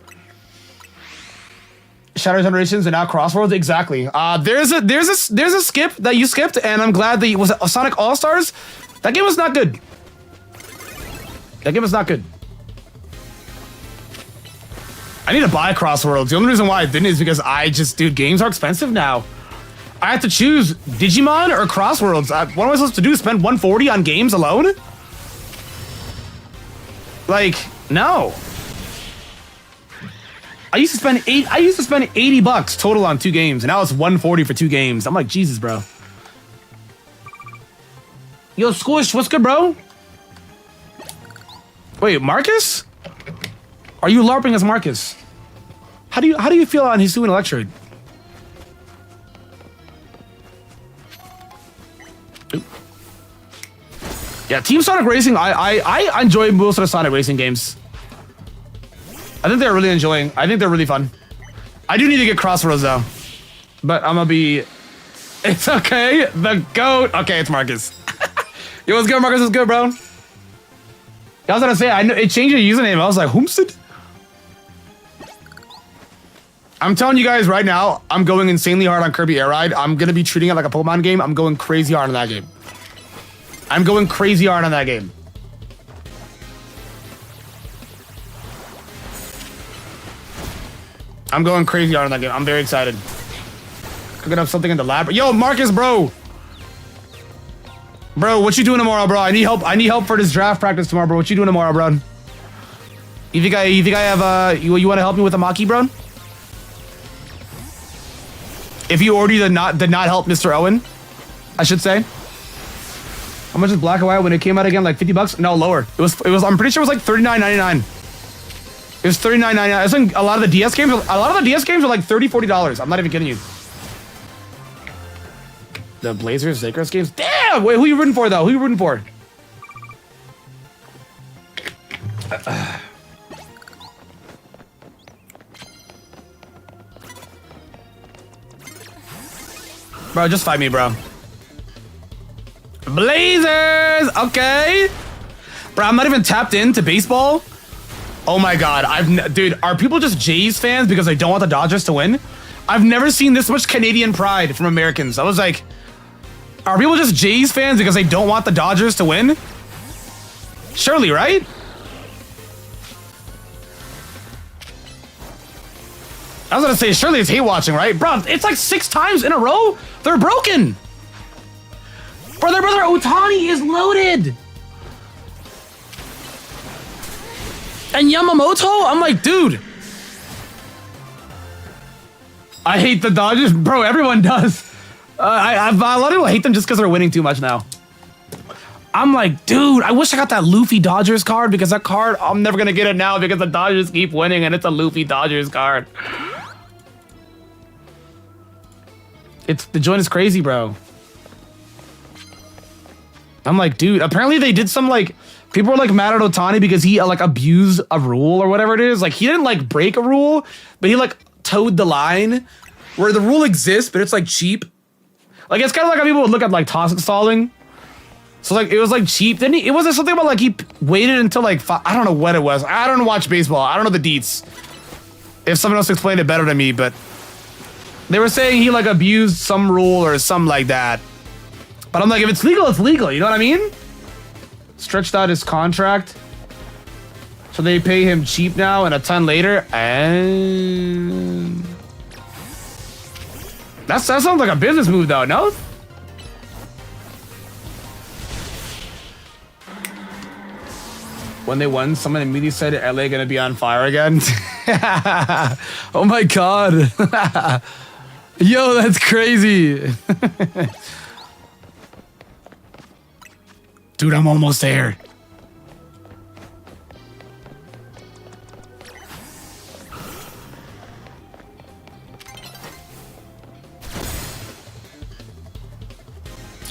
Shadow Generations and now Crossroads, exactly. There's a skip that you skipped, and I'm glad that was it Sonic All Stars. That game was not good. That game was not good. I need to buy Crossroads. The only reason why I didn't is because dude, games are expensive now. I have to choose Digimon or Crossworlds. What am I supposed to do? Spend 140 on games alone? Like, no. I used to spend $80 total on 2 games, and now it's 140 for 2 games. I'm like, Jesus, bro. Yo, Squish, what's good, bro? Wait, Marcus? Are you LARPing as Marcus? How do you feel on Hisu and Electrode? Yeah, Team Sonic Racing, I enjoy most of the Sonic Racing games. I think they're really enjoying. I think they're really fun. I do need to get Crossroads though. But I'm gonna be... It's okay. The GOAT. Okay, it's Marcus. Yo, what's good, Marcus? What's good, bro? I was gonna say, I know it changed your username. I was like, Whomstead? I'm telling you guys right now, I'm going insanely hard on Kirby Air Ride. I'm gonna be treating it like a Pokemon game. I'm going crazy hard on that game. I'm going crazy hard on that game. I'm going crazy hard on that game. I'm very excited. Cooking up something in the lab. Yo, Marcus, bro. Bro, what you doing tomorrow, bro? I need help. I need help for this draft practice tomorrow, bro. What you doing tomorrow, bro? You think I have you want to help me with a Maki, bro? If you already did not help Mr. Owen, I should say. How much is Black and White when it came out again? Like 50 bucks? No, lower. It was I'm pretty sure it was like $39.99. It was $39.99. I think a lot of the DS games are like $30, $40. I'm not even kidding you. The Blazers, Lakers games? Damn! Wait, who you rooting for though? Who you rooting for? Bro, just fight me, bro. Blazers! Okay. Bro, I'm not even tapped into baseball. Oh my god, dude, are people just Jays fans because they don't want the Dodgers to win? I've never seen this much Canadian pride from Americans. I was like, are people just Jays fans because they don't want the Dodgers to win? Surely, right? I was gonna say, surely it's hate watching, right? Bro, it's like 6 times in a row. They're broken. Bro, their brother Otani is loaded. And Yamamoto? I'm like, dude. I hate the Dodgers. Bro, everyone does. A lot of people hate them just because they're winning too much now. I'm like, dude, I wish I got that Luffy Dodgers card because that card, I'm never going to get it now because the Dodgers keep winning and it's a Luffy Dodgers card. The joint is crazy, bro. I'm like, dude, apparently they did some like, people were like mad at Otani because he like abused a rule or whatever it is. Like he didn't like break a rule, but he like towed the line where the rule exists, but it's like cheap. Like it's kind of like how people would look at like toxic stalling. So like it was like cheap. Then it wasn't something about like he waited until like I don't know what it was. I don't watch baseball. I don't know the deets. If someone else explained it better than me, but they were saying he like abused some rule or something like that. But I'm like, if it's legal, it's legal. You know what I mean? Stretched out his contract. So they pay him cheap now and a ton later. And that sounds like a business move though, no? When they won, someone immediately said LA gonna be on fire again. Oh my god. Yo, that's crazy. Dude, I'm almost there.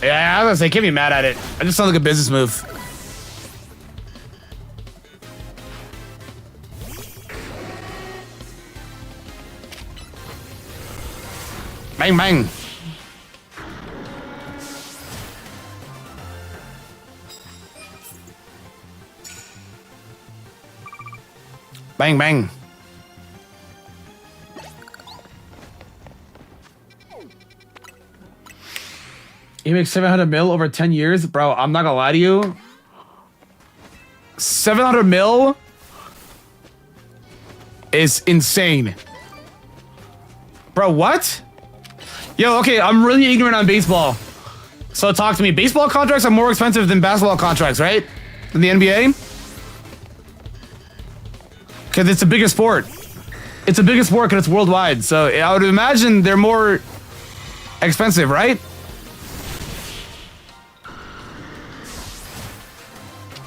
Yeah, I was gonna say, can't be mad at it. I just sound like a business move. Bang, bang. Bang, bang. You make 700 mil over 10 years? Bro, I'm not gonna lie to you. 700 mil is insane. Bro, what? Yo, okay, I'm really ignorant on baseball. So talk to me. Baseball contracts are more expensive than basketball contracts, right? In the NBA? Because it's a bigger sport. It's a bigger sport because it's worldwide. So I would imagine they're more expensive, right?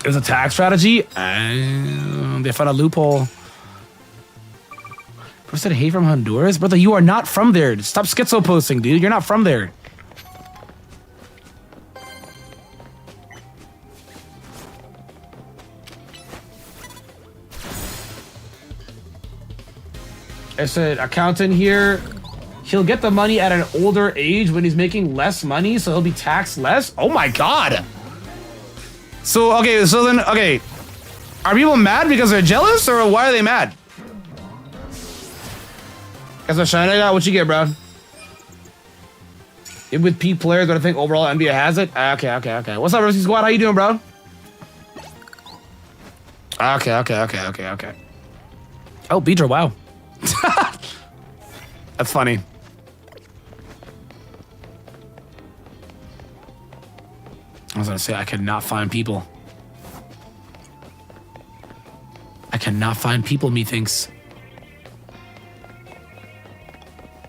It was a tax strategy. They found a loophole. Who said hey from Honduras? Brother, you are not from there. Stop schizo posting, dude. You're not from there. I said, accountant here. He'll get the money at an older age when he's making less money, so he'll be taxed less. Oh my god. So, okay, so then, okay. Are people mad because they're jealous, or why are they mad? That's what shine I got. What you get, bro? It with peak players, but I think overall NBA has it. Okay. What's up, Rosie Squad? How you doing, bro? Okay. Oh, Beedra, wow. That's funny. was gonna say, I cannot find people. I cannot find people, methinks.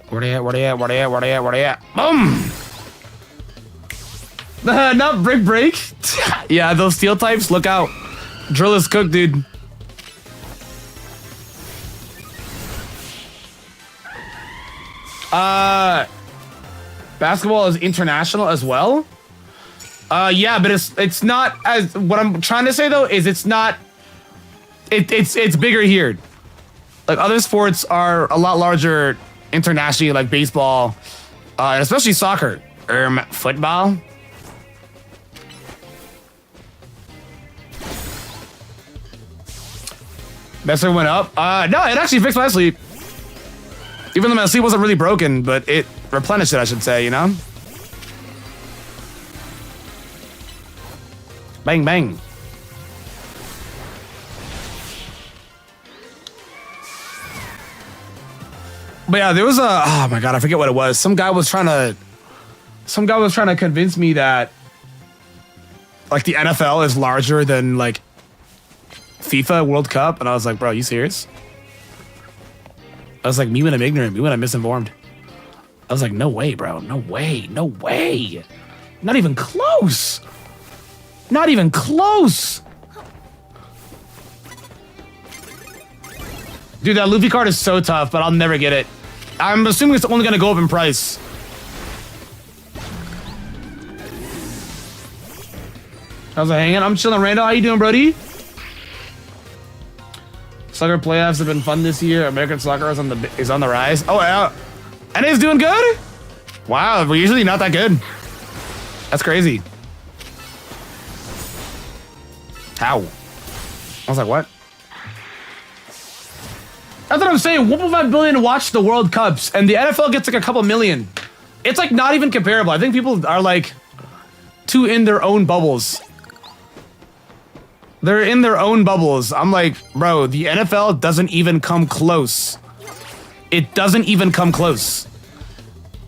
Where they at? Where they at? Where they at? Where they at? Where they at? Boom! Not break. Yeah, those steel types, look out. Drill is cooked, dude. Basketball is international as well. Yeah, but it's not as, what I'm trying to say though is it's not, it's bigger here. Like other sports are a lot larger internationally, like baseball, and especially soccer. Football. Messer went up. No, it actually fixed my sleep. Even though my sleep wasn't really broken, but it replenished it, I should say, you know? Bang, bang. But yeah, there was a, oh my God, I forget what it was. Some guy was trying to convince me that like the NFL is larger than like FIFA World Cup. And I was like, bro, you serious? I was like, me when I'm ignorant, me when I'm misinformed. I was like, no way, bro. No way. No way. Not even close. Not even close. Dude, that Luffy card is so tough, but I'll never get it. I'm assuming it's only going to go up in price. How's it hanging? I'm chilling, Randall. How you doing, brody? Soccer playoffs have been fun this year. American soccer is on the rise. Oh, yeah. And it's doing good? Wow, we're usually not that good. That's crazy. How? I was like, what? That's what I'm saying. 1.5 billion watch the World Cups, and the NFL gets like a couple million. It's like not even comparable. I think people are like too in their own bubbles. They're in their own bubbles. I'm like, bro, the NFL doesn't even come close. It doesn't even come close.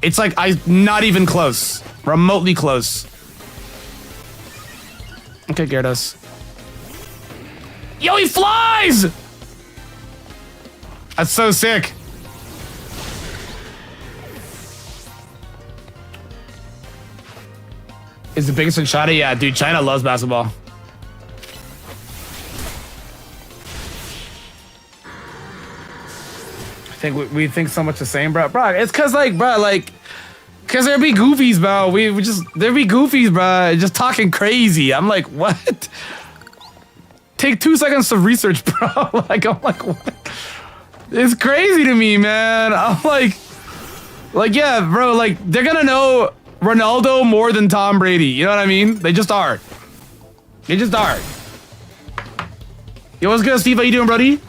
It's like, not even close. Remotely close. Okay, Gyarados. Yo, he flies! That's so sick. Is the biggest in China? Yeah, dude, China loves basketball. I think we think so much the same, bro. Bro, it's cause like, bro, like, cause there be goofies, bro. There be goofies, bro. Just talking crazy. I'm like, what? Take 2 seconds to research, bro. I'm like, what? It's crazy to me, man. I'm like, yeah, bro. Like, they're gonna know Ronaldo more than Tom Brady. You know what I mean? They just are. They just are. Yo, what's good, Steve? How you doing, buddy?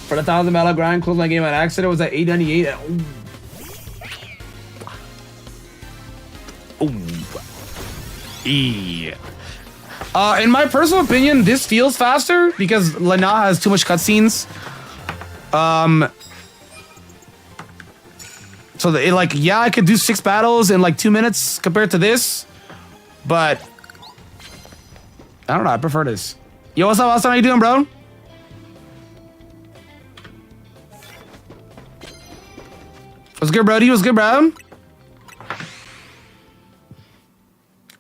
For the 1,000 battle grind, closed my game on accident. Was at 898. In my personal opinion, this feels faster because Lana has too much cutscenes. So like, yeah, I could do 6 battles in like 2 minutes compared to this, but I don't know. I prefer this. Yo, what's up, Austin? How you doing, bro? What's good, brody? What's good, bro?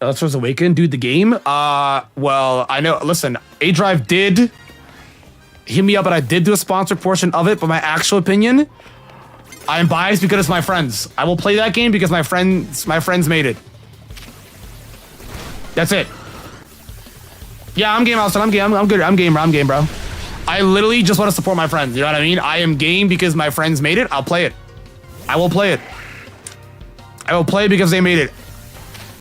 Electro's Awakened, dude, the game? Well, I know, listen, A-Drive did hit me up, and I did do a sponsored portion of it, but my actual opinion, I am biased because it's my friends. I will play that game because my friends made it. That's it. Yeah, I'm game, Austin. I'm game. I'm good. I'm game, bro. I literally just want to support my friends. You know what I mean? I am game because my friends made it. I'll play it. I will play it. I will play because they made it.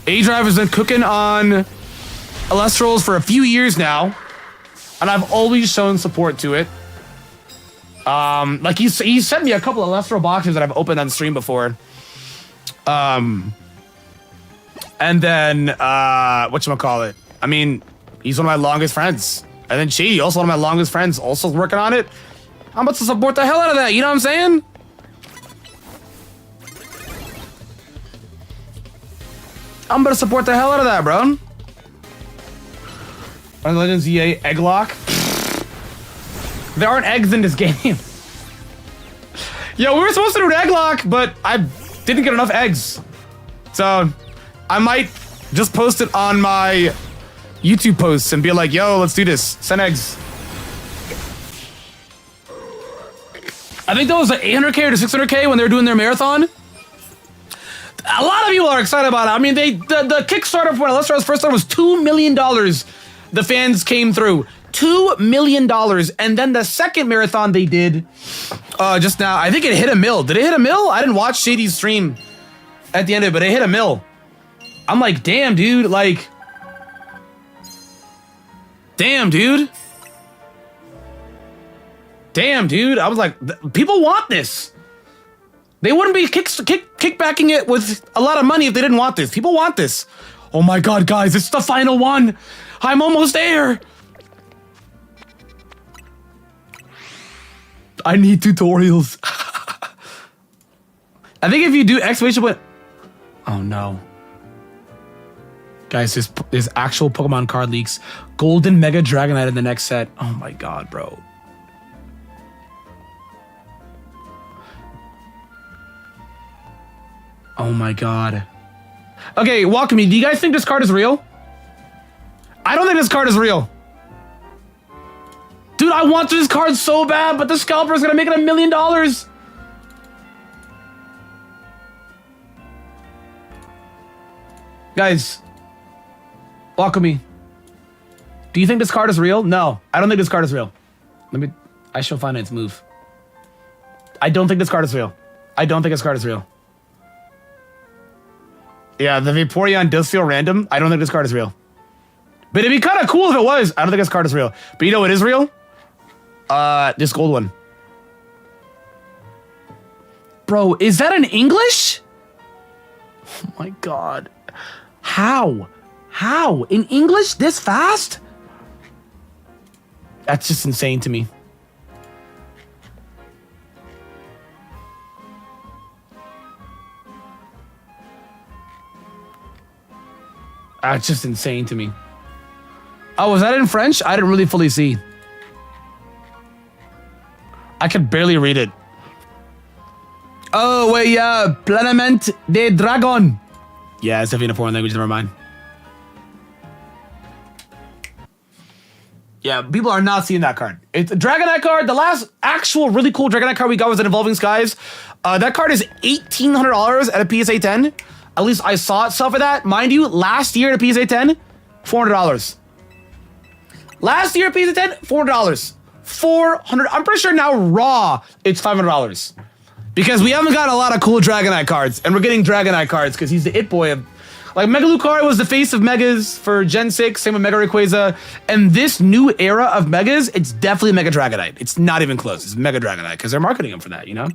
A-Drive has been cooking on Elestrals for a few years now, and I've always shown support to it. Like he sent me a couple of Elestral boxes that I've opened on stream before. And then whatchamacallit? I mean, he's one of my longest friends. And then Shady, also one of my longest friends, also working on it. I'm about to support the hell out of that, you know what I'm saying? I'm gonna support the hell out of that, bro. On Legends EA egg lock. There aren't eggs in this game. Yo, we were supposed to do an egg lock, but I didn't get enough eggs. So I might just post it on my YouTube posts and be like, yo, let's do this. Send eggs. I think that was like 800K or 600K when they were doing their marathon. A lot of people are excited about it. I mean, the Kickstarter for when Let's Start first started was $2 million. The fans came through. $2 million. And then the second marathon they did just now, I think it hit a mil. Did it hit a mil? I didn't watch Shady's stream at the end of it, but it hit a mil. I'm like, damn, dude. Like, damn, dude. Damn, dude. I was like, people want this. They wouldn't be kickbacking it with a lot of money if they didn't want this. People want this. Oh my God, guys, it's the final one. I'm almost there. I need tutorials. I think if you do exclamation point. Oh no. Guys, there's actual Pokemon card leaks. Golden Mega Dragonite in the next set. Oh my God, bro. Oh my God. Okay, walk me. Do you guys think this card is real? I don't think this card is real. Dude, I want this card so bad, but the scalper is gonna make it $1 million. Guys, walk with me. Do you think this card is real? No, I don't think this card is real. I shall find its move. I don't think this card is real. I don't think this card is real. Yeah, the Vaporeon does feel random. I don't think this card is real. But it'd be kind of cool if it was. I don't think this card is real. But you know what is real? This gold one. Bro, is that in English? Oh my God. How? How? In English this fast? That's just insane to me. That's just insane to me. Oh, was that in French? I didn't really fully see. I could barely read it. Oh, wait, yeah. Planement de Dragon. Yeah, it's definitely in a foreign language. Never mind. Yeah, people are not seeing that card. It's a Dragonite card. The last actual really cool Dragonite card we got was an Evolving Skies. That card is $1,800 at a PSA 10. At least I saw it sell for that. Mind you, last year at a PSA 10, $400. Last year at PSA 10, $400. $400. I'm pretty sure now raw, it's $500. Because we haven't got a lot of cool Dragonite cards. And we're getting Dragonite cards because he's the it boy of... Like, Mega Lucario was the face of Megas for Gen 6. Same with Mega Rayquaza. And this new era of Megas, it's definitely Mega Dragonite. It's not even close. It's Mega Dragonite because they're marketing him for that, you know?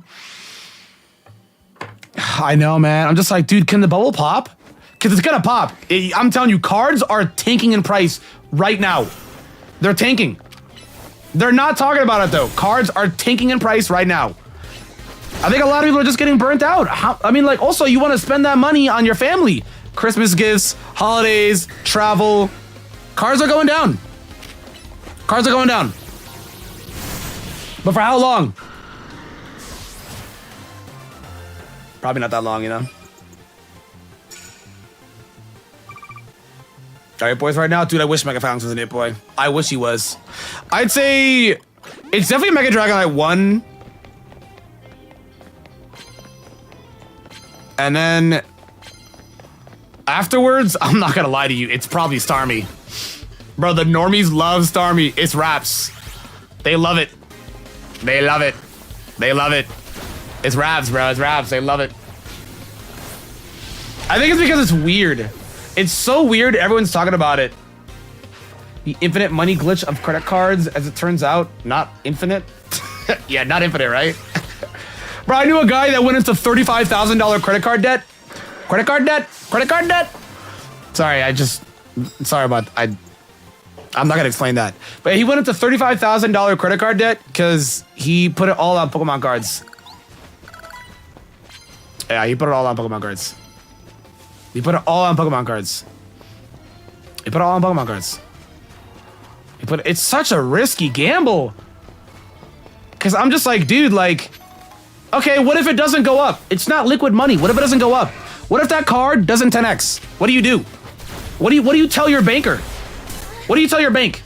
I know, man. I'm just like, dude, can the bubble pop? Because it's gonna pop. I'm telling you, cards are tanking in price right now. They're tanking. They're not talking about it, though. Cards are tanking in price right now. I think a lot of people are just getting burnt out. I mean, like, also, you want to spend that money on your family. Christmas gifts, holidays, travel. Cards are going down. Cards are going down. But for how long? Probably not that long, you know? Are you boys right now? Dude, I wish Mega Phalanx was an it boy. I wish he was. I'd say it's definitely Mega Dragonite 1. And then afterwards, I'm not gonna lie to you, it's probably Starmie. Bro, the normies love Starmie. It's raps. They love it. They love it. They love it. It's raps, bro. It's raps. They love it. I think it's because it's weird. It's so weird. Everyone's talking about it. The infinite money glitch of credit cards, as it turns out, not infinite. Yeah, not infinite, right? Bro, I knew a guy that went into $35,000 credit card debt. Credit card debt. Credit card debt. Sorry, sorry about. I'm not gonna explain that. But he went into $35,000 credit card debt because he put it all on Pokemon cards. Yeah, he put it all on Pokemon cards. You put it all on Pokemon cards. You put it all on Pokemon cards. You put it's such a risky gamble. Cause I'm just like, dude, like, okay, what if it doesn't go up? It's not liquid money. What if it doesn't go up? What if that card doesn't 10x? What do you do? What do you tell your banker? What do you tell your bank?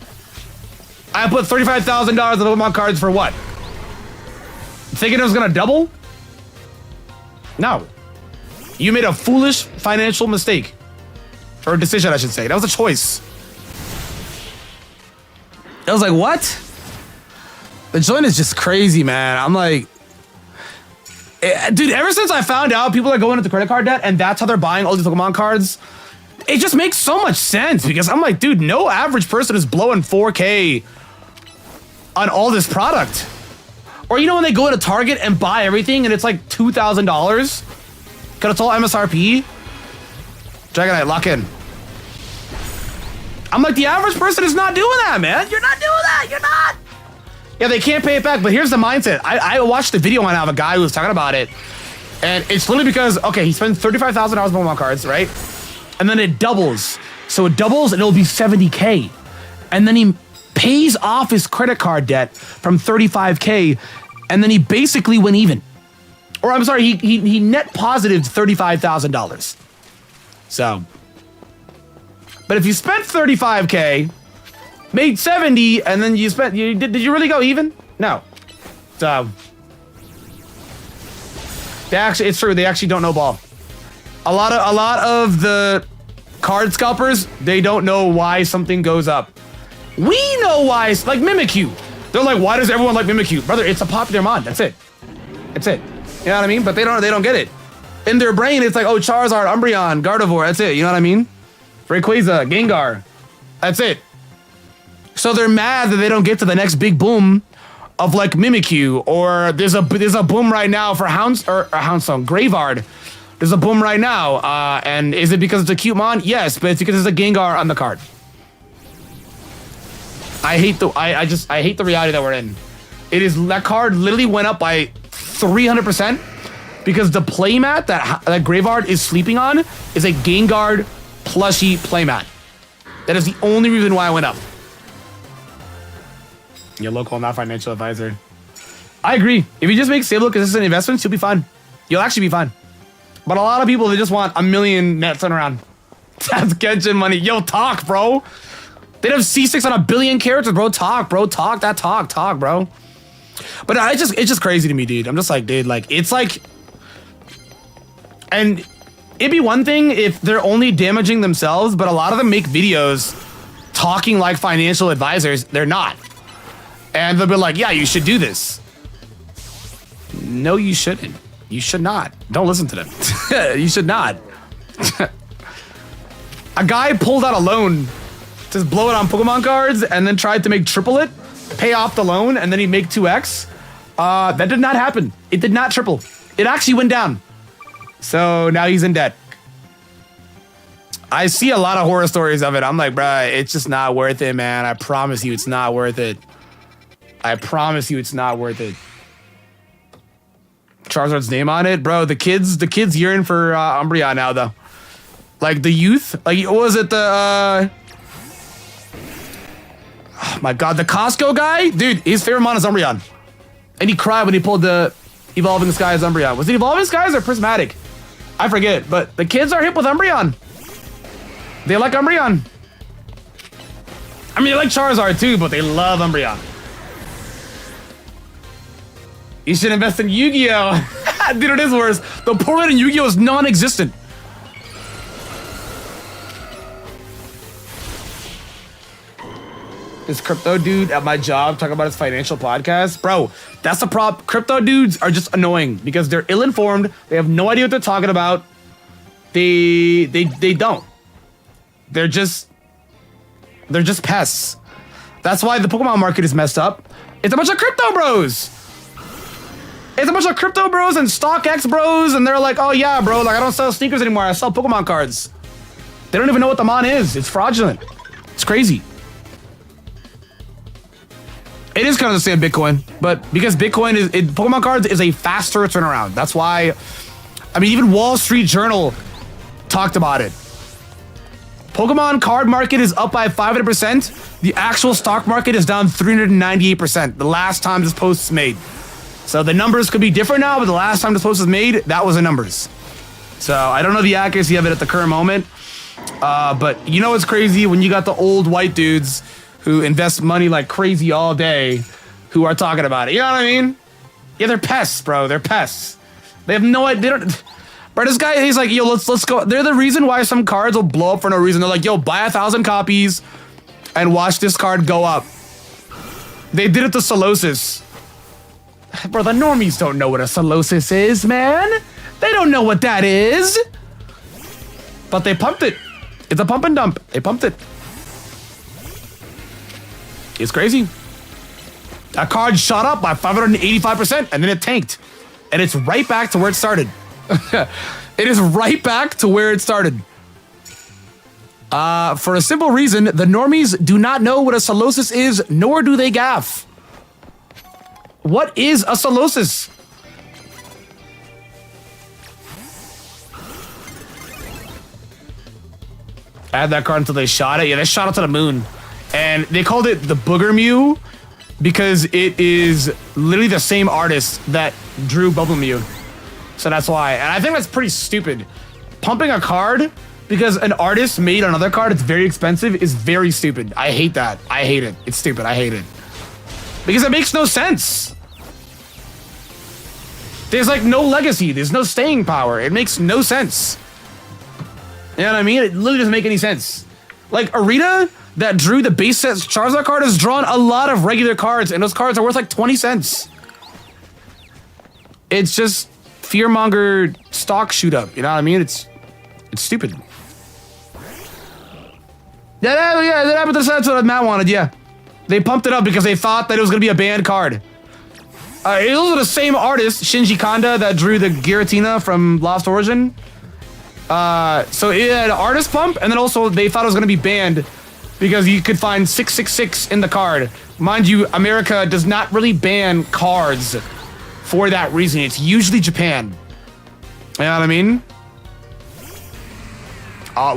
I put $35,000 in Pokemon cards for what? Thinking it was gonna double? No. You made a foolish financial mistake. Or decision, I should say. That was a choice. I was like, what? The joint is just crazy, man. I'm like, dude, ever since I found out people are going into credit card debt and that's how they're buying all these Pokemon cards, it just makes so much sense because I'm like, dude, no average person is blowing 4K on all this product. Or you know when they go into Target and buy everything and it's like $2,000? Cause it's all MSRP? Dragonite, lock in. I'm like, the average person is not doing that, man. You're not doing that. You're not. Yeah, they can't pay it back, but here's the mindset. I watched the video on of a guy who was talking about it. And it's literally because, okay, he spends $35,000 on Pokemon cards, right? And then it doubles. So it doubles and it'll be 70K. And then he pays off his credit card debt from 35K. And then he basically went even. Or I'm sorry, he net positive $35,000. So, but if you spent 35K, made 70, and then you spent, did you really go even? No. So, it's true, they actually don't know ball. A lot of the card scalpers, they don't know why something goes up. We know why, like Mimikyu. They're like, why does everyone like Mimikyu? Brother, it's a popular mod, that's it. That's it. You know what I mean? But they don't get it. In their brain, it's like, oh, Charizard, Umbreon, Gardevoir, that's it. You know what I mean? Rayquaza, Gengar, that's it. So they're mad that they don't get to the next big boom of like Mimikyu, or there's a boom right now for Houndstone, Graveyard. There's a boom right now, and is it because it's a cute mon? Yes, but it's because there's a Gengar on the card. I hate the reality that we're in. It is that card literally went up by 300% because the playmat that Graveyard is sleeping on is a Gengar plushie playmat. That is the only reason why I went up. Your local, not financial advisor. I agree. If you just make stable, consistent investments, you'll be fine. You'll actually be fine. But a lot of people, they just want a million net turn around. That's Genshin money. Yo, talk, bro. They'd have C6 on a billion characters, bro. Talk, bro. Talk, bro. But it's just crazy to me, dude. I'm just like, dude, like, it's like... And it'd be one thing if they're only damaging themselves, but a lot of them make videos talking like financial advisors. They're not. And they'll be like, yeah, you should do this. No, you shouldn't. You should not. Don't listen to them. You should not. A guy pulled out a loan to blow it on Pokemon cards and then tried to make triple it, pay off the loan, and then he'd make 2x. That did not happen. It did not triple. It actually went down. So now he's in debt. I see a lot of horror stories of it. I'm like, bruh, it's just not worth it, man. I promise you it's not worth it. I promise you it's not worth it. Charizard's name on it, bro. The kids yearn for Umbreon now, though. Like the youth, like what was it? Oh my god, the Costco guy, dude. His favorite mon is Umbreon, and he cried when he pulled the Evolving Skies Umbreon. Was it Evolving Skies or Prismatic? I forget. But the kids are hip with Umbreon. They like Umbreon. I mean, they like Charizard too, but they love Umbreon. You should invest in Yu-Gi-Oh! Dude, it is worse. The poor rate in Yu-Gi-Oh! Is non-existent. This crypto dude at my job talking about his financial podcast. Bro, that's the problem. Crypto dudes are just annoying because they're ill-informed. They have no idea what they're talking about. They don't. They're just pests. That's why the Pokemon market is messed up. It's a bunch of crypto bros. It's a bunch of crypto bros and StockX bros, and they're like, oh yeah, bro, like I don't sell sneakers anymore, I sell Pokemon cards. They don't even know what the mon is. It's fraudulent. It's crazy. It is kind of the same Bitcoin, but because Bitcoin Pokemon cards is a faster turnaround. That's why, I mean, even Wall Street Journal talked about it. Pokemon card market is up by 500%. The actual stock market is down 398% the last time this post is made. So the numbers could be different now, but the last time this post was made, that was the numbers. So I don't know the accuracy of it at the current moment. But you know what's crazy? When you got the old white dudes who invest money like crazy all day who are talking about it. You know what I mean? Yeah, they're pests, bro. They're pests. They have no idea. They don't... Bro, this guy, he's like, yo, let's go. They're the reason why some cards will blow up for no reason. They're like, yo, buy 1,000 copies and watch this card go up. They did it to Solosis. Bro, the normies don't know what a Solosis is, man. They don't know what that is. But they pumped it. It's a pump and dump. They pumped it. It's crazy. That card shot up by 585% and then it tanked. And it's right back to where it started. It is right back to where it started. For a simple reason, the normies do not know what a Solosis is, nor do they gaff. What is a Solosis? I had that card until they shot it. Yeah, they shot it to the moon. And they called it the Booger Mew because it is literally the same artist that drew Bubble Mew. So that's why. And I think that's pretty stupid. Pumping a card because an artist made another card that's very expensive is very stupid. I hate that. I hate it. It's stupid. I hate it. Because it makes no sense. There's like no legacy. There's no staying power. It makes no sense. You know what I mean? It literally doesn't make any sense. Like Arita that drew the base set Charizard card has drawn a lot of regular cards and those cards are worth like 20 cents. It's just fearmonger stock shoot up. You know what I mean? It's stupid. Yeah, that happened to the sets that Matt wanted, yeah. They pumped it up because they thought that it was going to be a banned card. It was the same artist, Shinji Kanda, that drew the Giratina from Lost Origin. So it had an artist pump, and then also they thought it was going to be banned because you could find 666 in the card. Mind you, America does not really ban cards for that reason. It's usually Japan. You know what I mean?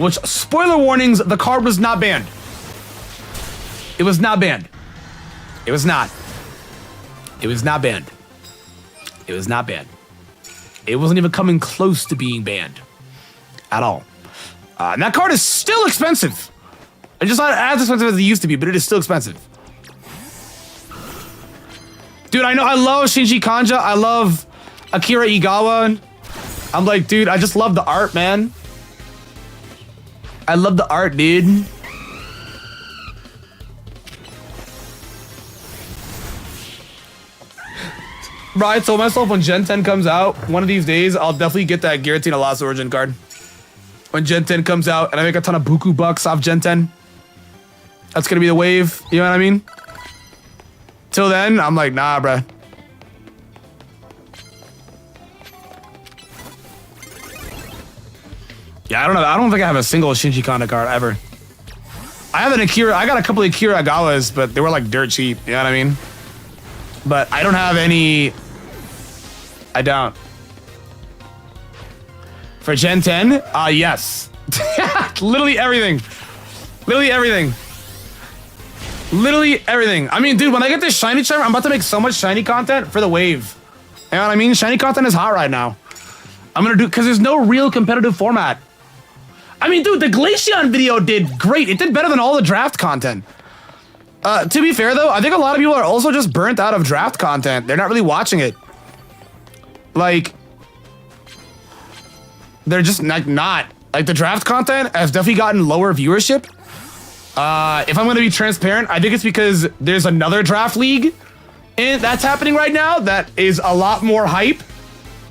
Which, spoiler warnings, the card was not banned. It was not banned. It was not. It was not banned. It was not banned. It wasn't even coming close to being banned. At all. And that card is still expensive. It's just not as expensive as it used to be, but it is still expensive. Dude, I know, I love Shinji Kanja. I love Akira Igawa. I'm like, dude, I just love the art, man. I love the art, dude. Bro, I told myself when Gen 10 comes out, one of these days, I'll definitely get that Giratina Lost Origin card. When Gen 10 comes out and I make a ton of buku bucks off Gen 10. That's gonna be the wave, you know what I mean? Till then, I'm like, nah, bruh. Yeah, I don't know. I don't think I have a single Shinji Kanda card ever. I have an Akira. I got a couple of Akira Agawas, but they were like dirt cheap. You know what I mean? But I don't have any. I don't. For Gen 10, yes. Literally everything. Literally everything. Literally everything. I mean, dude, when I get this shiny charm, I'm about to make so much shiny content for the wave. You know what I mean? Shiny content is hot right now. I'm gonna do, because there's no real competitive format. I mean, dude, the Glaceon video did great. It did better than all the draft content. To be fair, though, I think a lot of people are also just burnt out of draft content. They're not really watching it. Like, they're just not. Like, the draft content has definitely gotten lower viewership. If I'm going to be transparent, I think it's because there's another draft league that's happening right now that is a lot more hype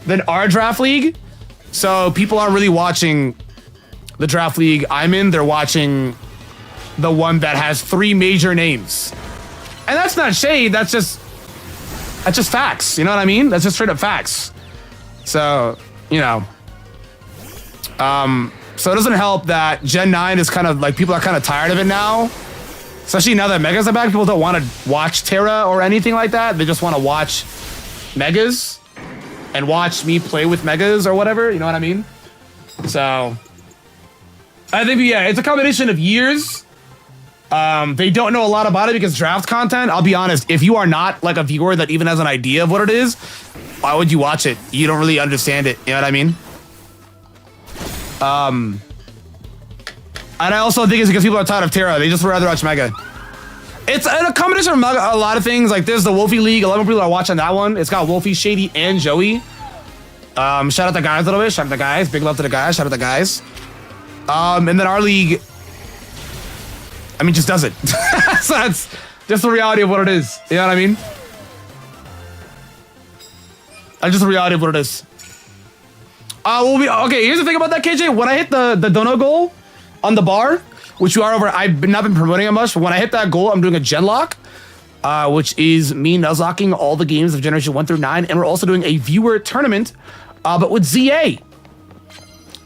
than our draft league. So people aren't really watching the draft league I'm in. They're watching the one that has 3 major names. And that's not shade. That's just facts. You know what I mean? That's just straight up facts. So, you know. So it doesn't help that Gen 9 is kind of like, people are kind of tired of it now. Especially now that Megas are back, people don't want to watch Terra or anything like that. They just want to watch Megas and watch me play with Megas or whatever. You know what I mean? So, I think, yeah, it's a combination of years. They don't know a lot about it because draft content, I'll be honest, if you are not like a viewer that even has an idea of what it is, why would you watch it? You don't really understand it. You know what I mean? And I also think it's because people are tired of Terra. They just would rather watch Mega. It's a combination of a lot of things. Like there's the Wolfie League. A lot of people are watching that one. It's got Wolfie, Shady, and Joey. Shout out the guys a little bit. Shout out the guys. Big love to the guys. Shout out the guys. And then our league, I mean, just does it. So that's just the reality of what it is. You know what I mean? That's just the reality of what it is. Okay, here's the thing about that, KJ. When I hit the dono goal on the bar, which you are over, I've not been promoting it much, but when I hit that goal, I'm doing a gen lock, which is me nuzlocking all the games of Generation 1 through 9, and we're also doing a viewer tournament, but with ZA.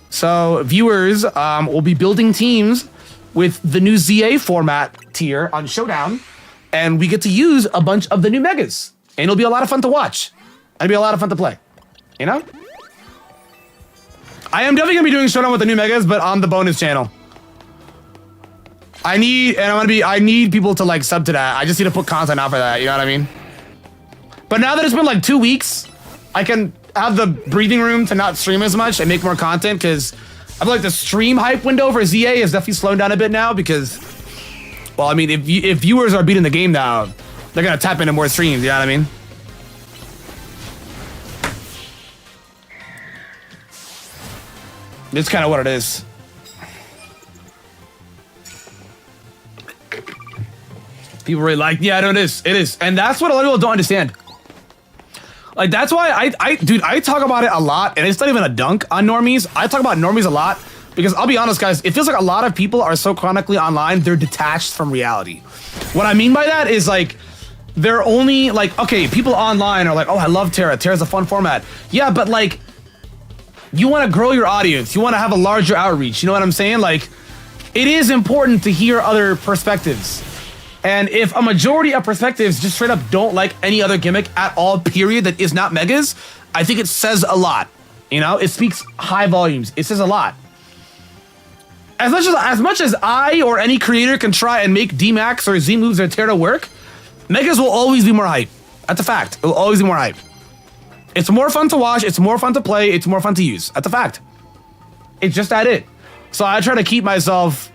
So viewers will be building teams with the new ZA format tier on Showdown, and we get to use a bunch of the new megas, and it'll be a lot of fun to watch. It'll be a lot of fun to play, you know? I am definitely gonna be doing Showdown with the new megas, but on the bonus channel. I need people to like sub to that. I just need to put content out for that, you know what I mean? But now that it's been like 2 weeks, I can have the breathing room to not stream as much and make more content because I feel like the stream hype window for ZA is definitely slowing down a bit now because, well, I mean, if viewers are beating the game now, they're gonna tap into more streams, you know what I mean? It's kind of what it is. People really like, yeah, no, it is. And that's what a lot of people don't understand. Like, that's why dude, I talk about it a lot, and it's not even a dunk on normies. I talk about normies a lot because I'll be honest, guys, it feels like a lot of people are so chronically online, they're detached from reality. What I mean by that is like, they're only like, okay, people online are like, oh, I love Terra. Terra's a fun format. Yeah, but like, you want to grow your audience. You want to have a larger outreach. You know what I'm saying? Like, it is important to hear other perspectives. And if a majority of perspectives just straight up don't like any other gimmick at all, period, that is not megas, I think it says a lot. You know, it speaks high volumes. It says a lot. As much as I or any creator can try and make D-Max or Z-Moves or Terra work, megas will always be more hype. That's a fact. It will always be more hype. It's more fun to watch, it's more fun to play, it's more fun to use. That's a fact. It's just that it. So I try to keep myself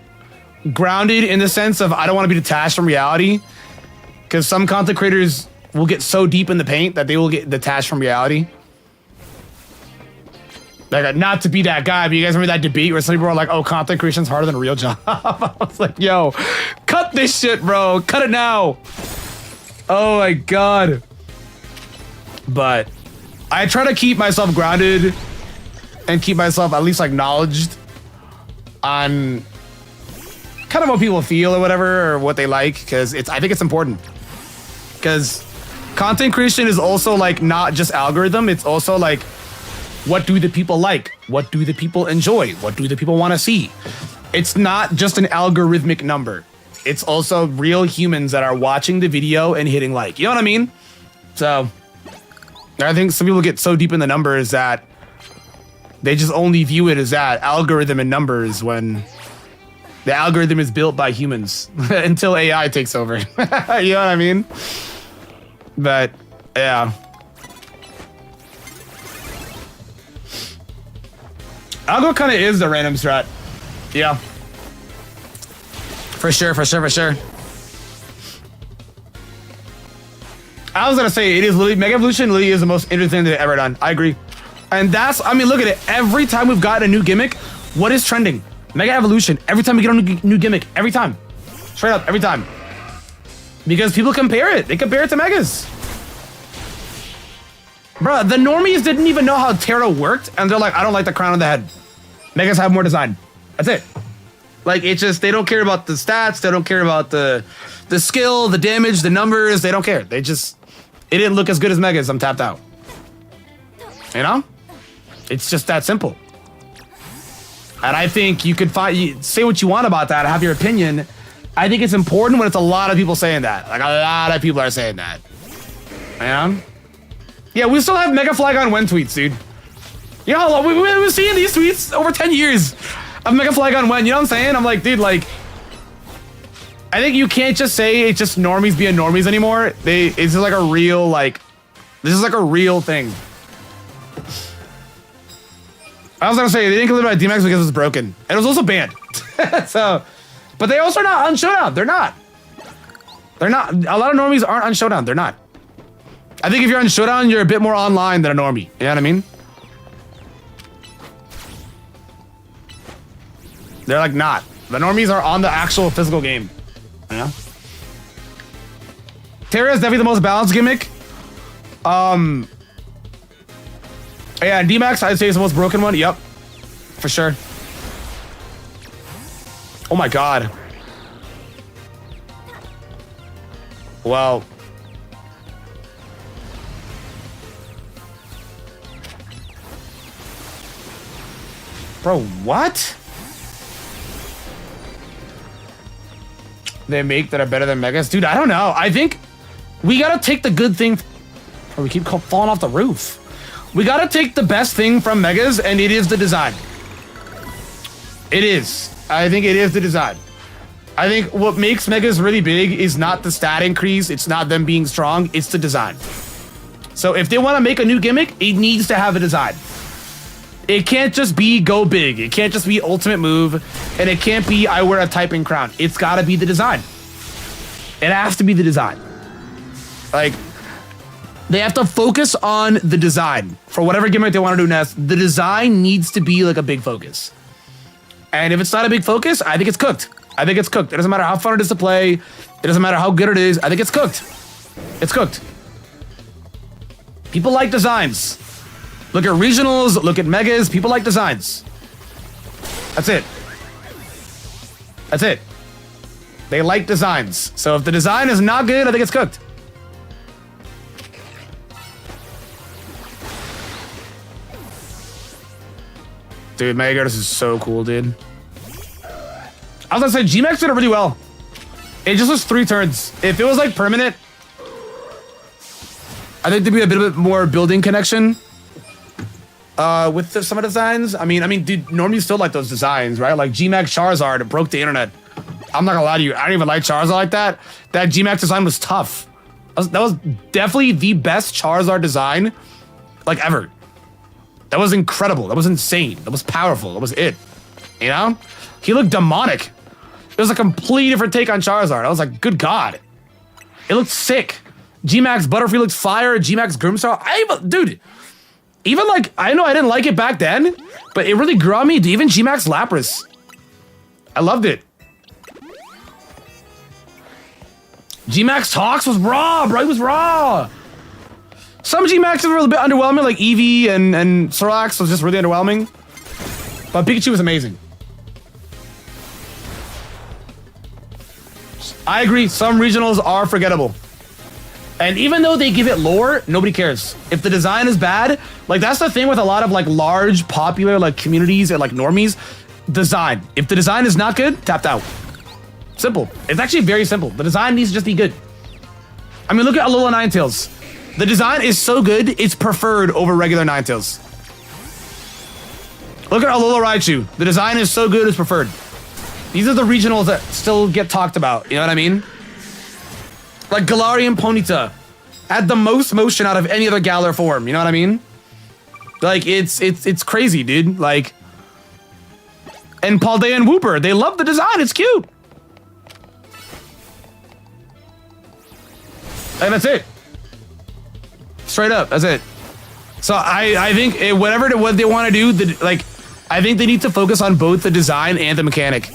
grounded in the sense of I don't want to be detached from reality, because some content creators will get so deep in the paint that they will get detached from reality. Like, not to be that guy, but you guys remember that debate where some people were like, oh, content creation's harder than a real job? I was like, yo, cut this shit, bro. Cut it now. Oh my God. But I try to keep myself grounded and keep myself at least acknowledged on kind of what people feel or whatever, or what they like, because I think it's important. Because content creation is also like not just algorithm, it's also like, what do the people like? What do the people enjoy? What do the people want to see? It's not just an algorithmic number. It's also real humans that are watching the video and hitting like. You know what I mean? So I think some people get so deep in the numbers that they just only view it as that, algorithm and numbers, when the algorithm is built by humans until AI takes over. You know what I mean? But yeah. Algo kind of is the random strat. Yeah. For sure. I was gonna say, it is literally, Mega Evolution literally is the most interesting thing they've ever done. I agree. And that's, I mean, look at it. Every time we've got a new gimmick, what is trending? Mega Evolution. Every time we get a new gimmick. Every time. Straight up, every time. Because people compare it. They compare it to Megas. Bruh, the normies didn't even know how Terra worked, and they're like, I don't like the crown on the head. Megas have more design. That's it. Like, it's just, they don't care about the stats, they don't care about the skill, the damage, the numbers, they don't care. They just, it didn't look as good as Megas, I'm tapped out. You know? It's just that simple. And I think you could say what you want about that, have your opinion. I think it's important when it's a lot of people saying that. Like, a lot of people are saying that. You know? Yeah, we still have Mega Flag on when tweets, dude. You know how long we've been seeing these tweets over 10 years. of Mega Flygon when, you know what I'm saying? I'm like, dude, like, I think you can't just say it's just normies being normies anymore. It's just like a real, like, this is like a real thing. I was gonna say, they didn't live by DMAX because it was broken. And it was also banned. So, but they also are not on Showdown. They're not. They're not. A lot of normies aren't on Showdown. They're not. I think if you're on Showdown, you're a bit more online than a normie. You know what I mean? They're like not. The normies are on the actual physical game. You know? Terra is definitely the most balanced gimmick. Yeah, D-Max, I'd say is the most broken one. Yep. For sure. Oh my god. Well. Bro, what? They make that are better than Megas? Dude, I don't know. I think we gotta take the good thing. Bro, we keep falling off the roof. We gotta take the best thing from Megas, and it is the design. It is. I think it is the design. I think what makes Megas really big is not the stat increase. It's not them being strong. It's the design. So if they want to make a new gimmick, it needs to have a design. It can't just be go big. It can't just be ultimate move. And it can't be I wear a typing crown. It's gotta be the design. It has to be the design. Like, they have to focus on the design. For whatever gimmick they want to do next, the design needs to be like a big focus. And if it's not a big focus, I think it's cooked. I think it's cooked. It doesn't matter how fun it is to play. It doesn't matter how good it is. I think it's cooked. It's cooked. People like designs. Look at regionals, look at megas. People like designs. That's it. That's it. They like designs. So if the design is not good, I think it's cooked. Dude, Mega this is so cool, dude. I was gonna say, G-Max did it really well. It just was 3 turns. If it was like permanent, I think there'd be a bit more building connection with some of the designs. I mean, dude, normies still like those designs, right? Like G-Max Charizard broke the internet. I'm not gonna lie to you, I don't even like Charizard like that. That G-Max design was tough. That was definitely the best Charizard design, like, ever. That was incredible. That was insane. That was powerful. That was it. You know? He looked demonic. It was a completely different take on Charizard. I was like, good God. It looked sick. G-Max Butterfree looked fire. G-Max Grimstar. Dude, even like, I know I didn't like it back then, but it really grew on me. Even G-Max Lapras. I loved it. G-Max Tox was raw, bro. He was raw. Some G-Maxes were a bit underwhelming, like Eevee and Snorlax was just really underwhelming. But Pikachu was amazing. I agree, some regionals are forgettable. And even though they give it lore, nobody cares. If the design is bad, like that's the thing with a lot of like large, popular like communities and like normies, design. If the design is not good, tapped out. Simple. It's actually very simple. The design needs to just be good. I mean, look at Alola Ninetales. The design is so good, it's preferred over regular Ninetales. Look at Alola Raichu. The design is so good, it's preferred. These are the regionals that still get talked about, you know what I mean? Like Galarian Ponyta had the most motion out of any other Galar form, you know what I mean? Like, it's crazy, dude. Like, and Paldean Wooper, they love the design, it's cute. And that's it. Straight up, that's it. So I think what they want to do, I think they need to focus on both the design and the mechanic.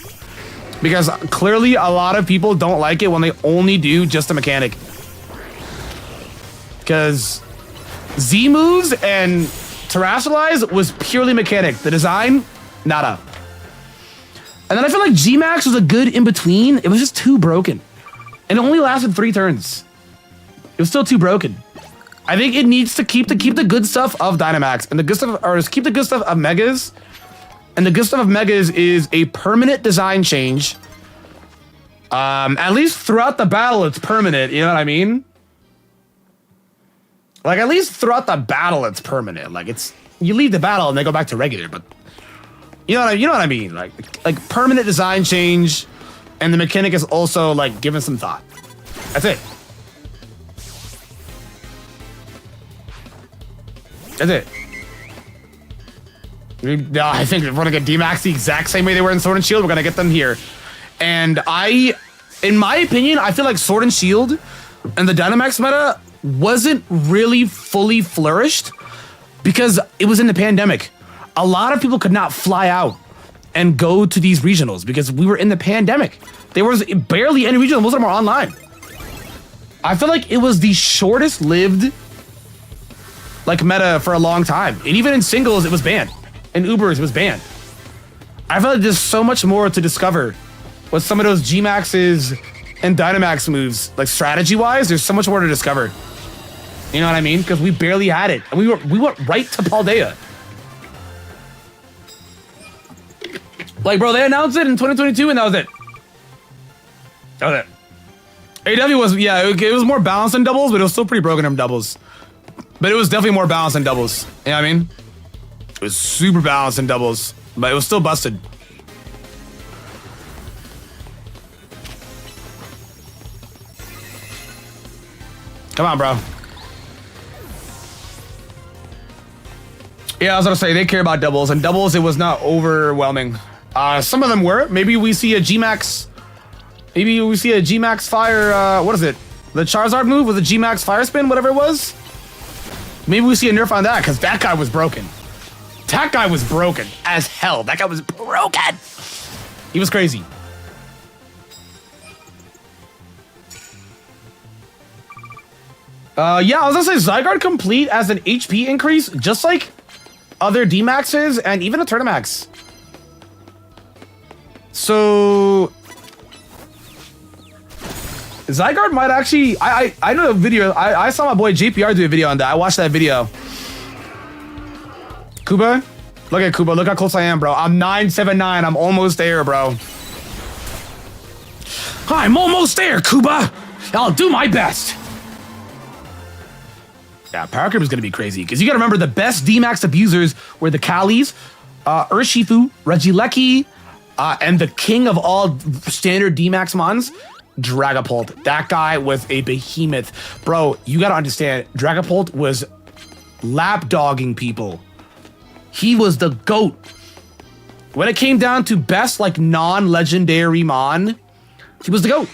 Because clearly a lot of people don't like it when they only do just the mechanic. Because Z moves and Terastallize was purely mechanic. The design, nada. And then I feel like G-Max was a good in-between. It was just too broken. And it only lasted 3 turns. It was still too broken. I think it needs to keep the good stuff of Dynamax and the good stuff, or just keep the good stuff of Megas. And the good stuff of Megas is a permanent design change. At least throughout the battle, it's permanent. You know what I mean? Like, at least throughout the battle, it's permanent. Like, you leave the battle and they go back to regular, but you You know what I mean? Like permanent design change, and the mechanic is also like given some thought. That's it. That's it. I think we're gonna get D-Max the exact same way they were in Sword and Shield. We're gonna get them here. And in my opinion, I feel like Sword and Shield and the Dynamax meta wasn't really fully flourished because it was in the pandemic. A lot of people could not fly out and go to these regionals because we were in the pandemic. There was barely any regionals. Most of them are online. I feel like it was the shortest lived like meta for a long time. And even in singles, it was banned. In Ubers, it was banned. I feel like there's so much more to discover with some of those G-Maxes and Dynamax moves. Like strategy-wise, there's so much more to discover. You know what I mean? Because we barely had it. And we went right to Paldea. Like, bro, they announced it in 2022 and that was it. That was it. AW was, yeah, it was more balanced in doubles, but it was still pretty broken in doubles. But it was definitely more balanced in doubles. You know what I mean? It was super balanced in doubles, but it was still busted. Come on, bro. Yeah, I was gonna say, they care about doubles. And doubles, it was not overwhelming. Some of them were. Maybe we see a G-Max. Maybe we see a G-Max Fire, what is it? The Charizard move with a G-Max Fire Spin, whatever it was. Maybe we see a nerf on that, because that guy was broken. That guy was broken as hell. That guy was broken. He was crazy. Yeah, I was gonna say Zygarde complete as an HP increase, just like other D-Maxes and even a Turnamax. So Zygarde might actually, I know a video, I saw my boy JPR do a video on that. I watched that video. Kuba? Look at Kuba, look how close I am, bro. I'm 979, I'm almost there, bro. I'm almost there, Kuba. I'll do my best. Yeah, Power Creep is gonna be crazy, because you gotta remember the best D-Max abusers were the Kalis, Urshifu, Regieleki, and the king of all standard D-Max mons, Dragapult. That guy was a behemoth. Bro, you gotta understand, Dragapult was lapdogging people. He was the GOAT. When it came down to best, like, non-legendary mon, he was the GOAT.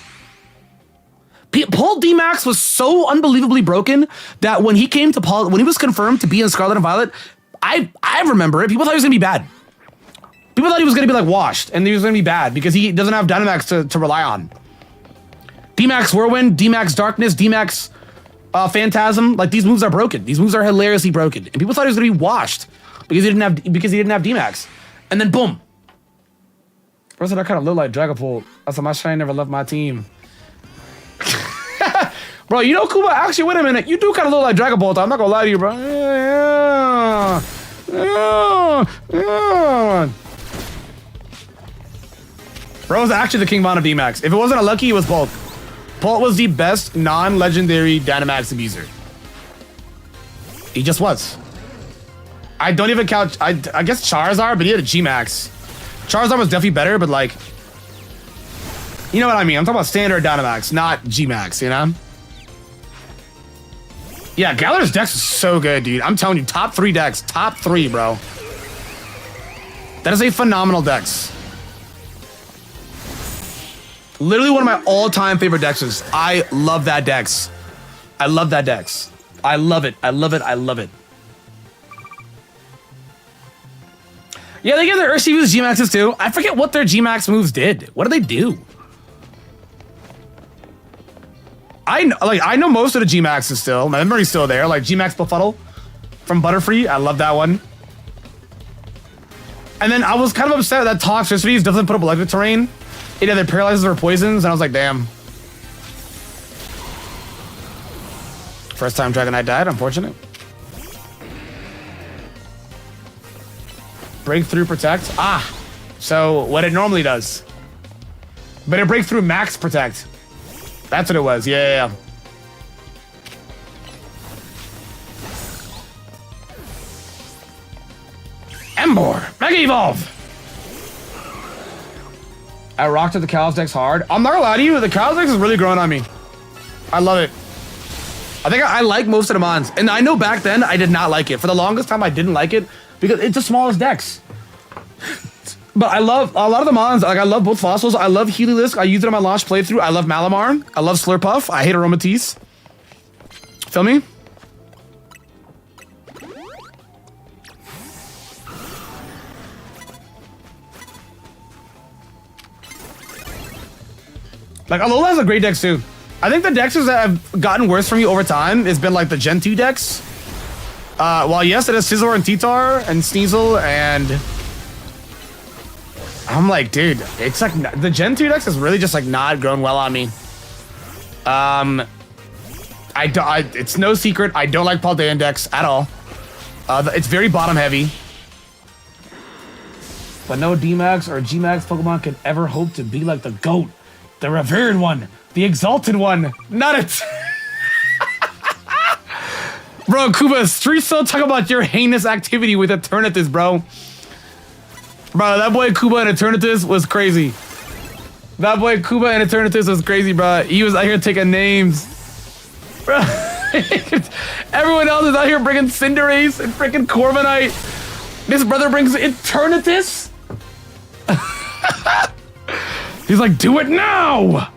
Paul D-Max was so unbelievably broken that when he came to Paul, when he was confirmed to be in Scarlet and Violet, I remember it. People thought he was gonna be bad. People thought he was gonna be like washed, and he was gonna be bad because he doesn't have Dynamax to rely on. D-Max Whirlwind, D-Max Darkness, D-Max Phantasm, like these moves are broken. These moves are hilariously broken, and people thought he was gonna be washed because he didn't have D-Max, and then boom. First, I kind of look like Dragapult. I said my shine never left my team. Bro, you know Kuba, actually, wait a minute. You do kind of look like Dragapult. I'm not gonna lie to you, bro. Bro was actually the King Von of D-Max. If it wasn't a lucky, it was Bulk. Bulk was the best non-legendary Dynamax abuser. He just was. I don't even count, I guess Charizard, but he had a G-Max. Charizard was definitely better, but like, you know what I mean? I'm talking about standard Dynamax, not G-Max, you know? Yeah, Galar's Dex is so good, dude. I'm telling you, top 3 decks. Top 3, bro. That is a phenomenal Dex. Literally one of my all-time favorite Dexes. I love that Dex. I love that Dex. I love it. I love it. I love it. Yeah, they give their Urshifu's G-Maxes too. I forget what their G-Max moves did. What did they do? I know most of the G-Maxes still. My memory's still there. Like G-Max Befuddle from Butterfree. I love that one. And then I was kind of upset that Toxicities doesn't put up electric terrain. It either paralyzes or poisons, and I was like, damn. First time Dragonite died, unfortunate. Breakthrough Protect. Ah, so what it normally does. But it Breakthrough Max Protect. That's what it was. Yeah. Emboar, Mega Evolve. I rocked at the Cows decks hard. I'm not gonna lie to you, the Cows decks is really growing on me. I love it. I think I like most of the mons. And I know back then I did not like it. For the longest time I didn't like it because it's the smallest decks. But I love a lot of the mons. Like I love both fossils. I love Heliolisk. I used it on my launch playthrough. I love Malamar. I love Slurpuff. I hate Aromatisse. Feel me? Like Alola has a great dex too. I think the decks that have gotten worse for me over time has been like the Gen 2 decks. Well, yes, it has Scizor and Titar and Sneasel and... I'm like, dude, it's like the Gen 2 decks is really just like not grown well on me. It's no secret, I don't like Paldean decks at all. It's very bottom heavy. But no D-Max or G-Max Pokemon can ever hope to be like the GOAT, the revered one, the exalted one. Not it. Bro, Kuba, streets still talk about your heinous activity with Eternatus, bro. Bro, that boy Kuba and Eternatus was crazy. That boy Kuba and Eternatus was crazy, bro. He was out here taking names. Bro, everyone else is out here bringing Cinderace and freaking Corviknight. This brother brings Eternatus. He's like, do it now.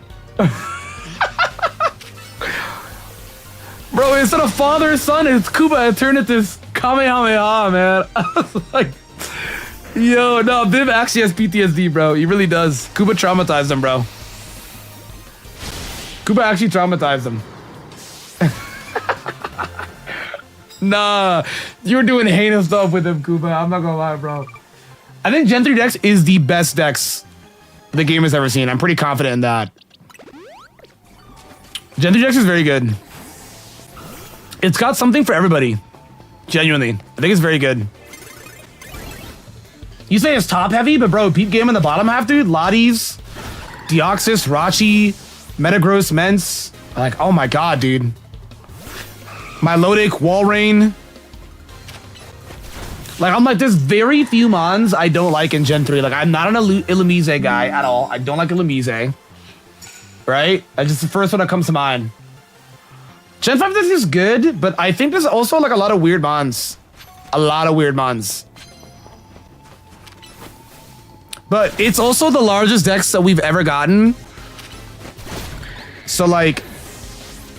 Bro, instead of father, son, it's Kuba Eternatus Kamehameha, man. I was like, yo, no, Viv actually has PTSD, bro. He really does. Kuba traumatized him, bro. Kuba actually traumatized him. Nah, you're doing heinous stuff with him, Kuba. I'm not gonna lie, bro. I think Gen 3 Dex is the best Dex the game has ever seen. I'm pretty confident in that. Gen 3 Dex is very good. It's got something for everybody. Genuinely. I think it's very good. You say it's top heavy, but bro, peep game in the bottom half, dude. Lotties, Deoxys, Rachi, Metagross, Mence. Like, oh my god, dude. Milotic, Walrein. Like, I'm like, there's very few mons I don't like in Gen 3. Like, I'm not an Illumise guy at all. I don't like Illumise. Right? That's just the first one that comes to mind. Gen 5 this is good, but I think there's also like a lot of weird mons. A lot of weird mons. But it's also the largest dex that we've ever gotten. So like,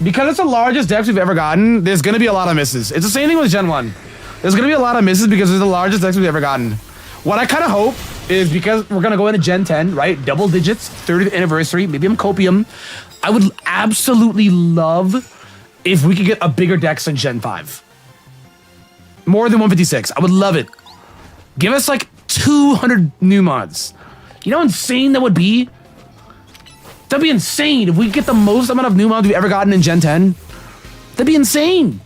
because it's the largest dex we've ever gotten, there's gonna be a lot of misses. It's the same thing with Gen 1. There's gonna be a lot of misses because it's the largest dex we've ever gotten. What I kind of hope is because we're gonna go into Gen 10, right? Double digits, 30th anniversary, maybe I'm copium. I would absolutely love if we could get a bigger dex than Gen 5. More than 156. I would love it. Give us like 200 new mods. You know how insane that would be? That'd be insane if we get the most amount of new mods we've ever gotten in Gen 10. That'd be insane.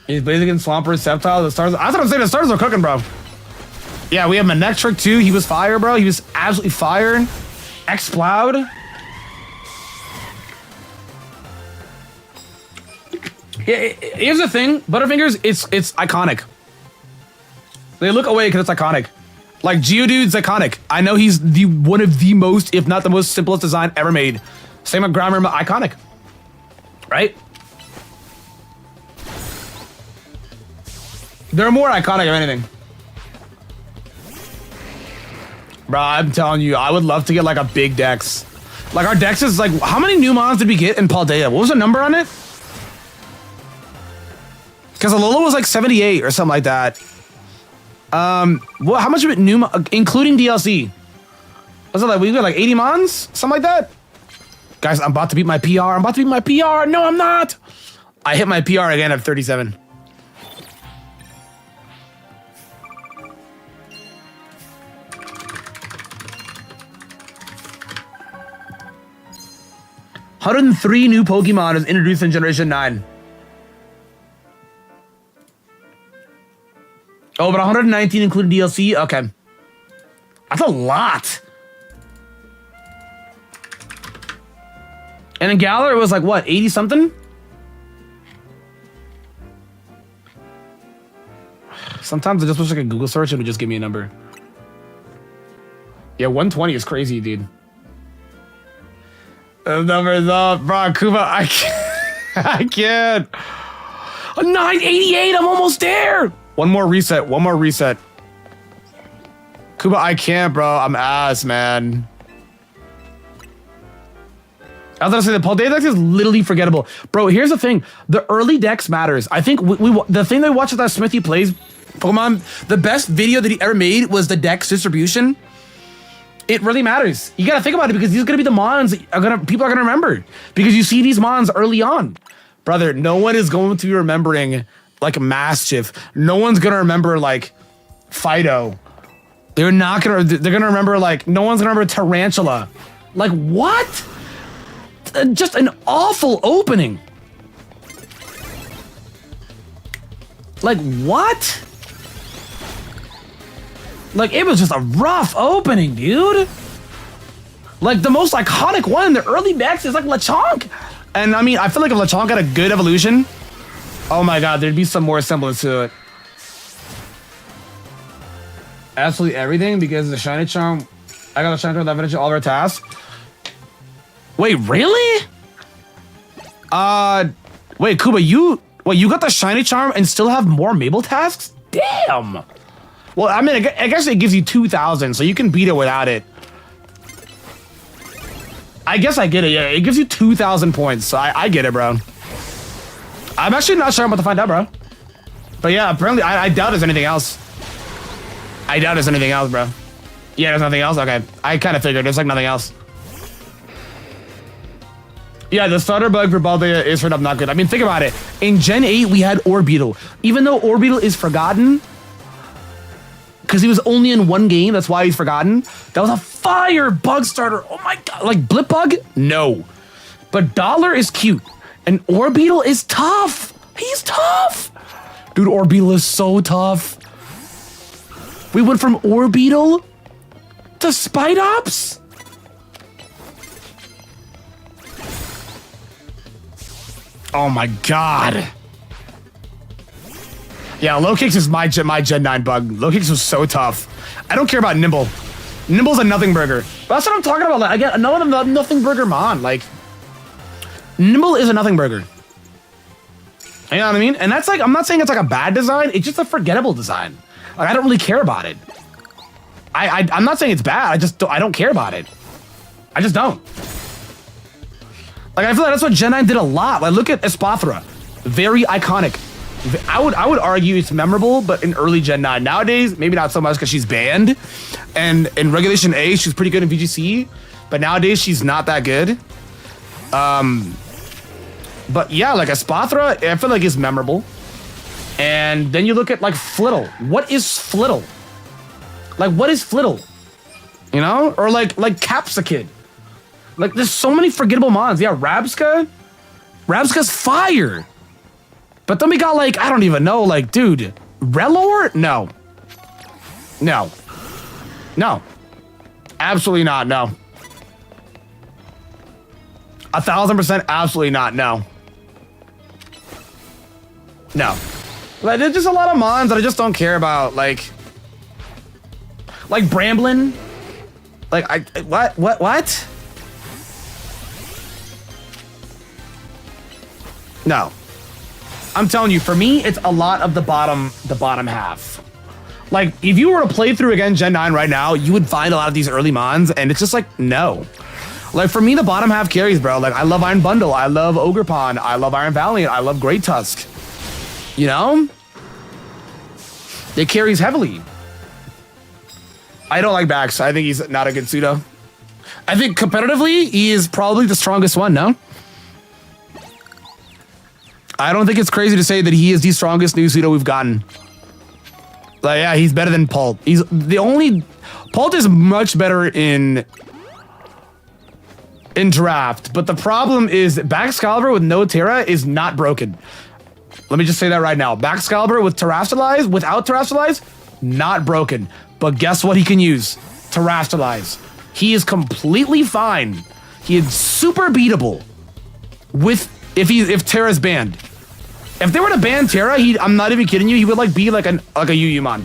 He's Blaziken, Swampert, Sceptile, the stars. That's what I'm saying, the stars are cooking, bro. Yeah, we have Manectric too. He was fire, bro. He was absolutely fire. Exploud. Yeah, here's the thing, Butterfingers, it's iconic. They look away because it's iconic. Like Geodude's iconic. I know he's one of the most, if not the most simplest design ever made. Same with Grimer, iconic. Right? They're more iconic of anything. Bro, I'm telling you, I would love to get like a big dex. Like our dex is like, how many new mons did we get in Paldea? What was the number on it? Because Alola was like 78 or something like that. Well, how much of it new, including DLC? Was it like, we got like 80 mons? Something like that? Guys, I'm about to beat my PR. I'm about to beat my PR. No, I'm not. I hit my PR again at 37. $103 new Pokemon is introduced in Generation 9. Oh, but 119 including DLC? Okay. That's a lot. And in Galar, it was like, what, 80 something? Sometimes I just wish I could Google search and it would just give me a number. Yeah, 120 is crazy, dude. The numbers up, bro. Kuba, I can't. I can't. 988, I'm almost there. One more reset. Kuba, I can't, bro. I'm ass, man. I was gonna say the Paldeia deck is literally forgettable, bro. Here's the thing: the early decks matters. I think the thing they watched that Smithy plays Pokemon, the best video that he ever made was the deck's distribution. It really matters. You gotta think about it because these are gonna be the mons that people are gonna remember because you see these mons early on, brother. No one is going to be remembering like Mastiff. No one's gonna remember like Fido. They're not gonna. They're gonna remember like no one's gonna remember Tarantula. Like what? Just an awful opening. Like what? Like it was just a rough opening, dude. Like the most iconic one in the early decks is like Lechonk. And I mean, I feel like if Lechonk had a good evolution, oh my god, there'd be some more semblance to it. Absolutely everything because the Shiny Charm, I got a Shiny Charm that finishes all of our tasks. Wait, really? Wait, Kuba, you got the Shiny Charm and still have more Mabel tasks? Damn. Well, I mean, I guess it gives you 2,000, so you can beat it without it. I guess I get it, yeah. It gives you 2,000 points, so I get it, bro. I'm actually not sure I'm about to find out, bro. But yeah, apparently, I doubt there's anything else. I doubt there's anything else, bro. Yeah, there's nothing else? Okay. I kind of figured there's like nothing else. Yeah, the starter bug for Paldeia is straight up not good. I mean, think about it. In Gen 8, we had Orbeetle. Even though Orbeetle is forgotten, because he was only in one game, that's why he's forgotten. That was a fire bug starter. Oh my god. Like Blip Bug? No. But Dollar is cute. And Orbeetle is tough. He's tough. Dude, Orbeetle is so tough. We went from Orbeetle to Spidops? Oh my god. Yeah, Low Kicks is my Gen 9 bug. Low Kicks was so tough. I don't care about Nimble. Nimble's a nothing burger. But that's what I'm talking about. Like, again, another nothing burger mon. Like, Nimble is a nothing burger. You know what I mean? And that's like, I'm not saying it's like a bad design. It's just a forgettable design. Like, I don't really care about it. I'm not saying it's bad. I don't care about it. I just don't. Like, I feel like that's what Gen 9 did a lot. Like, look at Espathra. Very iconic. I would argue it's memorable, but in early Gen 9. Nowadays, maybe not so much because she's banned. And in Regulation A, she's pretty good in VGC. But nowadays, she's not that good. But yeah, like Espathra, I feel like is memorable. And then you look at like Flittle. What is Flittle? Like, what is Flittle? You know? Or like Capsakid. Like, there's so many forgettable mons. Yeah, Rabska. Rabska's fire. But then we got like, I don't even know, like, dude, Relor? No. No. No. Absolutely not, no. 1,000% absolutely not, no. No. Like, there's just a lot of mons that I just don't care about, like Bramblin. Like, what? No. I'm telling you, for me, it's a lot of the bottom half. Like, if you were to play through again Gen 9 right now, you would find a lot of these early mons, and it's just like, no. Like, for me, the bottom half carries, bro. Like, I love Iron Bundle, I love Ogerpon, I love Iron Valiant, I love Great Tusk. You know? It carries heavily. I don't like Bax. I think he's not a good pseudo. I think competitively, he is probably the strongest one, no? I don't think it's crazy to say that he is the strongest new pseudo we've gotten. Like, yeah, he's better than Pult. He's the only... Pult is much better in draft, but the problem is Baxcalibur with no Terra is not broken. Let me just say that right now. Baxcalibur with Terrastalize, without Terrastalize, not broken. But guess what he can use? Terrastalize. He is completely fine. He is super beatable with if Terra's banned. If they were to ban Terra, I'm not even kidding you, he would like be like a UU mon.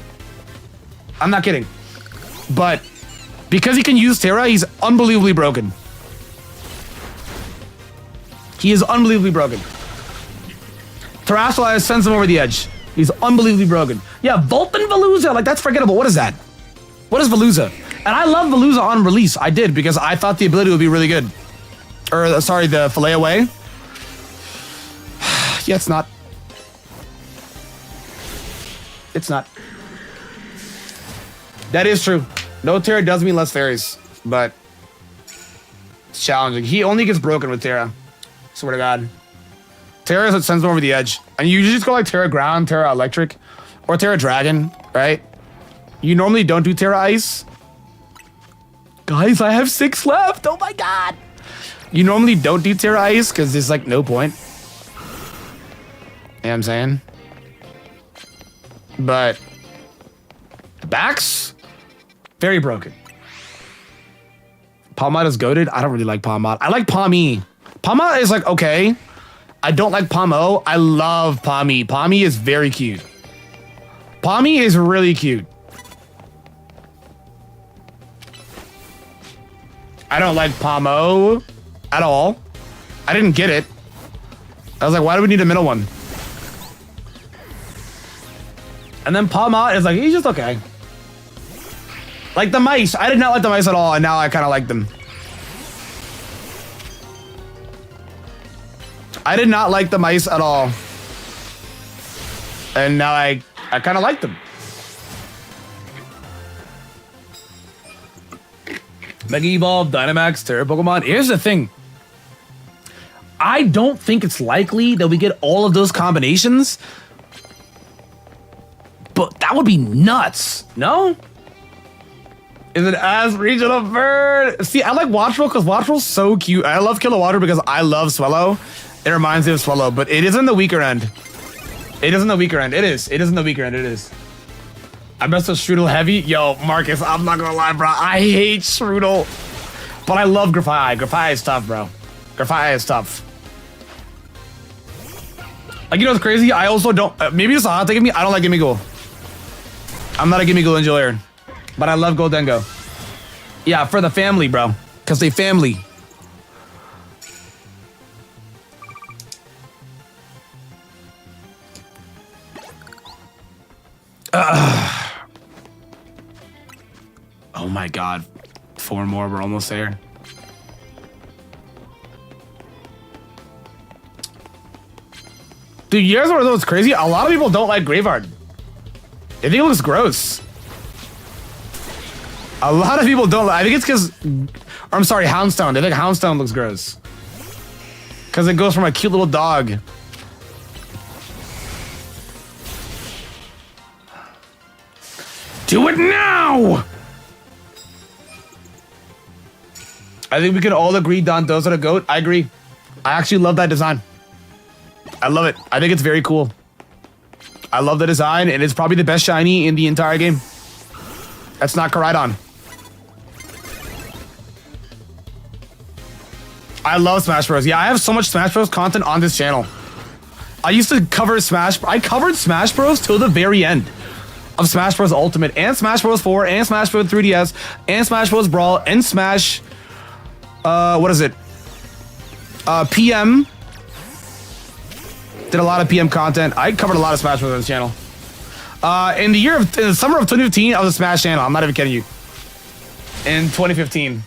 I'm not kidding. But Because he can use Terra, he's unbelievably broken. He is unbelievably broken. Terrestrialize sends him over the edge. He's unbelievably broken. Yeah, Vulpin Veluza, like that's forgettable. What is that? What is Veluza? And I love Veluza on release. I did because I thought the ability would be really good. Or sorry, the fillet away. Yeah, it's not. It's not. That is true. No Terra does mean less fairies, but it's challenging. He only gets broken with Terra. Swear to God. Terra is what sends him over the edge. And you just go like Terra Ground, Terra Electric, or Terra Dragon, right? You normally don't do Terra Ice. Guys, I have 6 left. Oh my God. You normally don't do Terra Ice because there's like no point. You know what I'm saying? But the backs, very broken. Palmot is goated. I don't really like Palmot. I like Palmy. Palmot is like, okay. I don't like Pomo. I love Palmy. Palmy is very cute. Palmy is really cute. I don't like Pomo at all. I didn't get it. I was like, why do we need a middle one? And then Palmot is like, he's just okay. Like the mice. I did not like the mice at all, and now I kind of like them. I did not like the mice at all. And now I kind of like them. Mega Evolve, Dynamax, Terra Pokemon. Here's the thing. I don't think it's likely that we get all of those combinations. But that would be nuts. No? Is it as regional bird? See, I like Wattrel because Wattrel's so cute. I love Kilowatt because I love Swellow. It reminds me of Swellow, but it is in the weaker end. It is in the weaker end. It is. It is in the weaker end. It is. I messed with Strudel heavy. Yo, Marcus, I'm not gonna lie, bro. I hate Strudel. But I love Grafai. Grafai is tough, bro. Grafai is tough. Like, you know what's crazy? I also don't... maybe it's a hot take of me. I don't like Gimmighoul. I'm not a Gimmighoul enjoyer. But I love Goldengo. Yeah, for the family, bro. Because they family. Oh my God. 4 more. We're almost there. Dude, you guys know what's crazy? A lot of people don't like Graveyard. They think it looks gross. A lot of people don't. I think it's because... I'm sorry, Houndstone. They think Houndstone looks gross. Because it goes from a cute little dog. Do it now! I think we can all agree Dondozo the GOAT. I agree. I actually love that design. I love it. I think it's very cool. I love the design, and it's probably the best shiny in the entire game. That's not Koraidon. I love Smash Bros. Yeah, I have so much Smash Bros content on this channel. I used to cover Smash... I covered Smash Bros till the very end of Smash Bros Ultimate, and Smash Bros 4, and Smash Bros 3DS, and Smash Bros Brawl, and Smash... what is it? PM. Did a lot of PM content. I covered a lot of Smash Bros on this channel. In the summer of 2015, I was a Smash channel. I'm not even kidding you. In 2015.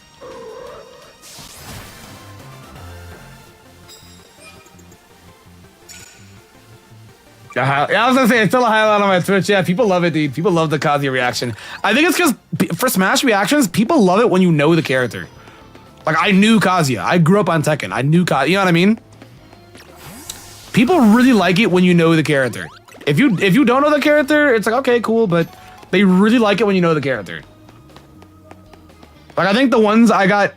Yeah, I was gonna say, it's still a highlight on my Twitch. Yeah, people love it, dude. People love the Kazuya reaction. I think it's because for Smash reactions, people love it when you know the character. Like, I knew Kazuya. I grew up on Tekken. I knew Kazuya. You know what I mean? People really like it when you know the character. If you don't know the character, it's like, okay, cool, but they really like it when you know the character. Like, I think the ones I got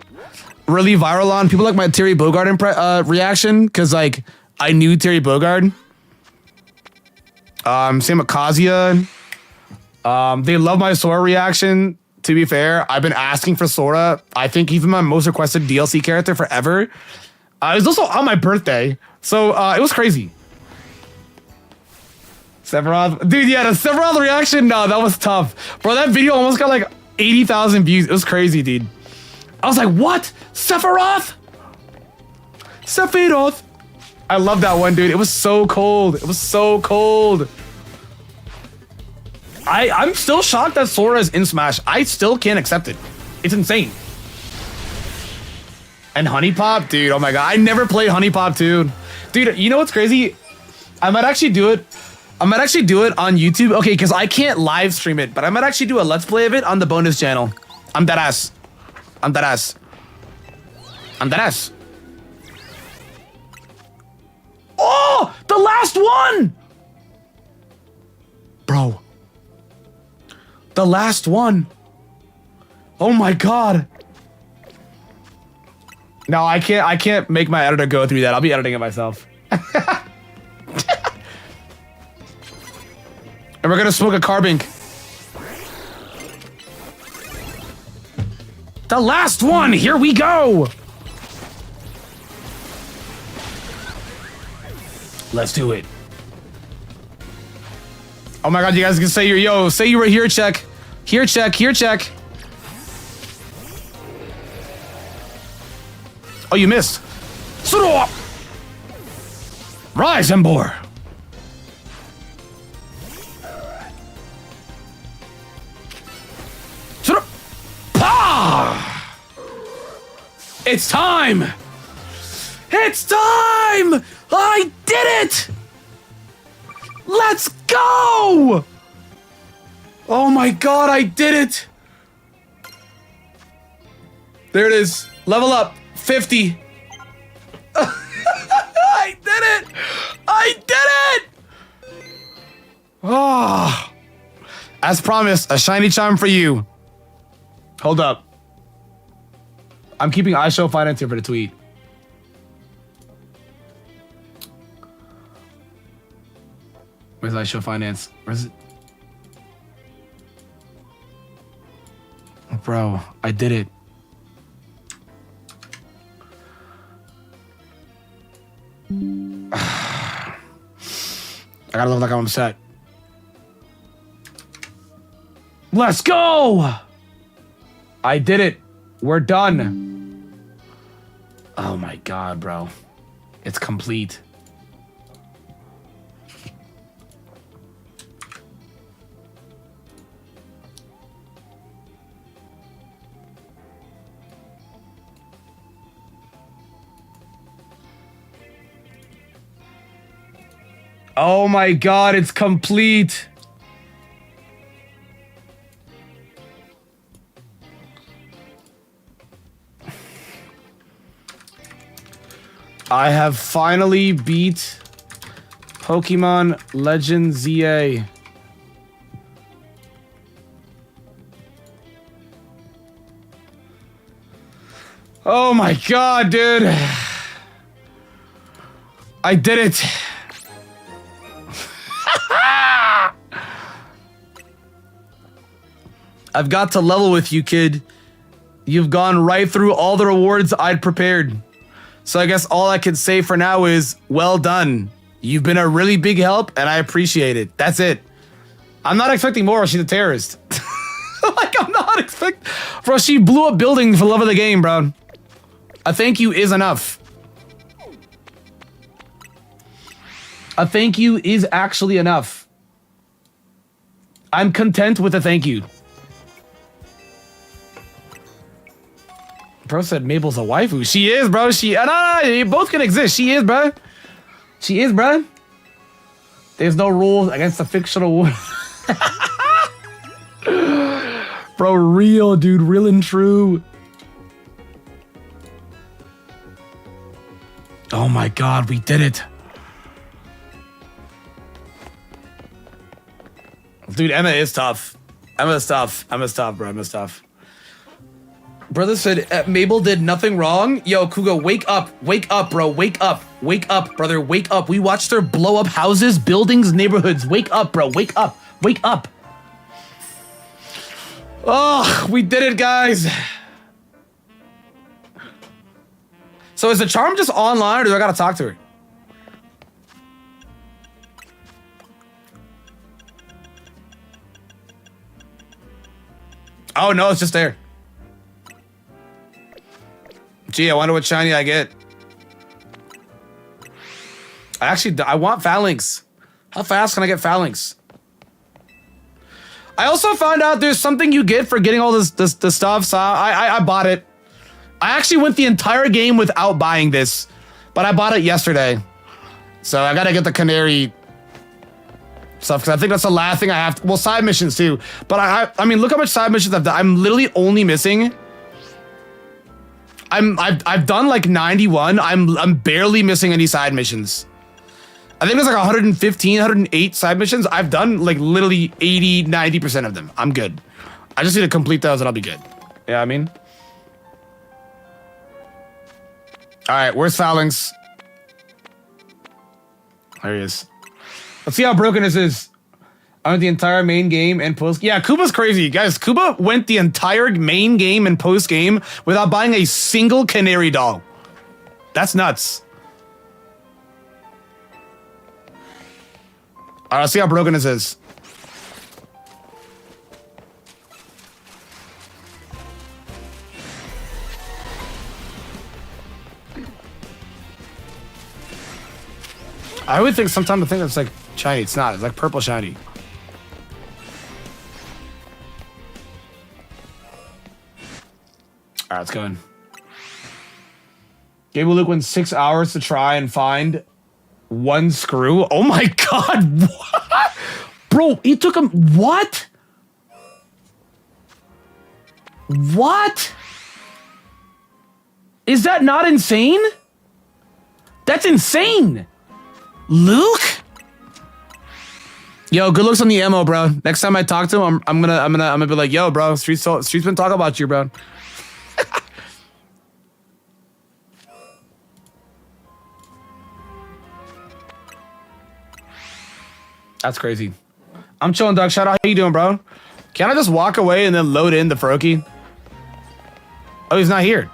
really viral on, people like my Terry Bogard reaction, because, like, I knew Terry Bogard. Same with Kazuya. They love my Sora reaction. To be fair, I've been asking for Sora. I think he's been my most requested DLC character forever. It was also on my birthday, so it was crazy. Sephiroth, dude, yeah, the Sephiroth reaction, no, that was tough, bro. That video almost got like 80,000 views. It was crazy, dude. I was like, what? Sephiroth? Sephiroth. I love that one, dude. It was so cold. It was so cold. I'm still shocked that Sora's in Smash. I still can't accept it. It's insane. And Honey Pop, dude. Oh my god. I never played Honey Pop 2. Dude, you know what's crazy? I might actually do it. I might actually do it on YouTube. Okay, because I can't live stream it, but I might actually do a Let's Play of it on the bonus channel. I'm dead ass. I'm dead ass. I'm dead ass. Oh, the last one! Bro. The last one. Oh my god. No, I can't make my editor go through that. I'll be editing it myself. And we're gonna smoke a carbink. The last one, here we go. Let's do it. Oh my god, you guys can say your yo, say you were here check. Here check, here check. Oh, you missed. Rise, Embor. It's time! It's time! I did it! Let's go! Oh my god, I did it! There it is. Level up. 50. I did it! I did it! Ah. Oh. As promised, a shiny charm for you. Hold up. I'm keeping iShow Finance here for the tweet. Where's iShow Finance? Where's it? Bro, I did it. I gotta look like I'm upset. Let's go! I did it. We're done. Oh my god, bro. It's complete. Oh my god, it's complete. I have finally beat Pokemon Legend ZA. Oh my god, dude. I did it. I've got to level with you, kid. You've gone right through all the rewards I'd prepared. So I guess all I can say for now is, well done. You've been a really big help, and I appreciate it. That's it. I'm not expecting more. She's a terrorist. Like, I'm not expecting... Bro, she blew up buildings for the love of the game, bro. A thank you is enough. A thank you is actually enough. I'm content with a thank you. Bro said Mabel's a waifu. She is, bro. No, you both can exist. She is, bro. She is, bro. There's no rules against the fictional. Bro, real, dude. Real and true. Oh my god, we did it. Dude, Emma is tough. Emma's tough. Emma's tough, bro. Emma's tough. Brother said Mabel did nothing wrong. Yo, Kugo, wake up. Wake up, bro. Wake up. Wake up, brother. Wake up. We watched her blow up houses, buildings, neighborhoods. Wake up, bro. Wake up. Wake up. Oh, we did it, guys. So is the charm just online, or do I gotta talk to her? Oh, no, it's just there. Gee, I wonder what shiny I get. I want Phalanx. How fast can I get Phalanx? I also found out there's something you get for getting all this stuff, so I bought it. I actually went the entire game without buying this, but I bought it yesterday. So I gotta get the Canary stuff, because I think that's the last thing I have to, well, side missions too. But I mean, look how much side missions I've done. I'm literally only missing. I've done like 91. I'm barely missing any side missions. I think there's like 115, 108 side missions. I've done like literally 80, 90% of them. I'm good. I just need to complete those and I'll be good. Yeah, I mean. All right, where's Phalanx? There he is. Let's see how broken this is. I went the entire main game and post. Yeah, Kuba's crazy. Guys, Kuba went the entire main game and post game without buying a single Canary doll. That's nuts. All right, let's see how broken this is. I would think sometimes it's like shiny. It's not. It's like purple shiny. All right, let's go in. Gable Luke went 6 hours to try and find one screw. Oh my god. What? Bro, it took him. What? What? Is that not insane? That's insane. Luke? Yo, good looks on the ammo, bro. Next time I talk to him, I'm gonna be like, yo, bro, Street's been talking about you, bro. That's crazy. I'm chilling, Doug. Shout out. How you doing, bro? Can I just walk away and then load in the Froakie? Oh, he's not here.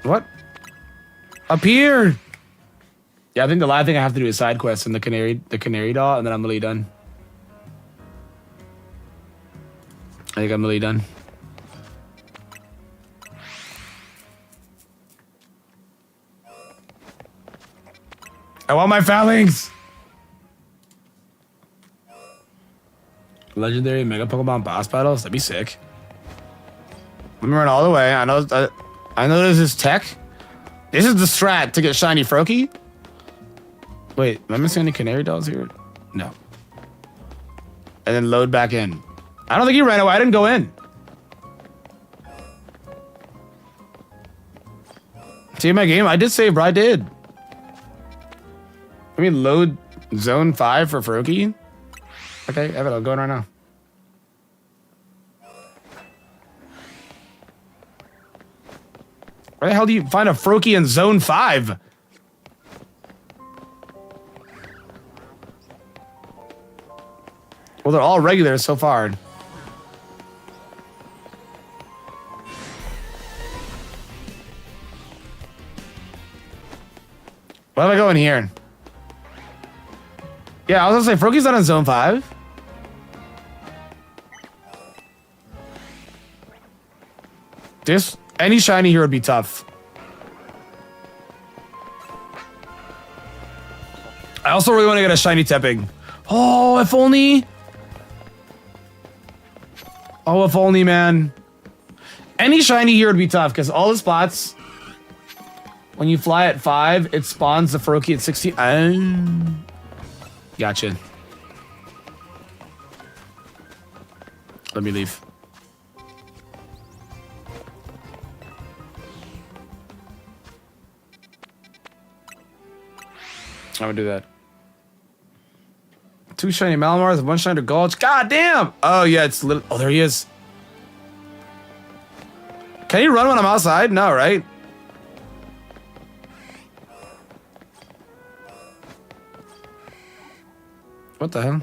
What? Up here. Yeah, I think the last thing I have to do is side quest and the canary doll, and then I'm really done. I think I'm really done. I want my Phalanx. Legendary Mega Pokemon boss battles. That'd be sick. Let me run all the way. I know this is tech. This is the strat to get shiny Froakie. Wait, am I missing any canary dolls here? No. And then load back in. I don't think he ran away. I didn't go in. See my game? I did save, bro. I did. I mean, load zone 5 for Froakie. Okay, Evan, I'll go in right now. Where the hell do you find a Froakie in zone 5? Well, they're all regular so far. Why am I going here? Yeah, I was gonna say, Froakie's not in zone 5. Any shiny here would be tough. I also really want to get a shiny Tepig. Oh, if only. Oh, if only, man. Any shiny here would be tough, because all the spots, when you fly at 5, it spawns the Froakie at 16. Gotcha. Let me leave. I'm gonna do that. 2 shiny Malamars, 1 shiny Gulch. God damn! Oh yeah, it's little. Oh, there he is. Can you run when I'm outside? No, right? What the hell?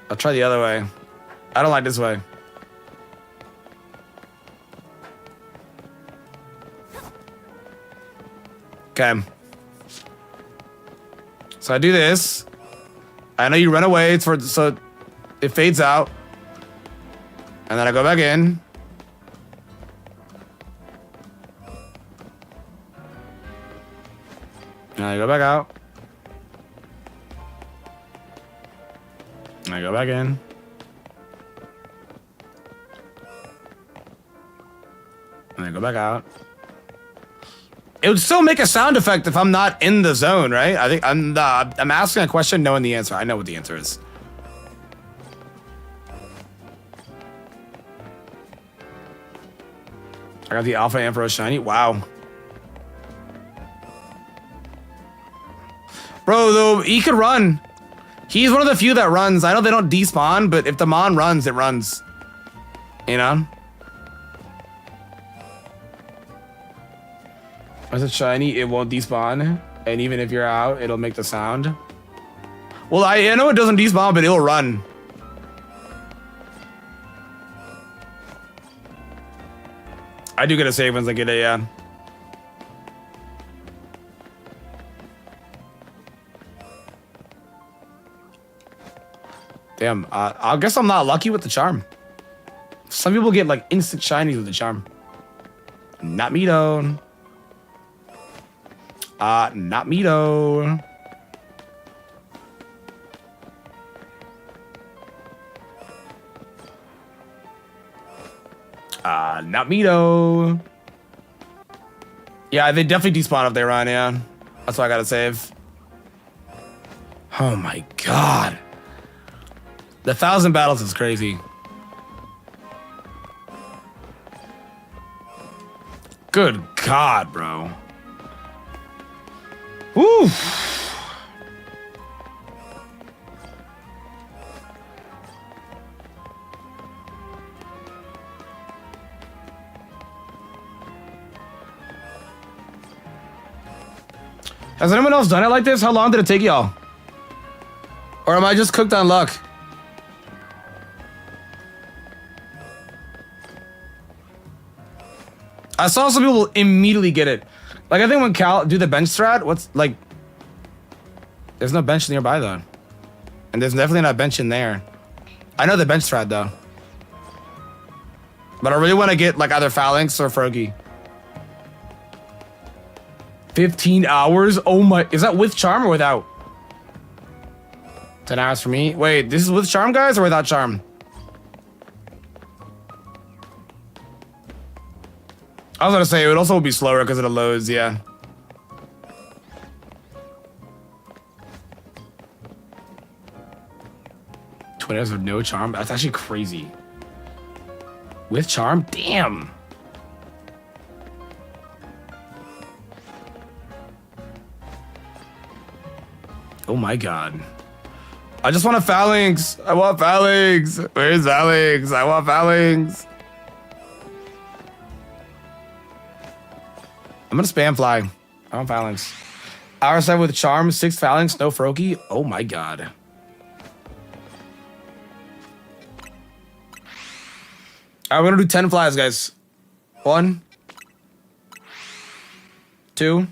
I'll try the other way. I don't like this way. Okay. So I do this. I know you run away. It's for so it fades out. And then I go back in. And I go back out. And I go back in. And I go back out. It would still make a sound effect if I'm not in the zone, right? I think I'm asking a question knowing the answer. I know what the answer is. I got the Alpha Ampro shiny. Wow. Bro, though, he could run. He's one of the few that runs. I know they don't despawn, but if the Mon runs, it runs. You know? As a shiny, it won't despawn. And even if you're out, it'll make the sound. Well, I know it doesn't despawn, but it'll run. I do get a save once I get it, yeah. Damn, I guess I'm not lucky with the charm. Some people get like instant shinies with the charm. Not me though. Not me though. Not me though. Yeah, they definitely despawn if they run, yeah. That's why I gotta save. Oh my god. The 1,000 battles is crazy. Good god, bro. Woo! Has anyone else done it like this? How long did it take y'all? Or am I just cooked on luck? I saw some people immediately get it. Like, I think when Cal do the bench strat, what's like... There's no bench nearby, though. And there's definitely not a bench in there. I know the bench strat, though. But I really want to get, like, either Phalanx or Froakie. 15 hours? Oh my... Is that with charm or without? 10 hours for me? Wait, this is with charm, guys, or without charm? I was gonna say, it would also be slower because of the loads, yeah. Twitters with no charm? That's actually crazy. With charm? Damn. Oh my god. I just want a Phalanx. I want Phalanx. Where's Phalanx? I want Phalanx. I'm gonna spam fly. I want Phalanx. Hour 7 with charm, 6 Phalanx, no Froakie. Oh my god. Alright, we're gonna do 10 flies, guys. 1, 2.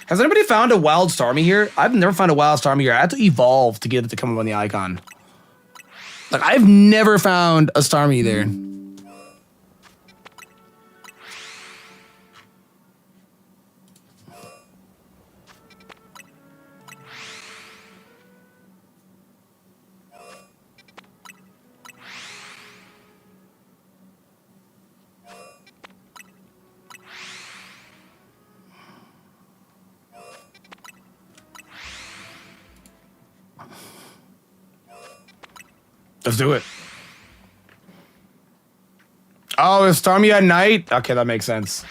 Has anybody found a wild Starmie here? I've never found a wild Starmie here. I had to evolve to get it to come up on the icon. Like, I've never found a Starmie there. Let's do it. Oh, it's Starmie at night? Okay, that makes sense.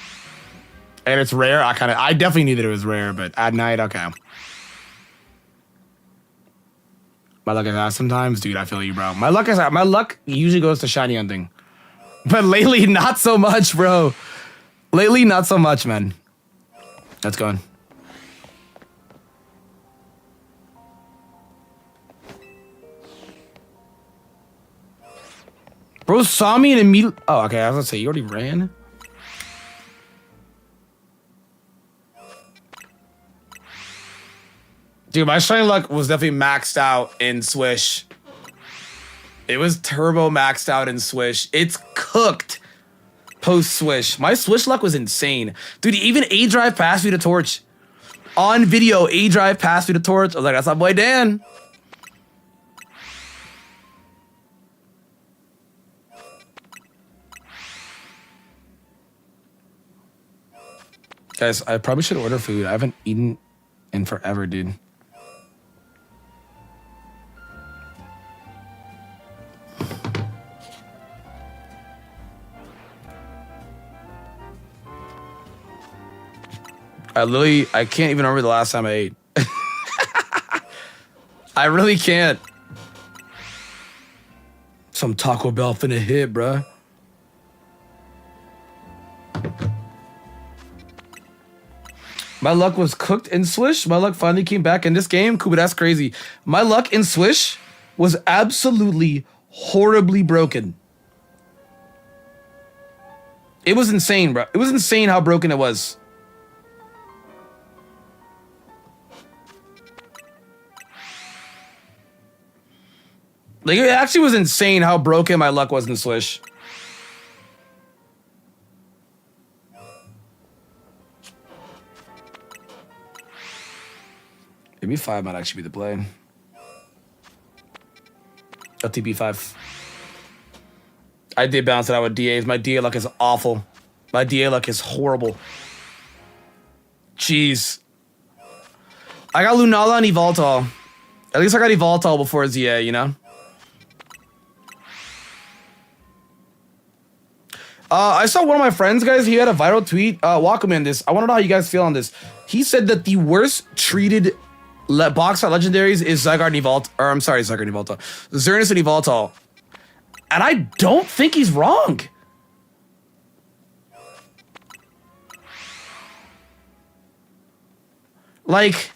And it's rare? I definitely knew that it was rare, but at night, okay. My luck is ass sometimes. Dude, I feel you, bro. My luck usually goes to shiny hunting. But lately, not so much, bro. Lately, not so much, man. Let's go. Bro saw me and immediately... Oh, okay. I was gonna say, you already ran? Dude, my shiny luck was definitely maxed out in Swish. It was turbo maxed out in Swish. It's cooked post Swish. My Swish luck was insane. Dude, even A-Drive passed me the torch. On video, A-Drive passed me the torch. I was like, that's my boy Dan. Guys, I probably should order food. I haven't eaten in forever, dude. I can't even remember the last time I ate. I really can't. Some Taco Bell finna hit, bruh. My luck was cooked in Swish. My luck finally came back in this game. Cool, but that's crazy. My luck in Swish was absolutely horribly broken. It was insane, bro. It was insane how broken it was. Like, it actually was insane how broken my luck was in Swish. Maybe 5 might actually be the play. LTB 5. I did bounce it out with DAs. My DA luck is awful. My DA luck is horrible. Jeez. I got Lunala and Evoltol. At least I got Evoltol before ZA, you know? I saw one of my friends, guys. He had a viral tweet. Walk him in this. I want to know how you guys feel on this. He said that the worst treated box art legendaries is Zygarde and Evoltol. Or I'm sorry, Zygarde and Evoltol. Xerneas and Evoltol. And I don't think he's wrong. Like,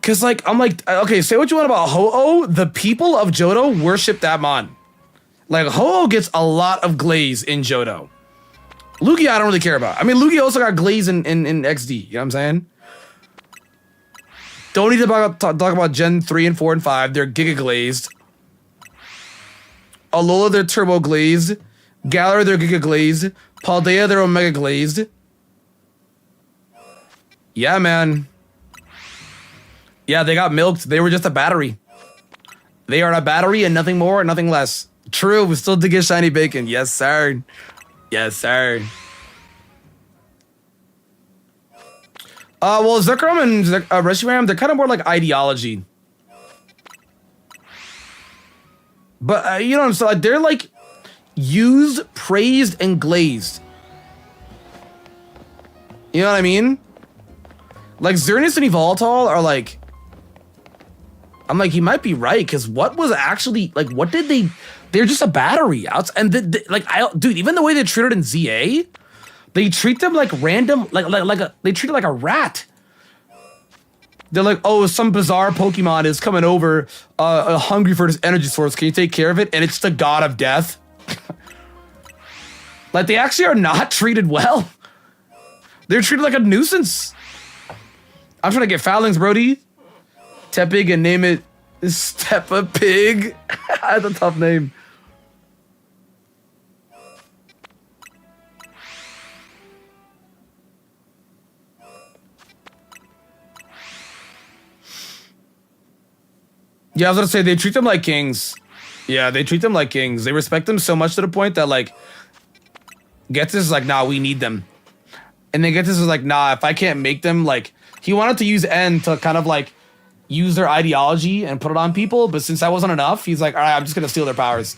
cause like, I'm like, okay, say what you want about Ho-Oh. The people of Johto worship that mon. Like, Ho-Oh gets a lot of glaze in Johto. Lugia, I don't really care about. I mean, Lugia also got glaze in XD. You know what I'm saying? Don't need to talk about Gen 3 and 4 and 5. They're Giga glazed. Alola, they're Turbo glazed. Galar, they're Giga glazed. Paldea, they're Omega glazed. Yeah, man. Yeah, they got milked. They were just a battery. They are a battery and nothing more and nothing less. True, we still did get shiny bacon. Yes, sir. Yes, sir. Well, Zekrom and Reshiram, they're kind of more like ideology. But, you know what I'm saying? Like, they're like used, praised, and glazed. You know what I mean? Like, Xerneas and Evoltol are like... I'm like, he might be right, because what was actually... Like, what did they... They're just a battery. And, dude, even the way they treat it in ZA... They treat them like random... they treat it like a rat. They're like, oh, some bizarre Pokemon is coming over, hungry for this energy source. Can you take care of it? And it's the god of death. Like, they actually are not treated well. They're treated like a nuisance. I'm trying to get Foulings, Brody. Tepig and name it Steppa Pig. That's a tough name. Yeah, I was gonna say, they treat them like kings. Yeah, they treat them like kings. They respect them so much to the point that, like, Ghetsis is like, nah, we need them. And then Ghetsis is like, nah, if I can't make them, like, he wanted to use N to kind of, like, use their ideology and put it on people, but since that wasn't enough, he's like, all right, I'm just gonna steal their powers.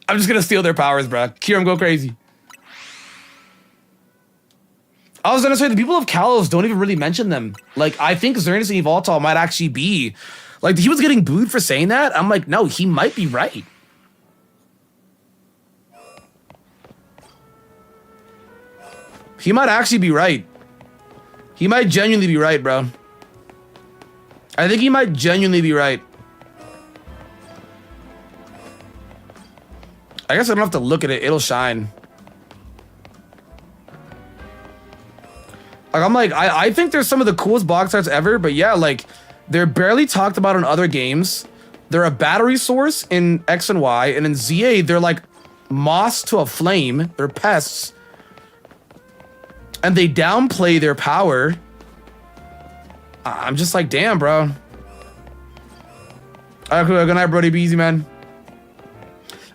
I'm just gonna steal their powers, bro. Kiram, go crazy. I was gonna say, the people of Kalos don't even really mention them. Like, I think Xerneas and Evoltol might actually be... Like, he was getting booed for saying that. I'm like, no, he might be right. He might actually be right. He might genuinely be right, bro. I think he might genuinely be right. I guess I don't have to look at it. It'll shine. Like, I'm like, I think they're some of the coolest box arts ever, but yeah, like, they're barely talked about in other games. They're a battery source in X and Y, and in ZA, they're like moss to a flame. They're pests. And they downplay their power. I'm just like, damn, bro. Alright, good night, Brody. Be easy, man.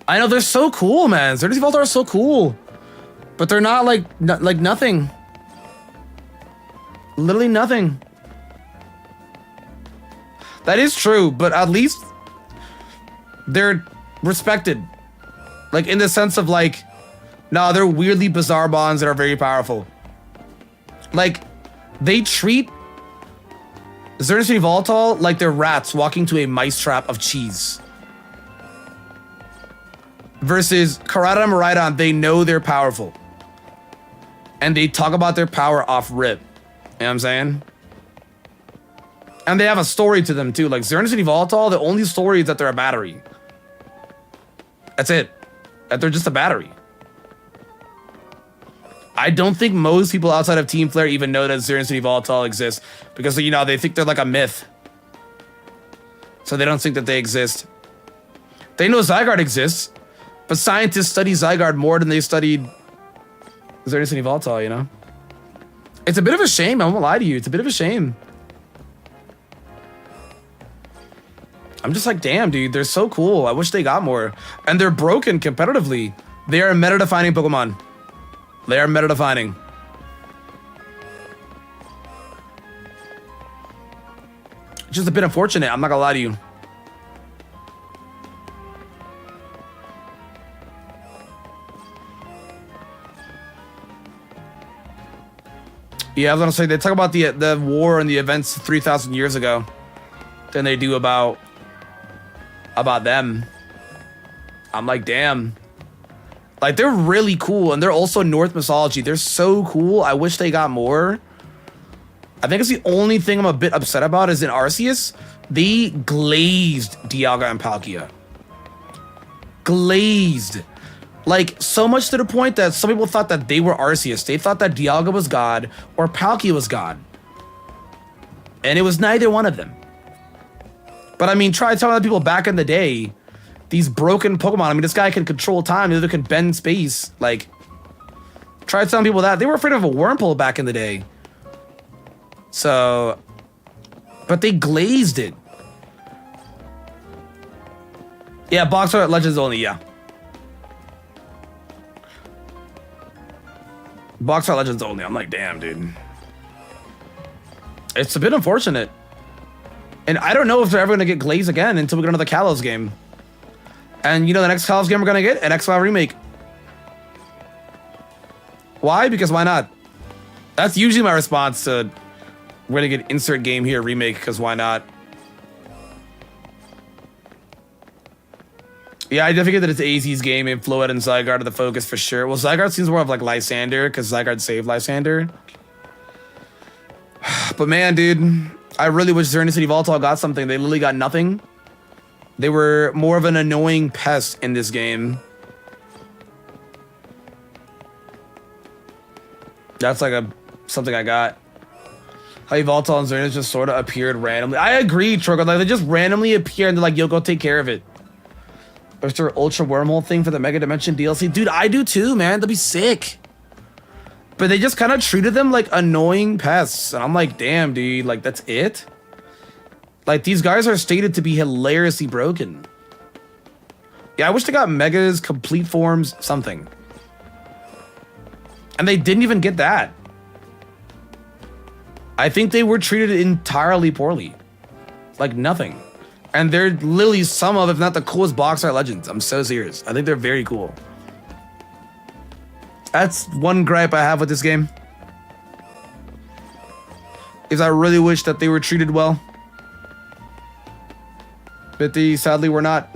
I know, they're so cool, man. Xerneas Evolta are so cool. But they're not like nothing. Literally nothing. That is true, but at least they're respected. Like, in the sense of like, no, they're weirdly bizarre bonds that are very powerful. Like, they treat Xerneas and Evolta like they're rats walking to a mice trap of cheese. Versus Karada and Miraidon, they know they're powerful. And they talk about their power off rip. You know what I'm saying? And they have a story to them too. Like Xerneas and Evolta, the only story is that they're a battery. That's it. That they're just a battery. I don't think most people outside of Team Flare even know that Xerneas and Evolta exist. Because, you know, they think they're like a myth. So they don't think that they exist. They know Zygarde exists. But scientists study Zygarde more than they studied Xerneas and Evolta, you know? It's a bit of a shame, I won't lie to you. It's a bit of a shame. I'm just like, damn, dude, they're so cool. I wish they got more. And they're broken competitively. They are meta-defining Pokemon. They are meta-defining. Just a bit unfortunate, I'm not gonna lie to you. Yeah, I was gonna say, they talk about the war and the events 3,000 years ago than they do about them. I'm like, damn. Like, they're really cool, and they're also Norse mythology. They're so cool. I wish they got more. I think it's the only thing I'm a bit upset about is in Arceus, they glazed Dialga and Palkia. Glazed. Like, so much to the point that some people thought that they were Arceus. They thought that Dialga was God or Palkia was God. And it was neither one of them. But I mean, try telling people back in the day, these broken Pokemon, I mean, this guy can control time, the other can bend space. Like, try telling people that. They were afraid of a Wurmple back in the day. So, but they glazed it. Yeah, box art Legends only, yeah. Box art Legends only. I'm like, damn, dude. It's a bit unfortunate. And I don't know if they're ever going to get glazed again until we get another Kalos game. And you know the next Kalos game we're going to get? An X-File remake. Why? Because why not? That's usually my response to we're going to get insert game here remake, because why not? Yeah, I definitely get that it's AZ's game and Floette and Zygarde are the focus for sure. Well, Zygarde seems more of like Lysander because Zygarde saved Lysander. But man, dude, I really wish Xerneas and Evolta got something. They literally got nothing. They were more of an annoying pest in this game. That's like something I got. How Evolta and Xerneas just sort of appeared randomly. I agree, Trogo. Like, they just randomly appear and they're like, yo, go take care of it. There's their Ultra Wormhole thing for the Mega Dimension DLC. Dude, I do too, man. That'd be sick. But they just kind of treated them like annoying pests. And I'm like, damn, dude. Like, that's it? Like, these guys are stated to be hilariously broken. Yeah, I wish they got Megas, complete forms, something. And they didn't even get that. I think they were treated entirely poorly. Like, nothing. And they're literally some of, if not the coolest box art Legends. I'm so serious. I think they're very cool. That's one gripe I have with this game. Is I really wish that they were treated well. But they sadly were not.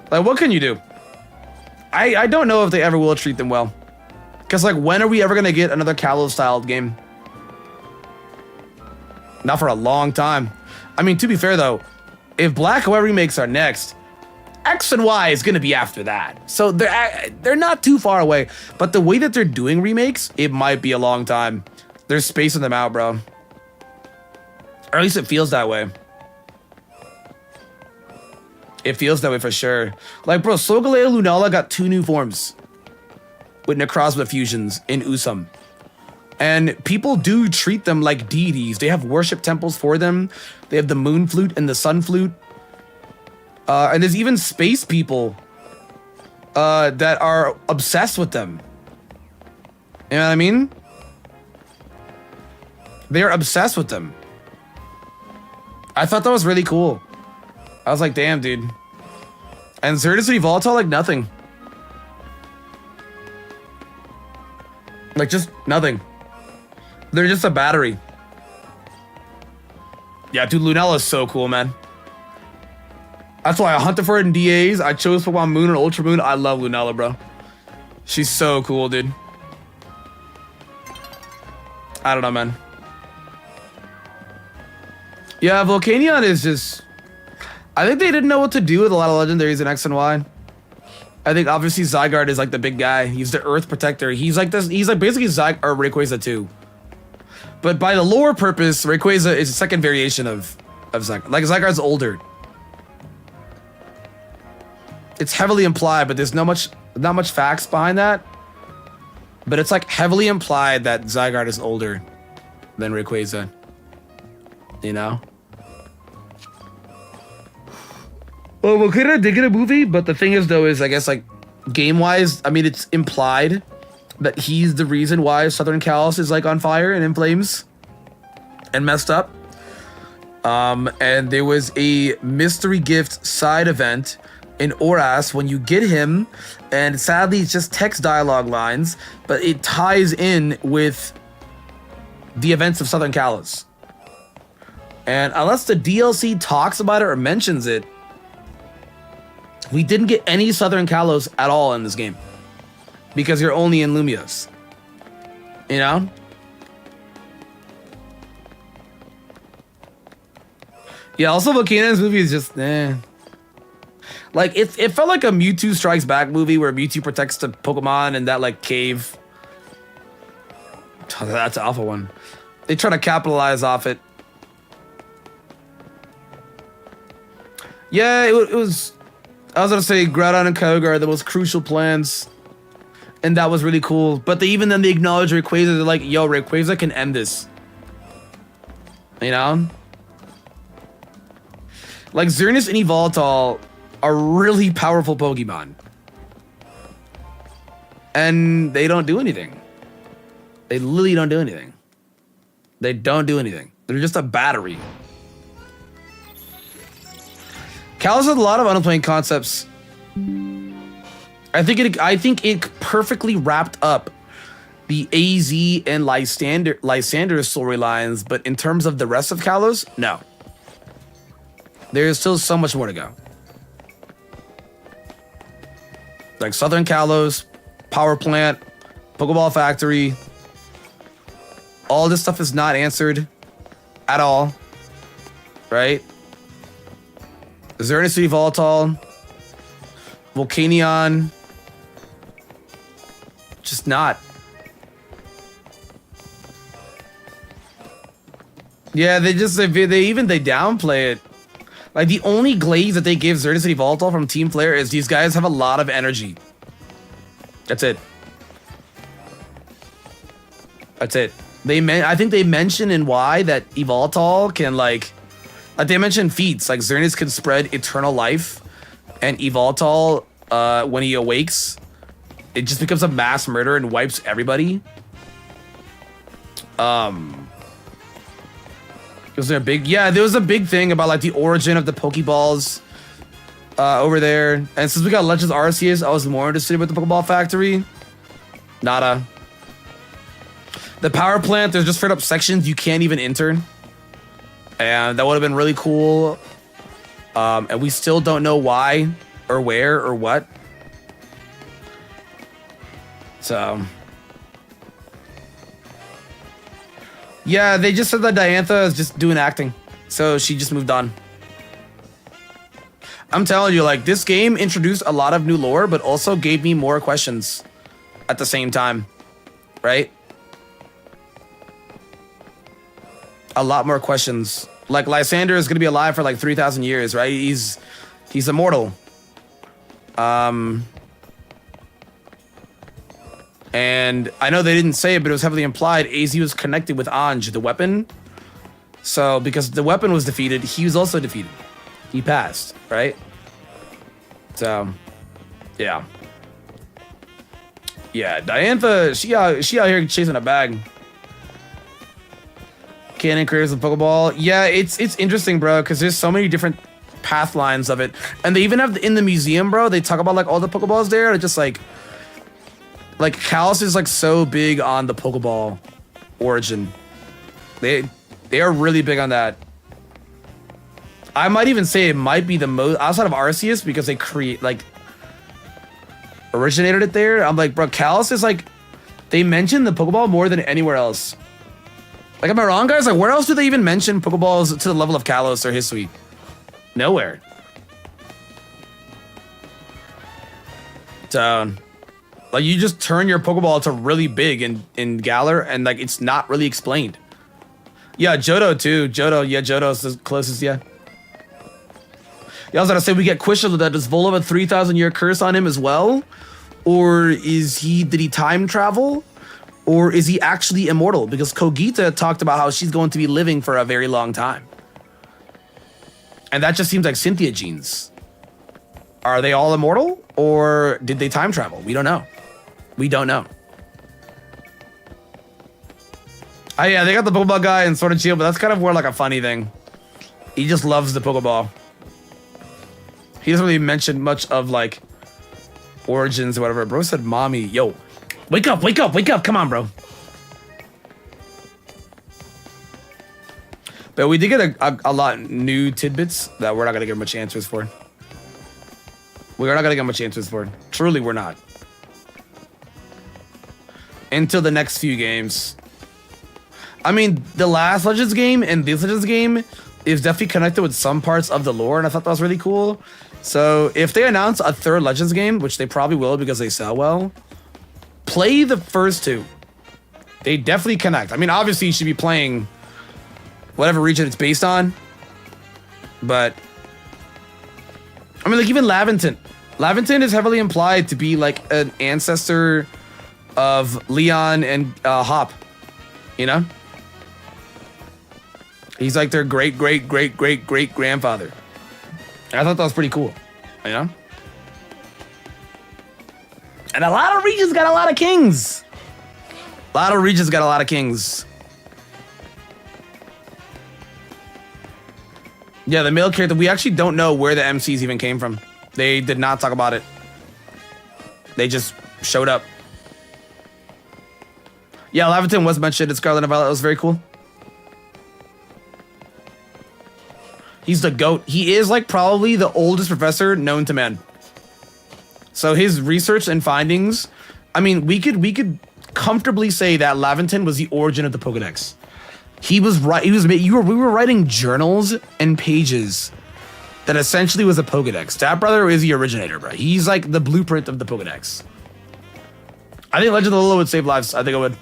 Like, what can you do? I don't know if they ever will treat them well. Because, like, when are we ever going to get another Kalos-styled game? Not for a long time. I mean, to be fair, though, if Black and White remakes are next, X and Y is going to be after that. So they're not too far away. But the way that they're doing remakes, it might be a long time. They're spacing them out, bro. Or at least it feels that way. It feels that way for sure. Like, bro, Solgaleo Lunala got 2 new forms with Necrozma fusions in Usum. And people do treat them like deities. They have worship temples for them. They have the Moon Flute and the Sun Flute. And there's even space people that are obsessed with them. You know what I mean? They're obsessed with them. I thought that was really cool. I was like, damn, dude. And Zerdicity Volatile, like nothing. Like just nothing. They're just a battery. Yeah, dude, Lunella is so cool, man. That's why I hunted for it in DAs. I chose Pokemon Moon and Ultra Moon. I love Lunella, bro. She's so cool, dude. I don't know, man. Yeah, Volcanion is just... I think they didn't know what to do with a lot of legendaries in X and Y. I think obviously Zygarde is like the big guy. He's the Earth Protector. He's like this. He's like basically Rayquaza too. But by the lore purpose, Rayquaza is a second variation of Zygarde. Like Zygarde's older. It's heavily implied, but there's not much facts behind that. But it's like heavily implied that Zygarde is older than Rayquaza. You know? Well, Volcano did get a movie, but the thing is, though, is I guess like game-wise, I mean, it's implied that he's the reason why Southern Kalos is like on fire and in flames and messed up. And there was a mystery gift side event in Oras when you get him, and sadly it's just text dialogue lines, but it ties in with the events of Southern Kalos. And unless the DLC talks about it or mentions it, we didn't get any Southern Kalos at all in this game. Because you're only in Lumios. You know? Yeah, also Volcano's movie is just, Like, it felt like a Mewtwo Strikes Back movie where Mewtwo protects the Pokemon in that, like, cave. Oh, that's an awful one. They try to capitalize off it. Yeah, it was... I was gonna say Groudon and Kyogre are the most crucial plans. And that was really cool. But they acknowledge Rayquaza. They're like, yo, Rayquaza can end this. You know? Like, Xerneas and Yveltal are really powerful Pokemon. And they don't do anything. They literally don't do anything. They don't do anything. They're just a battery. Kalos has a lot of unplaying concepts. I think it perfectly wrapped up the AZ and Lysander storylines, but in terms of the rest of Kalos, no. There's still so much more to go. Like Southern Kalos, Power Plant, Pokeball Factory. All this stuff is not answered at all. Right? Xerneas and Yveltal, Volcanion, just not. Yeah, they downplay it. Like the only glaze that they give Xerneas and Yveltal from Team Flare is these guys have a lot of energy. That's it. That's it. I think they mention in Y that Yveltal can like they mentioned feats, like Xerneas can spread eternal life, and Yveltal, when he awakes, it just becomes a mass murder and wipes everybody. Was there a big... Yeah, there was a big thing about like the origin of the Pokeballs over there. And since we got Legends Arceus, I was more interested with the Pokeball Factory. Nada. The Power Plant, there's just straight up sections you can't even enter. And that would have been really cool. And we still don't know why or where or what. So... Yeah, they just said that Diantha is just doing acting. So she just moved on. I'm telling you, like, this game introduced a lot of new lore, but also gave me more questions at the same time. Right? a lot more questions. Like Lysander is gonna be alive for like 3,000 years, right? He's immortal. And I know they didn't say it, but it was heavily implied. AZ was connected with Anj, the weapon. So because the weapon was defeated, he was also defeated. He passed, right? So, yeah. Yeah, Diantha, she out here chasing a bag. Cannon creators of Pokeball. Yeah, it's interesting, bro, because there's so many different path lines of it. And they even have in the museum, bro, they talk about like all the Pokeballs there. It's just like Kalos is like so big on the Pokeball origin. They are really big on that. I might even say it might be the most outside of Arceus because they originated it there. I'm like, bro, Kalos is like, they mention the Pokeball more than anywhere else. Like, am I wrong, guys? Like, where else do they even mention Pokeballs to the level of Kalos or Hisui? Nowhere. So, like, you just turn your Pokeball to really big in Galar, and like, it's not really explained. Yeah, Johto too. Johto's the closest, yeah. Yeah, I was gonna say we get questioned that does Volo have a 3,000-year curse on him as well? Or did he time travel? Or is he actually immortal? Because Kogita talked about how she's going to be living for a very long time. And that just seems like Cynthia genes. Are they all immortal? Or did they time travel? We don't know. We don't know. Oh yeah, they got the Pokeball guy in Sword and Shield, but that's kind of more like a funny thing. He just loves the Pokeball. He doesn't really mention much of like origins or whatever. Bro said, mommy, yo, wake up, wake up, wake up. Come on, bro. But we did get a lot new tidbits that we're not going to get much answers for. We're not going to get much answers for. Truly, we're not. Until the next few games. I mean, the last Legends game and this Legends game is definitely connected with some parts of the lore, and I thought that was really cool. So if they announce a third Legends game, which they probably will because they sell well, play the first two. They definitely connect. I mean, obviously you should be playing whatever region it's based on, but I mean, like even Laventon. Laventon is heavily implied to be like an ancestor of Leon and Hop, you know? He's like their great grandfather. I thought that was pretty cool, you know? And a lot of regions got a lot of kings. A lot of regions got a lot of kings. Yeah, the male character, we actually don't know where the MCs even came from. They did not talk about it. They just showed up. Yeah, Laventon was mentioned in Scarlet and Violet. That was very cool. He's the GOAT. He is like probably the oldest professor known to man. So his research and findings, I mean, we could comfortably say that Laventon was the origin of the Pokedex. He was right. We were writing journals and pages that essentially was a Pokedex. Stat Brother is the originator, bro. He's like the blueprint of the Pokedex. I think Legend of Alola would save lives. I think it would.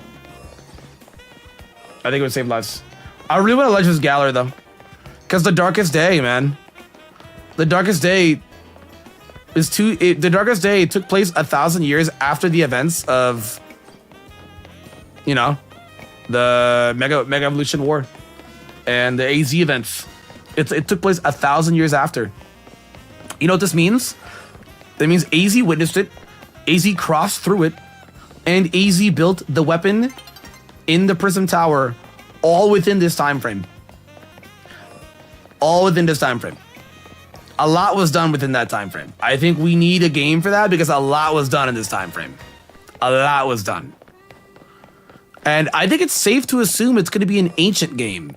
I think it would save lives. I really want a Legends Galar though. Because the Darkest Day, man. The Darkest Day the Darkest Day took place 1,000 years after the events of, you know, the Mega Evolution War and the AZ events. It took place 1,000 years after. You know what this means? That means AZ witnessed it, AZ crossed through it, and AZ built the weapon in the Prism Tower all within this time frame. All within this time frame. A lot was done within that time frame. I think we need a game for that because a lot was done in this time frame. A lot was done. And I think it's safe to assume it's going to be an ancient game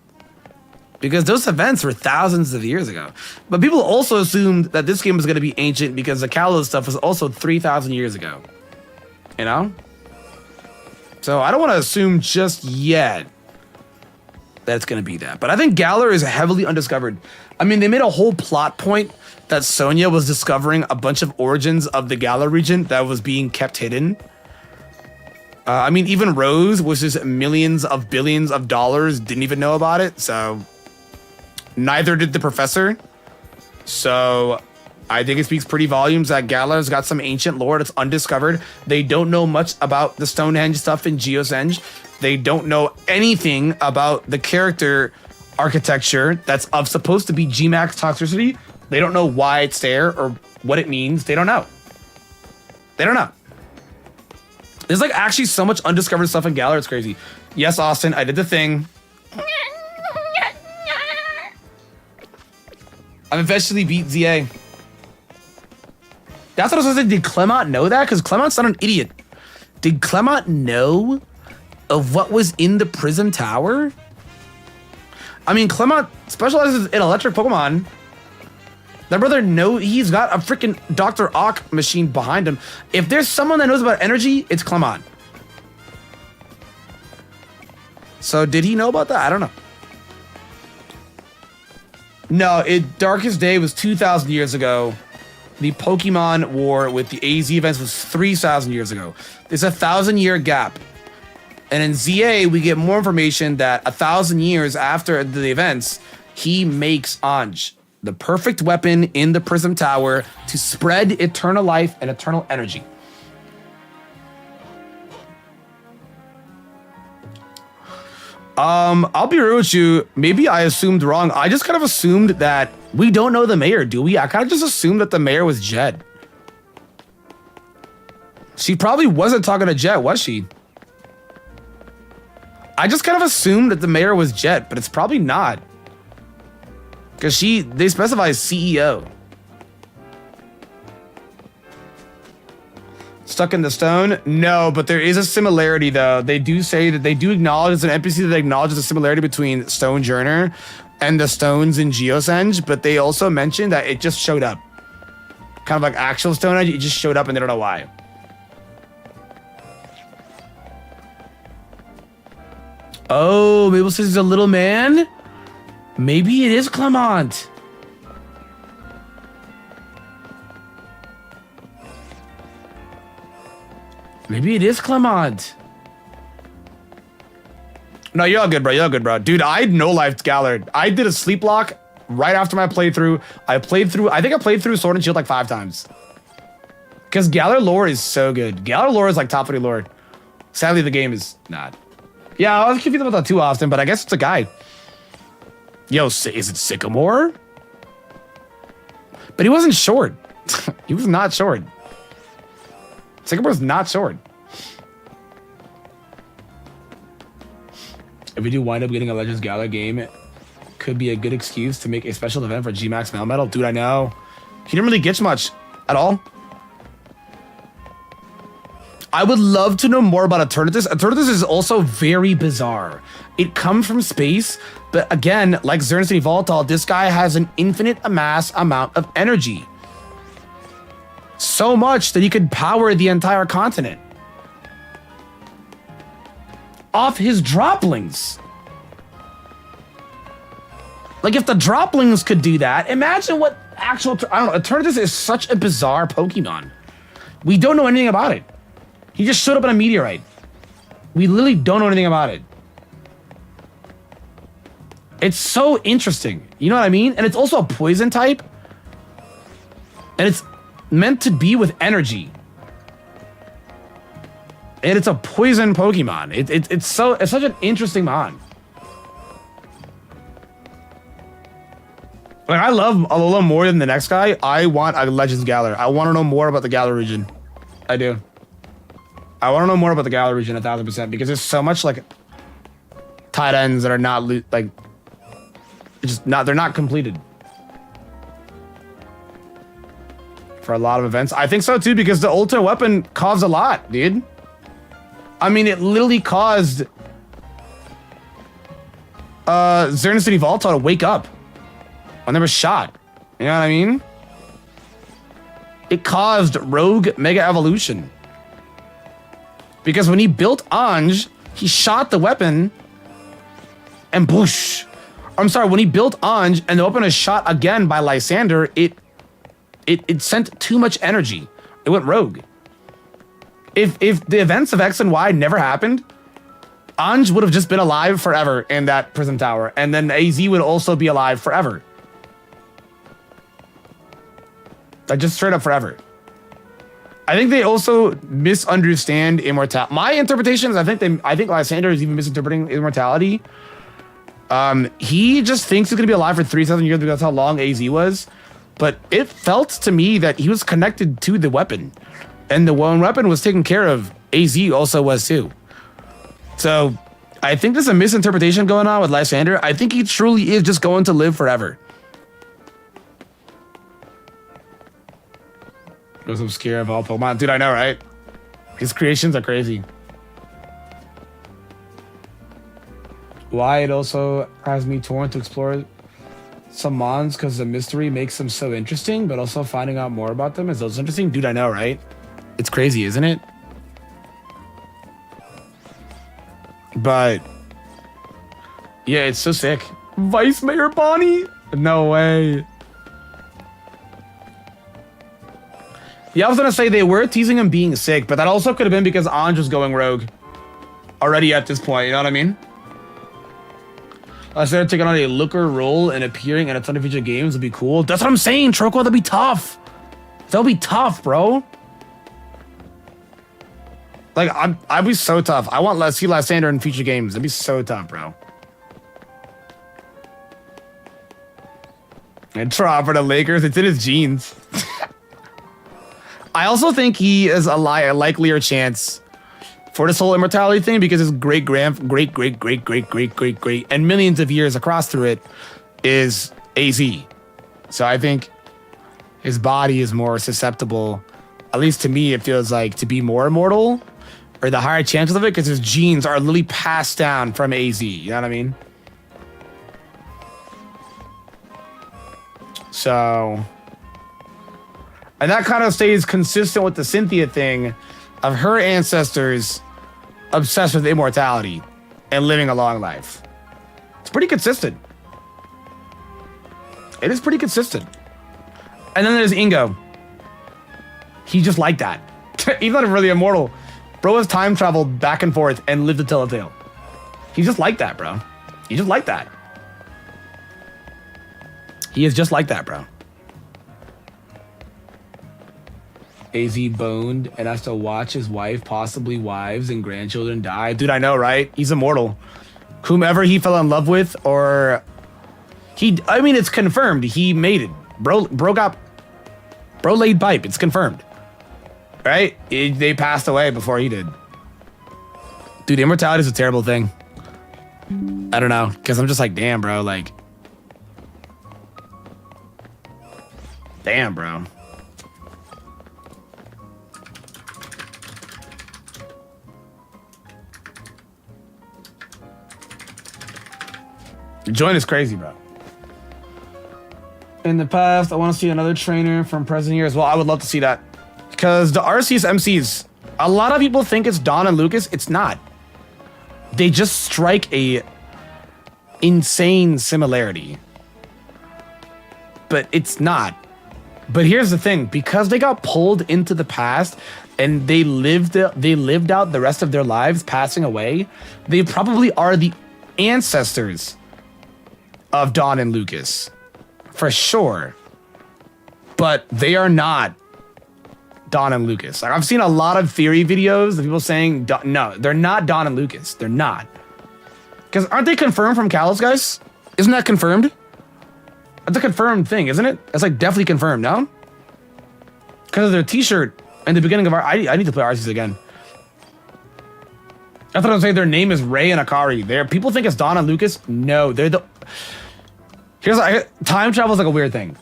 because those events were thousands of years ago. But people also assumed that this game was going to be ancient because the Kalos stuff was also 3,000 years ago. You know? So I don't want to assume just yet that it's going to be that. But I think Galar is heavily undiscovered. I mean, they made a whole plot point that Sonia was discovering a bunch of origins of the Galar region that was being kept hidden. I mean, even Rose, which is millions of billions of dollars, didn't even know about it. So neither did the professor. So I think it speaks pretty volumes that Galar's got some ancient lore that's undiscovered. They don't know much about the Stonehenge stuff in Geosenge. They don't know anything about the character architecture that's supposed to be Gmax toxicity. They don't know why it's there or what it means. They don't know. They don't know. There's like actually so much undiscovered stuff in Galar. It's crazy. Yes, Austin, I did the thing. I've eventually beat ZA. That's what I was saying. Did Clement know that? Because Clement's not an idiot. Did Clement know of what was in the Prism Tower? I mean, Clement specializes in electric Pokemon. That brother he's got a freaking Dr. Ock machine behind him. If there's someone that knows about energy, it's Clement. So did he know about that? I don't know. No, Darkest Day was 2,000 years ago. The Pokemon War with the AZ events was 3,000 years ago. There's a 1,000-year gap. And in ZA, we get more information that 1,000 years after the events, he makes Anj, the perfect weapon in the Prism Tower to spread eternal life and eternal energy. I'll be real with you. Maybe I assumed wrong. I just kind of assumed that we don't know the mayor, do we? I kind of just assumed that the mayor was Jed. She probably wasn't talking to Jet, was she? I just kind of assumed that the mayor was Jet, but it's probably not. Because they specify CEO. Stuck in the Stone? No, but there is a similarity though. They do say that they do acknowledge, as an NPC that acknowledges the similarity between Stonejourner and the stones in Geosenge, but they also mentioned that it just showed up. Kind of like actual Stonehenge, it just showed up and they don't know why. Oh, Mabel says he's a little man? Maybe it is Clement. Maybe it is Clement. No, you're all good, bro. You're all good, bro. Dude, I no-lifed Gallard. I did a sleep lock right after my playthrough. I think I played through Sword and Shield like 5 times. Because Gallard lore is so good. Gallard lore is like top 30 lore. Sadly, the game is not. Yeah, I was confused about that too often, but I guess it's a guy. Yo, is it Sycamore? But he wasn't short. He was not short. Sycamore's not short. If we do wind up getting a Legends Gala game, it could be a good excuse to make a special event for Gmax Melmetal. Dude, I know. He didn't really get much at all. I would love to know more about Eternatus. Eternatus is also very bizarre. It comes from space, but again, like Xerneas Volatile, this guy has an infinite amount of energy. So much that he could power the entire continent. Off his droplings. Like if the droplings could do that, imagine what actual, I don't know, Eternatus is such a bizarre Pokemon. We don't know anything about it. He just showed up in a meteorite. We literally don't know anything about it. It's so interesting. You know what I mean? And it's also a poison type. And it's meant to be with energy. And it's a poison Pokemon. It's such an interesting mon. Like I love Alola more than the next guy. I want a Legends Galar. I want to know more about the Galar region. I do. I want to know more about the Galar region 1000% because there's so much like tight ends that are not like just not, they're not completed for a lot of events. I think so too because the ultimate weapon caused a lot, dude. I mean, it literally caused Xerneas Volatile to wake up when they were shot. You know what I mean? It caused Rogue Mega Evolution. Because when he built Anj, he shot the weapon and boosh. I'm sorry, when he built Anj and the weapon is shot again by Lysander, it sent too much energy. It went rogue. if the events of X and Y never happened, Anj would have just been alive forever in that prison tower, and then AZ would also be alive forever. Like, just straight up forever. I think they also misunderstand immortality. My interpretation is I think Lysander is even misinterpreting immortality. He just thinks he's gonna be alive for 3,000 years because that's how long AZ was. But it felt to me that he was connected to the weapon. And the one weapon was taken care of. AZ also was too. So I think there's a misinterpretation going on with Lysander. I think he truly is just going to live forever. Most obscure of all Pokemon. Dude, I know, right? His creations are crazy. Why it also has me torn to explore some mons because the mystery makes them so interesting, but also finding out more about them is also interesting. Dude, I know, right? It's crazy, isn't it? But yeah, it's so sick. Vice Mayor Bonnie? No way. Yeah, I was gonna say they were teasing him being sick, but that also could have been because Anj was going rogue already at this point, you know what I mean? I started taking on a looker role and appearing in a ton of future games would be cool. That's what I'm saying, Troco. That'd be tough. That'll be tough, bro. Like, I'd be so tough. I want to see Lysander in future games. That'd be so tough, bro. And Trop for the Lakers. It's in his genes. I also think he is a likelier chance for this whole immortality thing because his great, and millions of years across through it is AZ. So I think his body is more susceptible, at least to me, it feels like, to be more immortal, or the higher chances of it, because his genes are literally passed down from AZ. You know what I mean? So, and that kind of stays consistent with the Cynthia thing of her ancestors obsessed with immortality and living a long life. It's pretty consistent. It is pretty consistent. And then there's Ingo. He's just like that. He's not really immortal. Bro has time traveled back and forth and lived to tell a tale. He's just like that, bro. He's just like that. He is just like that, bro. AZ boned and has to watch his wife, possibly wives and grandchildren die. Dude, I know, right? He's immortal. Whomever he fell in love with, or I mean, it's confirmed. He made it. Bro laid pipe. It's confirmed. Right? They passed away before he did. Dude, immortality is a terrible thing. I don't know. Because I'm just like, damn, bro. Like, damn, bro. The joint is crazy, bro. In the past, I want to see another trainer from present year as well. I would love to see that. Because the Arceus MCs, a lot of people think it's Don and Lucas. It's not. They just strike a insane similarity. But it's not. But here's the thing. Because they got pulled into the past and they lived out the rest of their lives passing away, they probably are the ancestors of Don and Lucas. For sure. But they are not Don and Lucas. Like, I've seen a lot of theory videos of people saying, no, they're not Don and Lucas. They're not. Because aren't they confirmed from Kalos, guys? Isn't that confirmed? That's a confirmed thing, isn't it? That's like definitely confirmed, no? Because of their t-shirt in the beginning of our... I need to play Arceus again. I thought I was saying their name is Ray and Akari. People think it's Don and Lucas. No, they're the... Here's like, time travel is like a weird thing.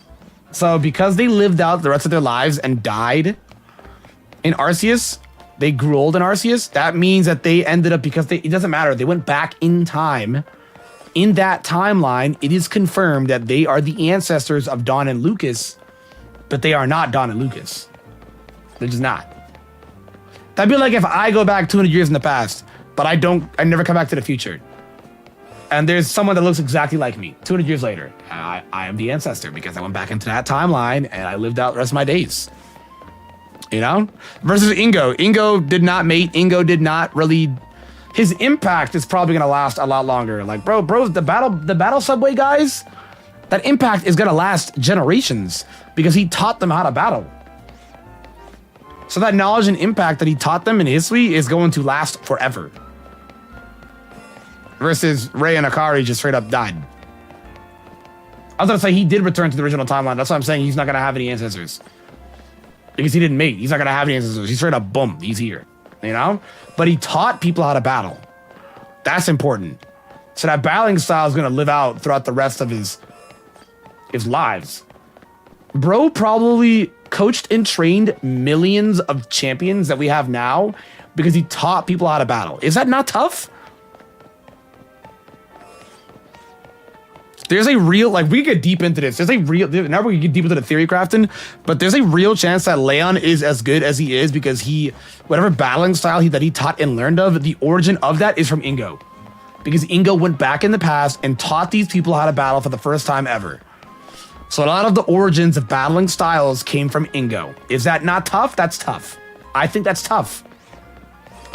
So because they lived out the rest of their lives and died in Arceus, they grew old in Arceus. That means that they ended up, because it doesn't matter. They went back in time. In that timeline, it is confirmed that they are the ancestors of Don and Lucas, but they are not Don and Lucas. They're just not. That'd be like if I go back 200 years in the past, but I never come back to the future. And there's someone that looks exactly like me 200 years later. I am the ancestor because I went back into that timeline and I lived out the rest of my days. You know? Versus Ingo. Ingo did not mate. Ingo did not really... His impact is probably going to last a lot longer. Like, bro, the battle subway guys, that impact is going to last generations because he taught them how to battle. So that knowledge and impact that he taught them in history is going to last forever. Versus Rey and Akari just straight up died. I was going to say he did return to the original timeline. That's why I'm saying he's not going to have any ancestors. Because he didn't mate. He's not going to have any ancestors. He's straight up, boom, he's here. You know? But he taught people how to battle. That's important. So that battling style is going to live out throughout the rest of his lives. Bro probably coached and trained millions of champions that we have now because he taught people how to battle. Is that not tough? There's a real, like, we get deep into this. There's a real, now we get deep into the theory crafting, but there's a real chance that Leon is as good as he is because whatever battling style that he taught and learned of, the origin of that is from Ingo. Because Ingo went back in the past and taught these people how to battle for the first time ever. So a lot of the origins of battling styles came from Ingo. Is that not tough? That's tough. I think that's tough.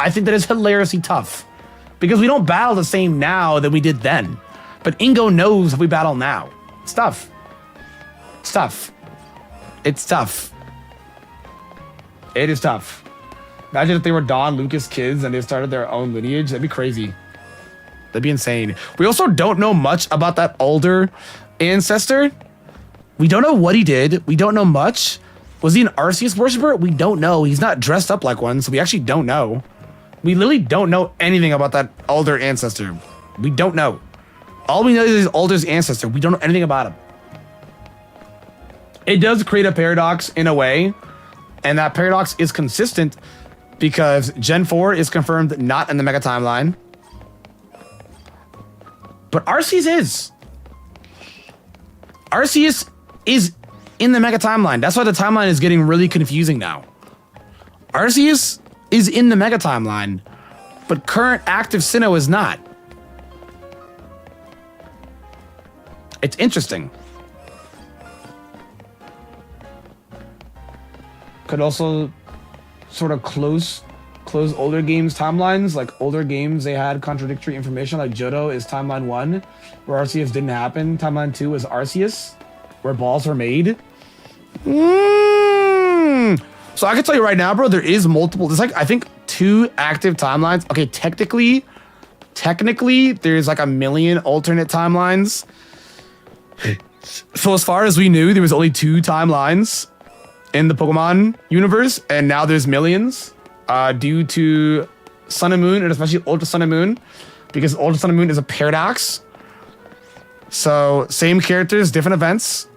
I think that is hilariously tough. Because we don't battle the same now that we did then. But Ingo knows if we battle now. It's tough. It's tough. It's tough. It is tough. Imagine if they were Don Lucas kids and they started their own lineage. That'd be crazy. That'd be insane. We also don't know much about that older ancestor. We don't know what he did. We don't know much. Was he an Arceus worshiper? We don't know. He's not dressed up like one, so we actually don't know. We literally don't know anything about that older ancestor. We don't know. All we know is his older's ancestor. We don't know anything about him. It does create a paradox in a way, and that paradox is consistent because Gen 4 is confirmed not in the Mega Timeline. But Arceus is. Arceus is in the Mega Timeline. That's why the timeline is getting really confusing now. Arceus is in the Mega Timeline, but current active Sinnoh is not. It's interesting. Could also sort of close older games timelines. Like older games, they had contradictory information. Like Johto is timeline 1, where Arceus didn't happen. Timeline 2 is Arceus, where balls were made. So I can tell you right now, bro, there is multiple. There's like, I think 2 active timelines. Okay, technically, there's like 1 million alternate timelines. So as far as we knew, there was only 2 timelines in the Pokemon universe, and now there's millions due to Sun and Moon, and especially Ultra Sun and Moon, because Ultra Sun and Moon is a paradox. So same characters, different events.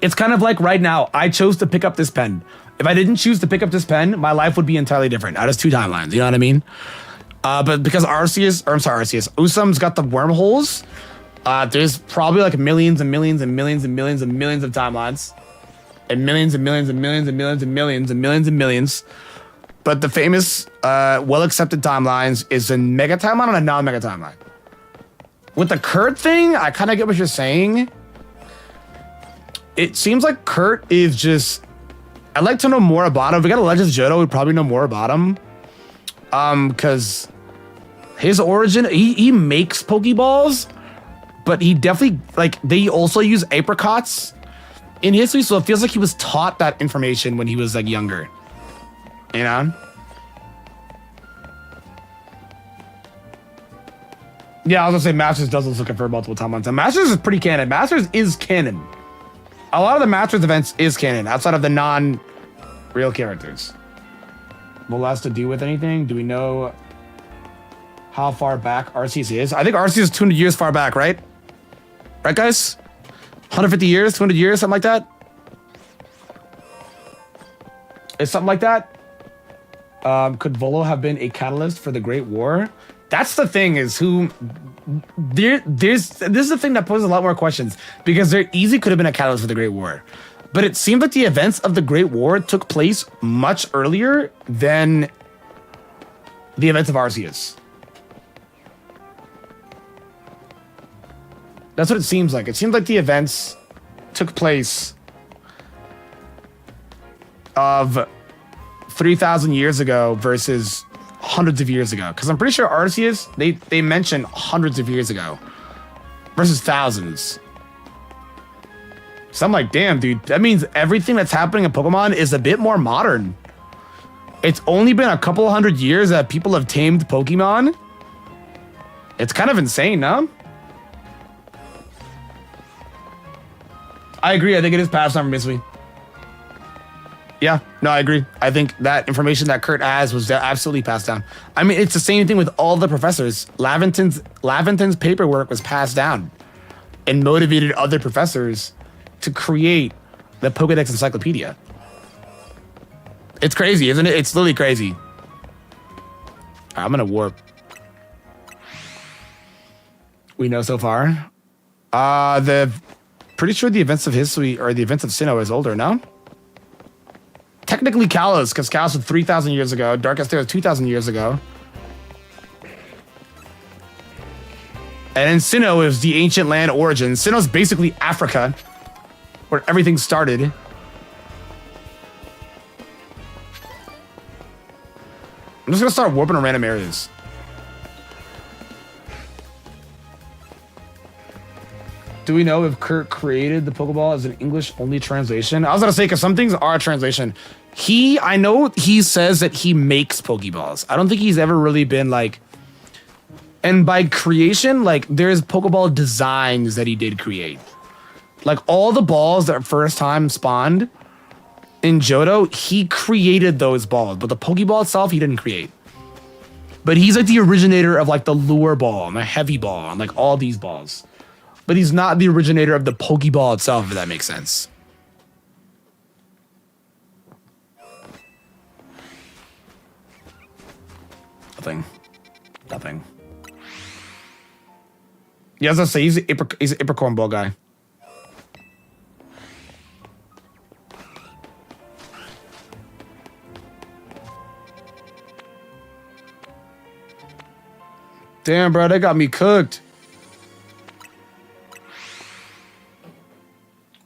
It's kind of like right now, I chose to pick up this pen. If I didn't choose to pick up this pen, my life would be entirely different. Now there's 2 timelines, you know what I mean? But because Usam's got the wormholes, there's probably like millions and millions and millions and millions and millions of timelines. And millions and millions and millions and millions and millions and millions and millions. But the famous, well-accepted timelines is a Mega Timeline and a non-Mega Timeline. With the Kurt thing, I kind of get what you're saying. It seems like Kurt is just... I'd like to know more about him. If we got a Legends Johto, we'd probably know more about him. Because his origin, he makes Pokeballs, but he definitely, like, they also use apricots in history, so it feels like he was taught that information when he was, like, younger. You know? Yeah, I was gonna say Masters does also confirm multiple timelines. And Masters is pretty canon. Masters is canon. A lot of the Masters events is canon, outside of the non-real characters. Will that to do with anything? Do we know how far back Arceus is? I think Arceus is 200 years far back, right? Right, guys? 150 years, 200 years, something like that? Is something like that? Could Volo have been a catalyst for the Great War? That's the thing, is this is the thing that poses a lot more questions, because there easily could have been a catalyst for the Great War. But it seems like the events of the Great War took place much earlier than the events of Arceus. That's what it seems like. It seems like the events took place of 3,000 years ago versus hundreds of years ago? Because I'm pretty sure Arceus, they mention hundreds of years ago versus thousands. So I'm like, damn, dude, that means everything that's happening in Pokemon is a bit more modern. It's only been a couple hundred years that people have tamed Pokemon. It's kind of insane, no? I agree. I think it is passed on from Misui. Yeah, no, I agree. I think that information that Kurt has was absolutely passed down. I mean, it's the same thing with all the professors. Laventon's paperwork was passed down and motivated other professors to create the Pokedex Encyclopedia. It's crazy, isn't it? It's literally crazy. I'm gonna warp. We know so far. Pretty sure the events of history or the events of Sinnoh is older, no? Technically Kalos, because Kalos was 3,000 years ago. Darkest Day was 2,000 years ago. And then Sinnoh is the ancient land origin. Sinnoh's basically Africa, where everything started. I'm just gonna start warping to random areas. Do we know if Kurt created the Pokeball as an English-only translation? I was gonna say, because some things are a translation. I know he says that he makes Pokeballs. I don't think he's ever really been like, and by creation, like there's Pokeball designs that he did create. Like all the balls that first time spawned in Johto, he created those balls, but the Pokeball itself, he didn't create. But he's like the originator of like the lure ball and the heavy ball and like all these balls. But he's not the originator of the Pokeball itself, if that makes sense. Nothing. Yeah, as I say, he's an Apricorn ball guy. Damn, bro, they got me cooked.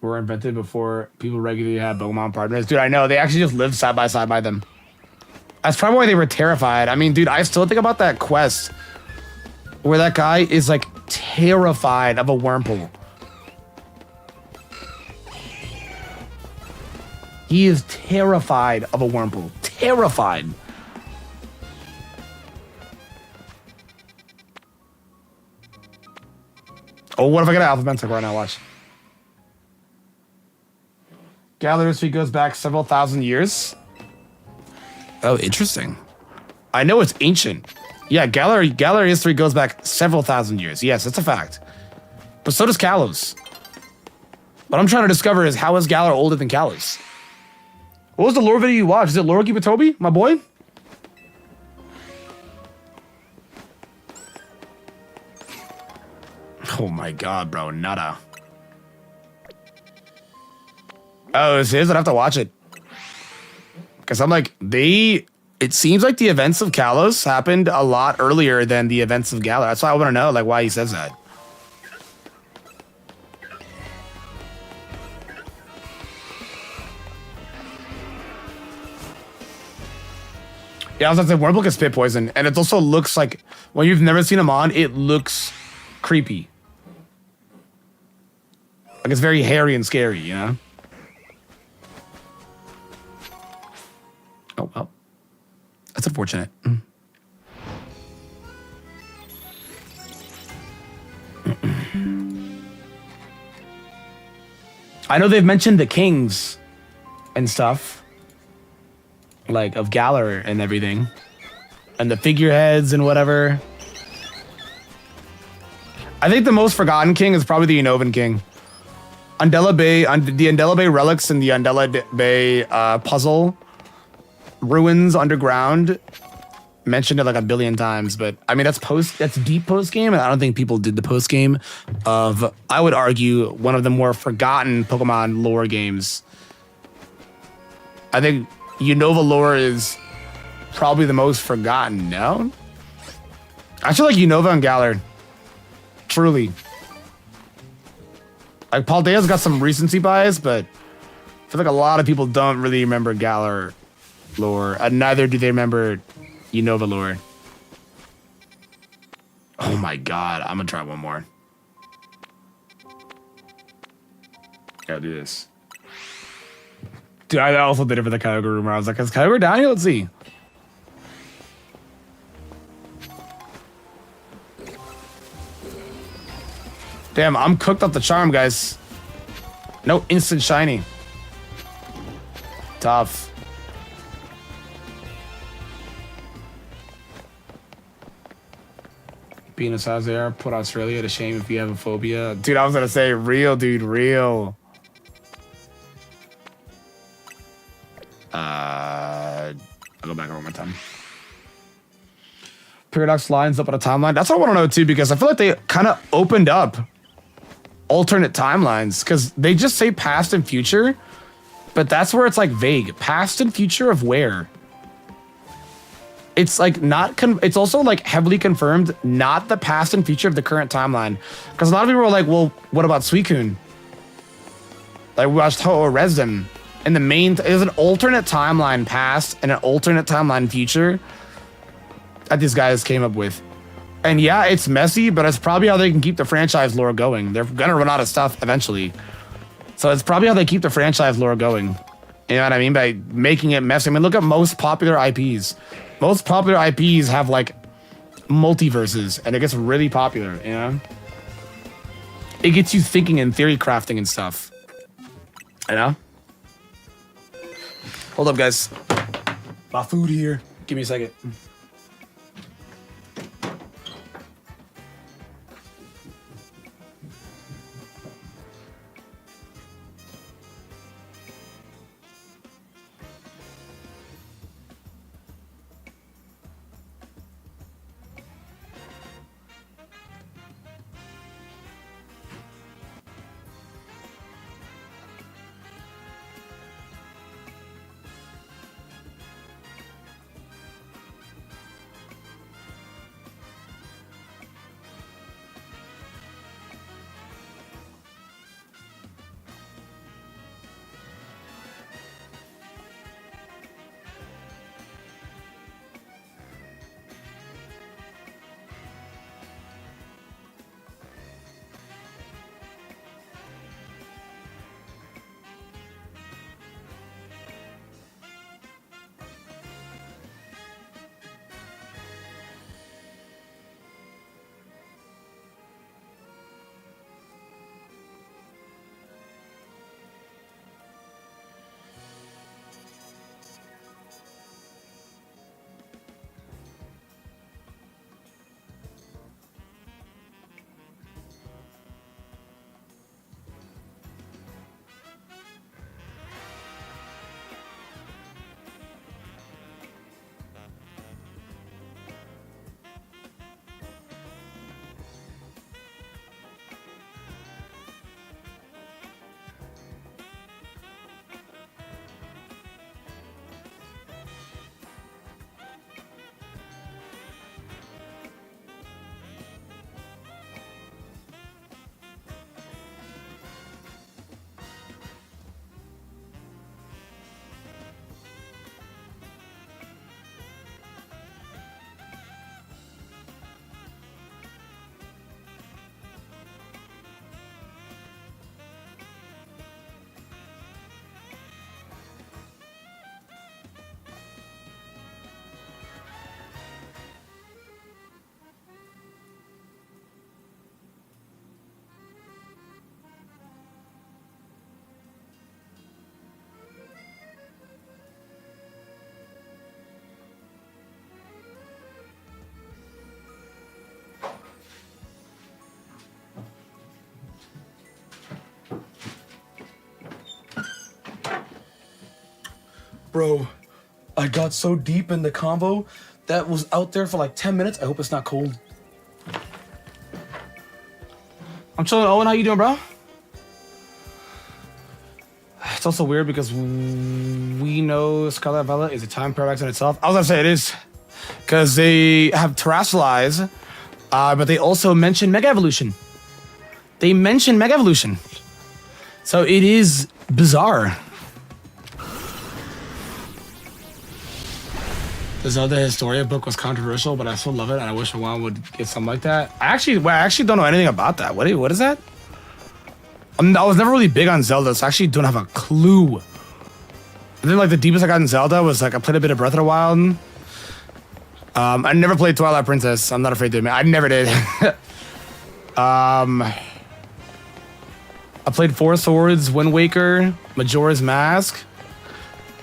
Were invented before people regularly had Pokemon partners. Dude, I know. They actually just lived side by side by them. That's probably why they were terrified. I mean, dude, I still think about that quest where that guy is like terrified of a Wurmple. He is terrified of a Wurmple. Terrified. Oh, what if I get an Alphabetical right now? Watch. Galar history goes back several thousand years. Oh, interesting. I know it's ancient. Yeah, Galar history goes back several thousand years. Yes, that's a fact. But so does Kalos. What I'm trying to discover is how is Galar older than Kalos? What was the lore video you watched? Is it Lore Kibatobi, my boy? Oh my god, bro, nada. Oh, it's his? I'd have to watch it. Because I'm like, it seems like the events of Kalos happened a lot earlier than the events of Galar. That's why I want to know, like, why he says that. Yeah, I was gonna say, Wurmple can spit poison. And it also looks like, when you've never seen him on, it looks creepy. Like, it's very hairy and scary, you know? Oh, well. That's unfortunate. I know they've mentioned the kings and stuff. Like, of Galar and everything. And the figureheads and whatever. I think the most forgotten king is probably the Unnovan king. Undella Bay, the Undella Bay relics and the Undella Bay puzzle ruins underground. Mentioned it like a billion times, but I mean that's deep post game, and I don't think people did the post game of, I would argue, one of the more forgotten Pokemon lore games. I think Unova lore is probably the most forgotten. No, I feel like Unova and Galar, truly. Like Paldea's got some recency bias, but feel like a lot of people don't really remember Galar lore, and neither do they remember Unova lore. Oh my god, I'm gonna try one more. Gotta do this. Dude, I also did it for the Kyogre rumor. I was like, is Kyogre down here? Let's see. Damn, I'm cooked off the charm, guys. No instant shiny. Tough. Being as high as they are, put Australia to shame if you have a phobia. Dude, I was gonna say real, dude, real. I'll go back over my time. Paradox lines up on a timeline. That's what I want to know too, because I feel like they kind of opened up alternate timelines, because they just say past and future, but that's where it's like vague. Past and future of where? It's like not, it's also like heavily confirmed, not the past and future of the current timeline. Because a lot of people were like, well, what about Suicune? Like we watched Ho-Oh Resden. And the main, there's an alternate timeline past and an alternate timeline future that these guys came up with. And yeah, it's messy, but it's probably how they can keep the franchise lore going. They're gonna run out of stuff eventually. So it's probably how they keep the franchise lore going. You know what I mean? By making it messy. I mean, look at most popular IPs. Most popular IPs have like multiverses, and it gets really popular, you know? It gets you thinking and theory crafting and stuff. You know? Hold up, guys. My food here. Give me a second. Bro, I got so deep in the convo that was out there for like 10 minutes. I hope it's not cold. I'm chilling. Owen, how you doing, bro? It's also weird because we know Scarlet Violet is a time paradox in itself. I was gonna say it is, because they have terrestrialize, but they also mention Mega Evolution. They mention Mega Evolution. So it is bizarre. The Zelda Historia book was controversial, but I still love it, and I wish Juan would get something like that. I actually don't know anything about that. What is that? I was never really big on Zelda, so I actually don't have a clue. I think like the deepest I got in Zelda was like I played a bit of Breath of the Wild. I never played Twilight Princess. I'm not afraid to admit I never did. I played Four Swords, Wind Waker, Majora's Mask,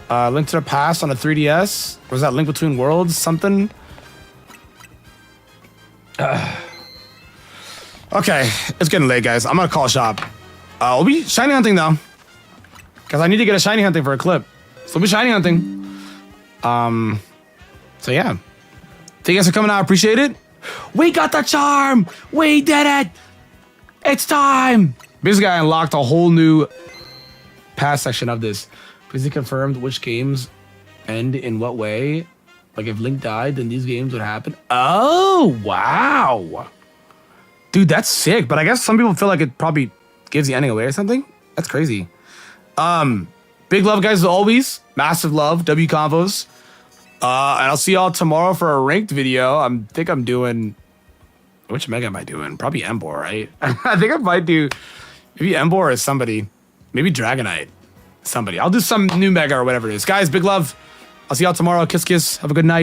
Link to the Past on a 3DS. Or was that Link Between Worlds? Something? Okay, it's getting late, guys. I'm gonna call shop. We'll be shiny hunting though, because I need to get a shiny hunting for a clip. So we'll be shiny hunting. So yeah. Thank you guys for coming out. I appreciate it. We got the charm. We did it. It's time. Basically, I unlocked a whole new past section of this. Please be confirmed which games end in what way. Like if Link died, then these games would happen. Oh, wow. Dude, that's sick. But I guess some people feel like it probably gives the ending away or something. That's crazy. Big love, guys, as always. Massive love. W Convos. And I'll see y'all tomorrow for a ranked video. I think I'm doing... Which mega am I doing? Probably Embor, right? I think I might do... Maybe Embor or somebody. Maybe Dragonite. Somebody. I'll do some new mega or whatever it is. Guys, big love. I'll see y'all tomorrow. Kiss, kiss. Have a good night.